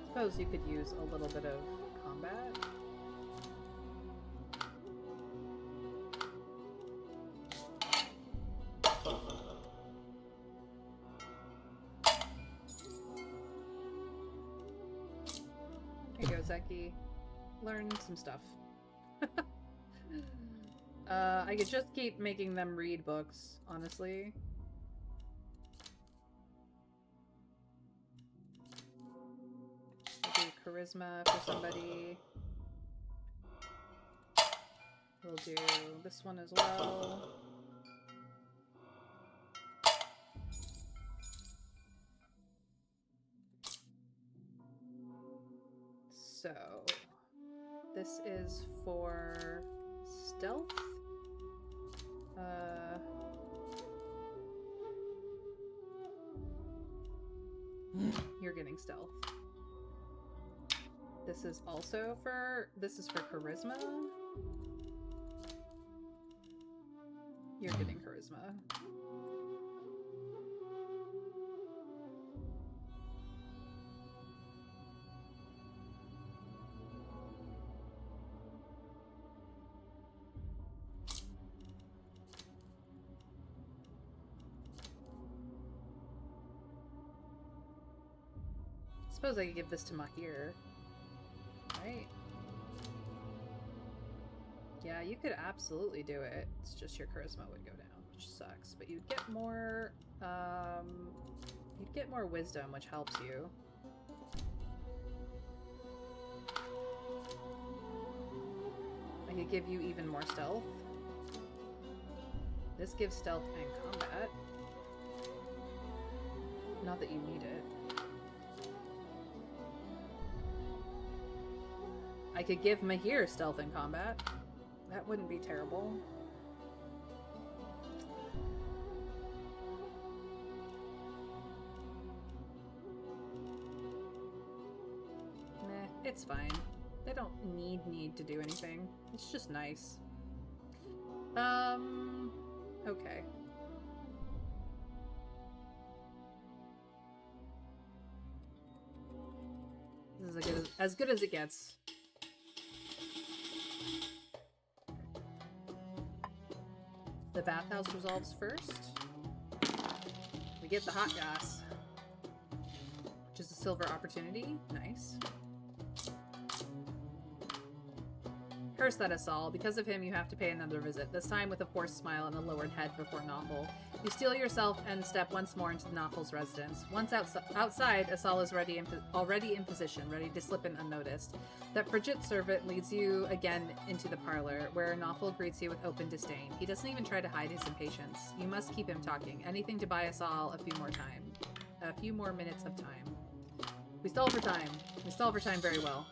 Suppose you could use a little bit of combat. Here you go, Zeki. Learn some stuff. I could just keep making them read books, honestly. I'll do charisma for somebody. We'll do this one as well. So, this is for stealth. You're getting stealth. This is also for, this is for charisma. You're getting charisma. Suppose I could give this to Mahir. Right? Yeah, you could absolutely do it. It's just your charisma would go down, which sucks. But you'd get more, wisdom, which helps you. I could give you even more stealth. This gives stealth and combat. Not that you need it. I could give Mahir stealth and combat. That wouldn't be terrible. Meh, it's fine. They don't need to do anything. It's just nice. Okay. This is as good as it gets. The bathhouse resolves first. We get the hot gas, which is a silver opportunity. Nice. Curse that Asal. Because of him, you have to pay another visit, this time with a forced smile and a lowered head before Novel. You steel yourself and step once more into Novel's residence. Once outside, Asal is already in position, ready to slip in unnoticed. That frigid servant leads you again into the parlor, where Novel greets you with open disdain. He doesn't even try to hide his impatience. You must keep him talking. Anything to buy Asal a few more minutes of time. We stall for time. We stall for time very well.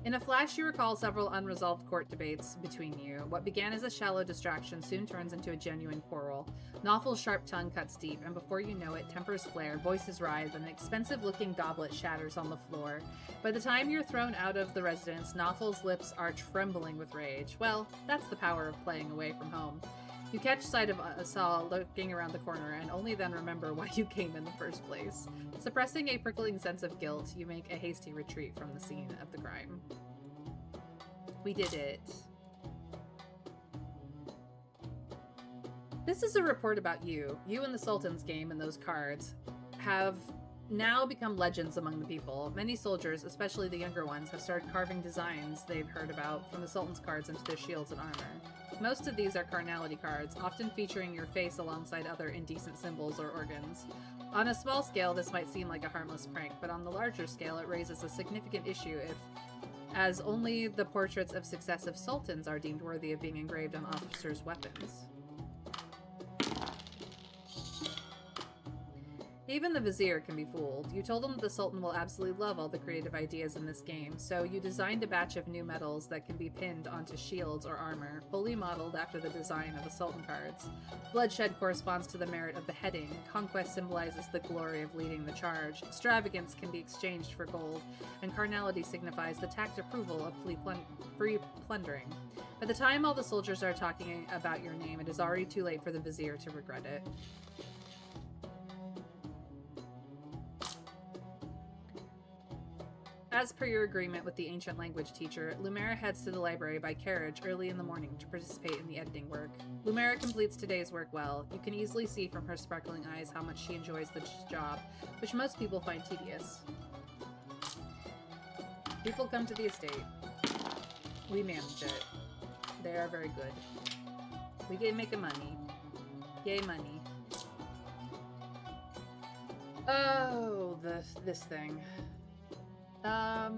In a flash, you recall several unresolved court debates between you. What began as a shallow distraction soon turns into a genuine quarrel. Novel's sharp tongue cuts deep, and before you know it, tempers flare, voices rise, and an expensive-looking goblet shatters on the floor. By the time you're thrown out of the residence, Novel's lips are trembling with rage. Well, that's the power of playing away from home. You catch sight of Asal looking around the corner, and only then remember why you came in the first place. Suppressing a prickling sense of guilt, you make a hasty retreat from the scene of the crime. We did it. This is a report about you. You and the Sultan's game and those cards have now become legends among the people. Many soldiers, especially the younger ones, have started carving designs they've heard about from the Sultan's cards into their shields and armor. Most of these are carnality cards, often featuring your face alongside other indecent symbols or organs. On a small scale, this might seem like a harmless prank, but on the larger scale, it raises a significant issue as only the portraits of successive sultans are deemed worthy of being engraved on officers' weapons. Even the vizier can be fooled. You told him that the Sultan will absolutely love all the creative ideas in this game, so you designed a batch of new medals that can be pinned onto shields or armor, fully modeled after the design of the Sultan cards. Bloodshed corresponds to the merit of beheading, conquest symbolizes the glory of leading the charge, extravagance can be exchanged for gold, and carnality signifies the tact approval of free plundering. By the time all the soldiers are talking about your name, it is already too late for the vizier to regret it. As per your agreement with the ancient language teacher, Lumera heads to the library by carriage early in the morning to participate in the editing work. Lumera completes today's work well. You can easily see from her sparkling eyes how much she enjoys the job, which most people find tedious. People come to the estate. We manage it. They are very good. We can make money. Yay, money. Oh, this thing. A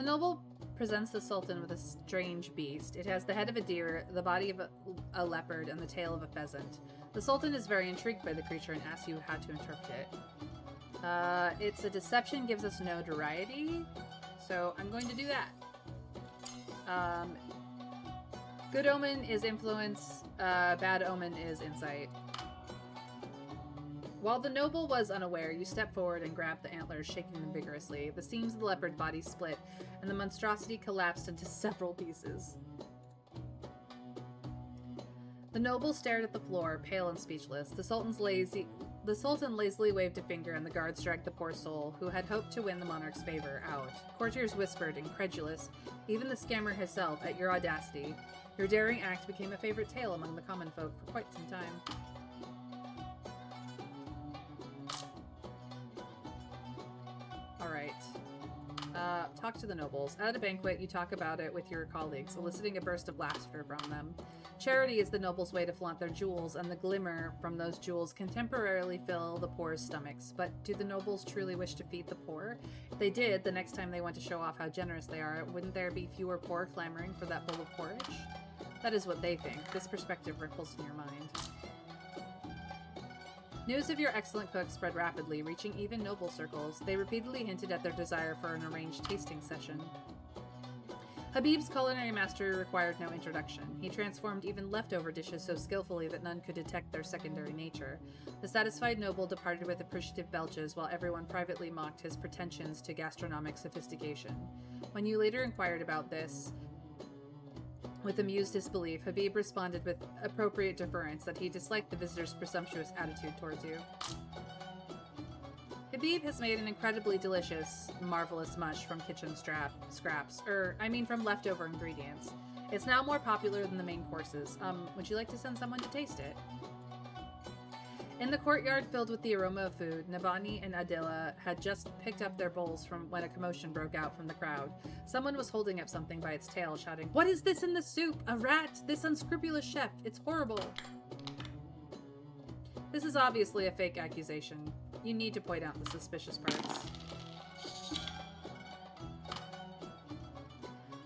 noble presents the Sultan with a strange beast. It has the head of a deer, the body of a leopard, and the tail of a pheasant. The Sultan is very intrigued by the creature and asks you how to interpret it. It's a deception, gives us notoriety, so I'm going to do that. Good omen is influence, bad omen is insight. While the noble was unaware, you step forward and grab the antlers, shaking them vigorously. The seams of the leopard body split, and the monstrosity collapsed into several pieces. The noble stared at the floor, pale and speechless. The Sultan lazily waved a finger, and the guards dragged the poor soul, who had hoped to win the monarch's favor, out. Courtiers whispered, incredulous, even the scammer herself, at your audacity. Your daring act became a favorite tale among the common folk for quite some time. Alright. Talk to the nobles. At a banquet, you talk about it with your colleagues, eliciting a burst of laughter from them. Charity is the nobles' way to flaunt their jewels, and the glimmer from those jewels can temporarily fill the poor's stomachs. But do the nobles truly wish to feed the poor? If they did, the next time they want to show off how generous they are, wouldn't there be fewer poor clamoring for that bowl of porridge? That is what they think. This perspective ripples in your mind. News of your excellent cook spread rapidly, reaching even noble circles. They repeatedly hinted at their desire for an arranged tasting session. Habib's culinary mastery required no introduction. He transformed even leftover dishes so skillfully that none could detect their secondary nature. The satisfied noble departed with appreciative belches, while everyone privately mocked his pretensions to gastronomic sophistication. When you later inquired about this, with amused disbelief, Habib responded with appropriate deference that he disliked the visitor's presumptuous attitude towards you. Habib has made an incredibly delicious, marvelous mush from kitchen scraps. From leftover ingredients. It's now more popular than the main courses. Would you like to send someone to taste it? In the courtyard filled with the aroma of food, Navani and Adila had just picked up their bowls from when a commotion broke out from the crowd. Someone was holding up something by its tail, shouting, "What is this in the soup? A rat? This unscrupulous chef! It's horrible!" This is obviously a fake accusation. You need to point out the suspicious parts.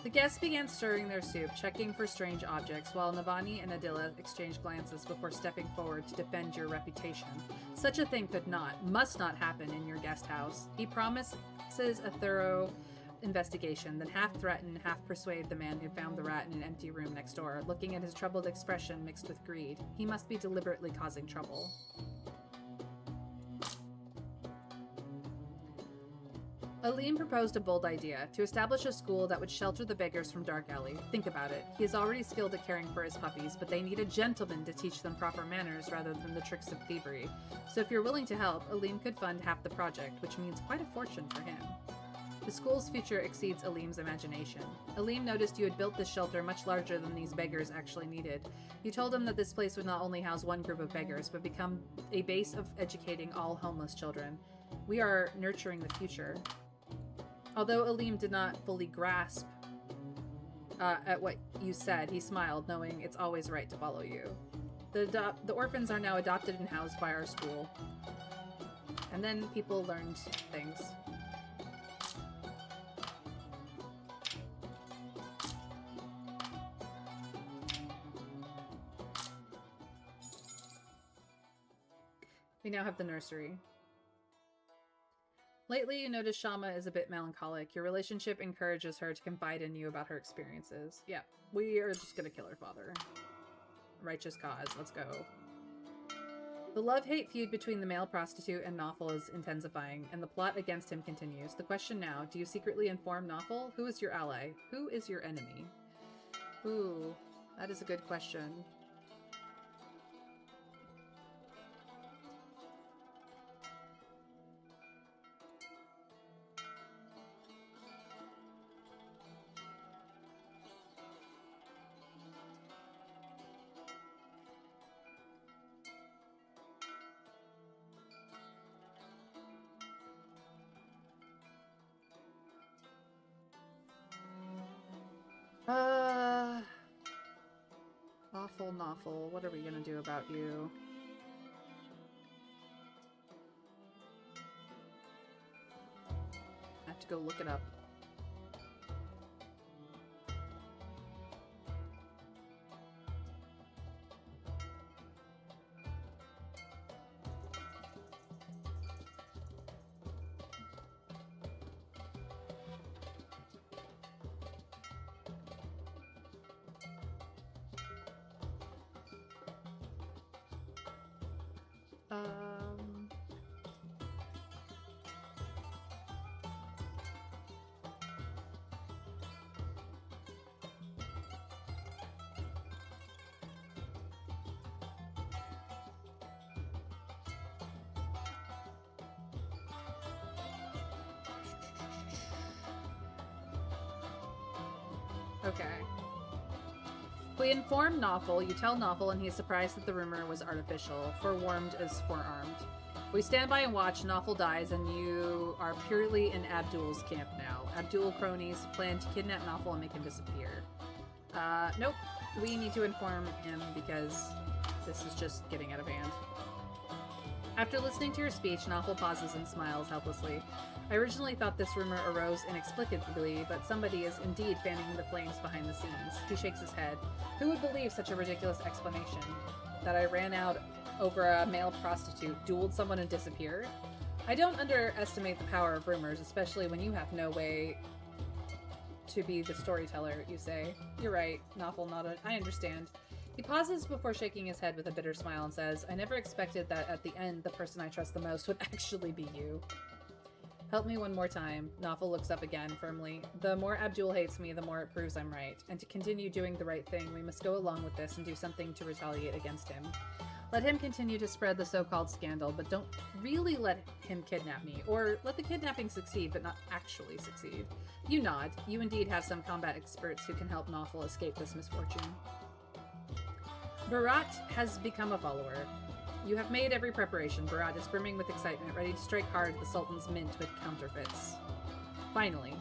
The guests began stirring their soup, checking for strange objects, while Navani and Adila exchanged glances before stepping forward to defend your reputation. Such a thing must not happen in your guest house. He promises a thorough investigation, then half threaten, half persuade the man who found the rat in an empty room next door, looking at his troubled expression mixed with greed. He must be deliberately causing trouble. Aleem proposed a bold idea, to establish a school that would shelter the beggars from Dark Alley. Think about it. He is already skilled at caring for his puppies, but they need a gentleman to teach them proper manners rather than the tricks of thievery. So if you're willing to help, Aleem could fund half the project, which means quite a fortune for him. The school's future exceeds Aleem's imagination. Aleem noticed you had built this shelter much larger than these beggars actually needed. You told him that this place would not only house one group of beggars, but become a base of educating all homeless children. We are nurturing the future. Although Aleem did not fully grasp at what you said, he smiled, knowing it's always right to follow you. The orphans are now adopted and housed by our school. And then people learned things. We now have the nursery. Lately, you notice Shama is a bit melancholic. Your relationship encourages her to confide in you about her experiences. Yeah, we are just gonna kill her father. Righteous cause, let's go. The love-hate feud between the male prostitute and Nawful is intensifying, and the plot against him continues. The question now, do you secretly inform Nawful? Who is your ally? Who is your enemy? Ooh, that is a good question. Nawful, what are we gonna do about you? I have to go look it up. Okay. We inform Nawful, you tell Nawful, and he is surprised that the rumor was artificial. Forewarned is forearmed. We stand by and watch. Nawful dies, and you are purely in Abdul's camp now. Abdul cronies plan to kidnap Nawful and make him disappear. Nope. We need to inform him because this is just getting out of hand. After listening to your speech, Nawful pauses and smiles helplessly. I originally thought this rumor arose inexplicably, but somebody is indeed fanning the flames behind the scenes. He shakes his head. Who would believe such a ridiculous explanation? That I ran out over a male prostitute, dueled someone and disappeared? I don't underestimate the power of rumors, especially when you have no way to be the storyteller, you say. You're right, Nawful nodded. I understand. He pauses before shaking his head with a bitter smile and says, I never expected that at the end the person I trust the most would actually be you. Help me one more time. Nawful looks up again, firmly. The more Abdul hates me, the more it proves I'm right. And to continue doing the right thing, we must go along with this and do something to retaliate against him. Let him continue to spread the so-called scandal, but don't really let him kidnap me. Or let the kidnapping succeed, but not actually succeed. You nod. You indeed have some combat experts who can help Nawful escape this misfortune. Bharat has become a follower. You have made every preparation. Bharat is brimming with excitement, ready to strike hard at the Sultan's mint with counterfeits. Finally,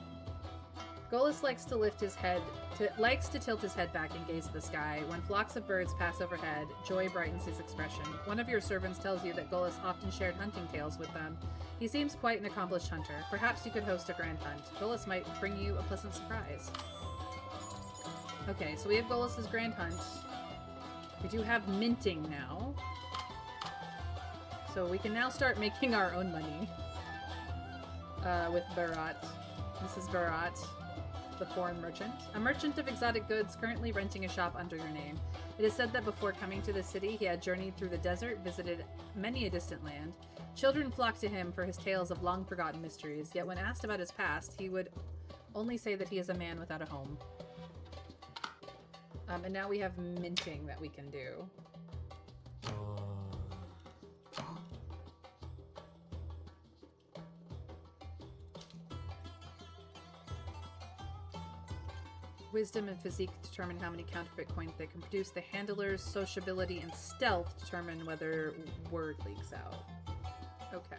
Golis likes to tilt his head back and gaze at the sky. When flocks of birds pass overhead, joy brightens his expression. One of your servants tells you that Golis often shared hunting tales with them. He seems quite an accomplished hunter. Perhaps you could host a grand hunt. Golis might bring you a pleasant surprise. Okay, so we have Golis's grand hunt. We do have minting now. So we can now start making our own money with Bharat. This is Bharat, the foreign merchant. A merchant of exotic goods currently renting a shop under your name. It is said that before coming to the city, he had journeyed through the desert, visited many a distant land. Children flocked to him for his tales of long-forgotten mysteries, yet when asked about his past, he would only say that he is a man without a home. And now we have minting that we can do. Wisdom and physique determine how many counterfeit coins they can produce. The handler's sociability and stealth determine whether word leaks out. Okay.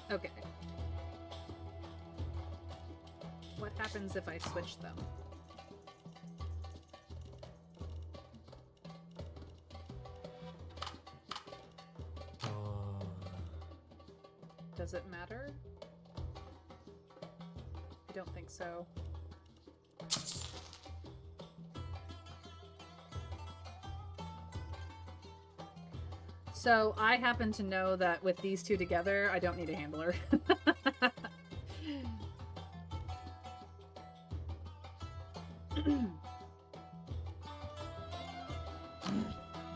Okay. What happens if I switch them? Does it matter? I don't think so. So I happen to know that with these two together, I don't need a handler.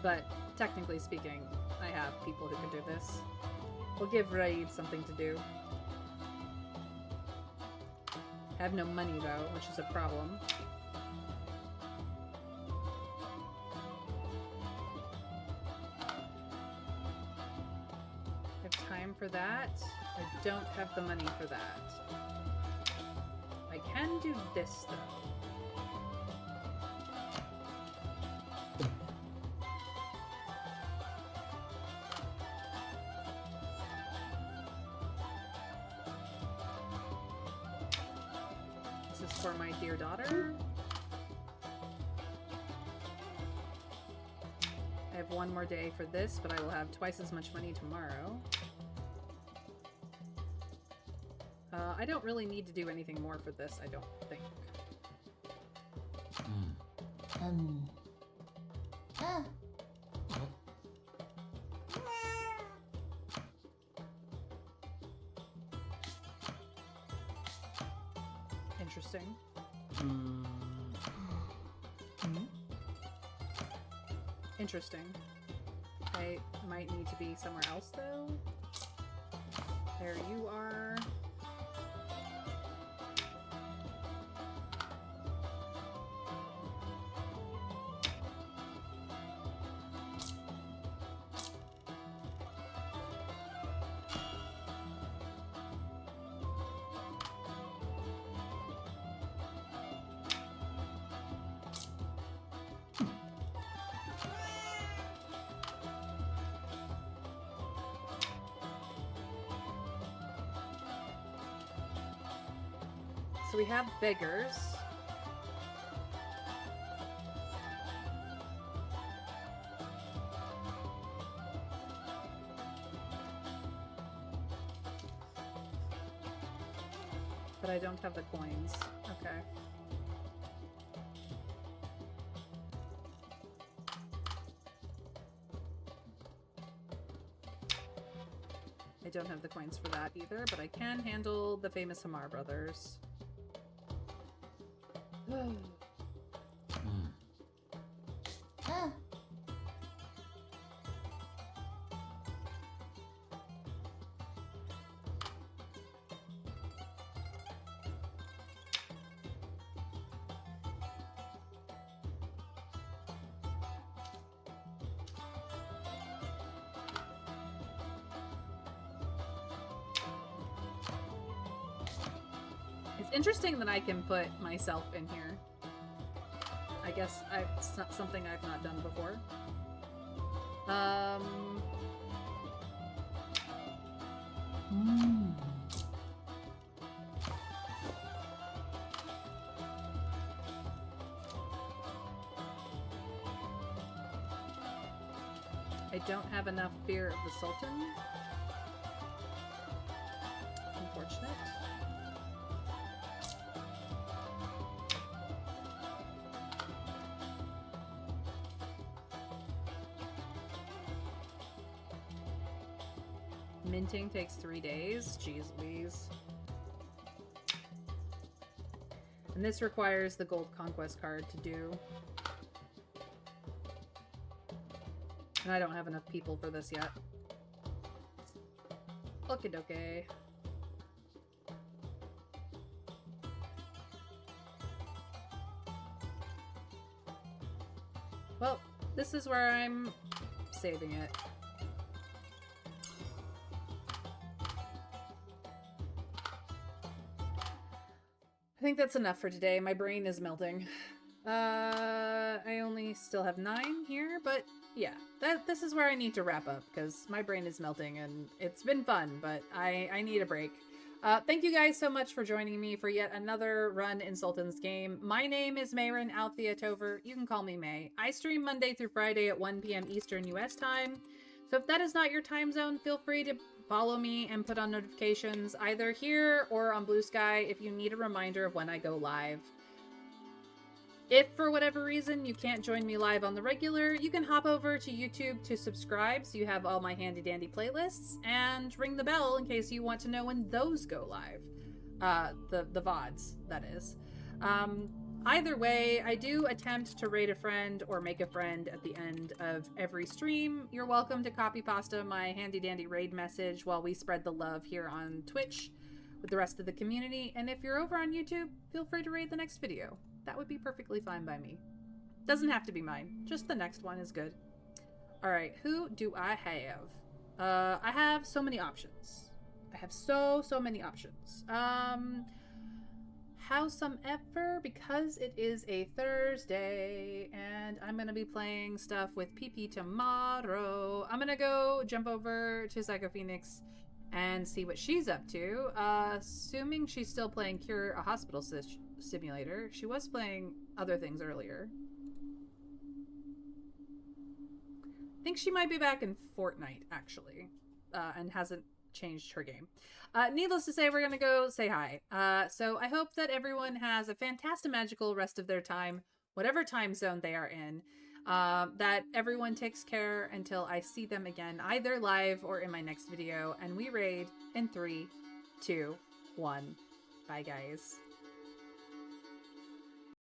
But technically speaking, I have people who can do this. We'll give Raid something to do. I have no money though, which is a problem. For that. I don't have the money for that. I can do this though. This is for my dear daughter. I have one more day for this, but I will have twice as much money tomorrow. I don't really need to do anything more for this, I don't think. Interesting.
Mm.
Interesting. I might need to be somewhere else, though. There you are. So we have beggars. But I don't have the coins. Okay. I don't have the coins for that either, but I can handle the famous Hamar brothers.
Mm.
Ah.
It's interesting that I can put myself in here. I guess it's not something I've not done before.
Mm.
I don't have enough fear of the Sultan. Unfortunate. Minting takes 3 days. Jeez Louise. And this requires the gold conquest card to do. And I don't have enough people for this yet. Okie dokie. Well, this is where I'm saving it. I think that's enough for today. My brain is melting. I only still have 9 here, but yeah, this is where I need to wrap up because my brain is melting and it's been fun, but I need a break. Thank you guys so much for joining me for yet another run in Sultan's game. My name is Mayrin Althea Tover. You can call me May. I stream Monday through Friday at 1 p.m. Eastern US time. So if that is not your time zone, feel free to follow me and put on notifications either here or on Blue Sky if you need a reminder of when I go live. If for whatever reason you can't join me live on the regular, you can hop over to YouTube to subscribe so you have all my handy dandy playlists and ring the bell in case you want to know when those go live. The VODs, that is. Either way, I do attempt to raid a friend or make a friend at the end of every stream. You're welcome to copy pasta my handy dandy raid message while we spread the love here on Twitch with the rest of the community. And if you're over on YouTube, feel free to raid the next video. That would be perfectly fine by me. Doesn't have to be mine. Just the next one is good. All right, who do I have? I have so many options. I have so many options. Howsomever, because it is a Thursday and I'm going to be playing stuff with PP tomorrow, I'm going to go jump over to Psycho Phoenix and see what she's up to. Assuming she's still playing Cure, a hospital simulator. She was playing other things earlier. I think she might be back in Fortnite, actually, and hasn't changed her game. Needless to say, we're gonna go say hi. So I hope that everyone has a fantastic magical rest of their time, whatever time zone they are in. That everyone takes care until I see them again, either live or in my next video. And we raid in 3, 2, 1. Bye, guys.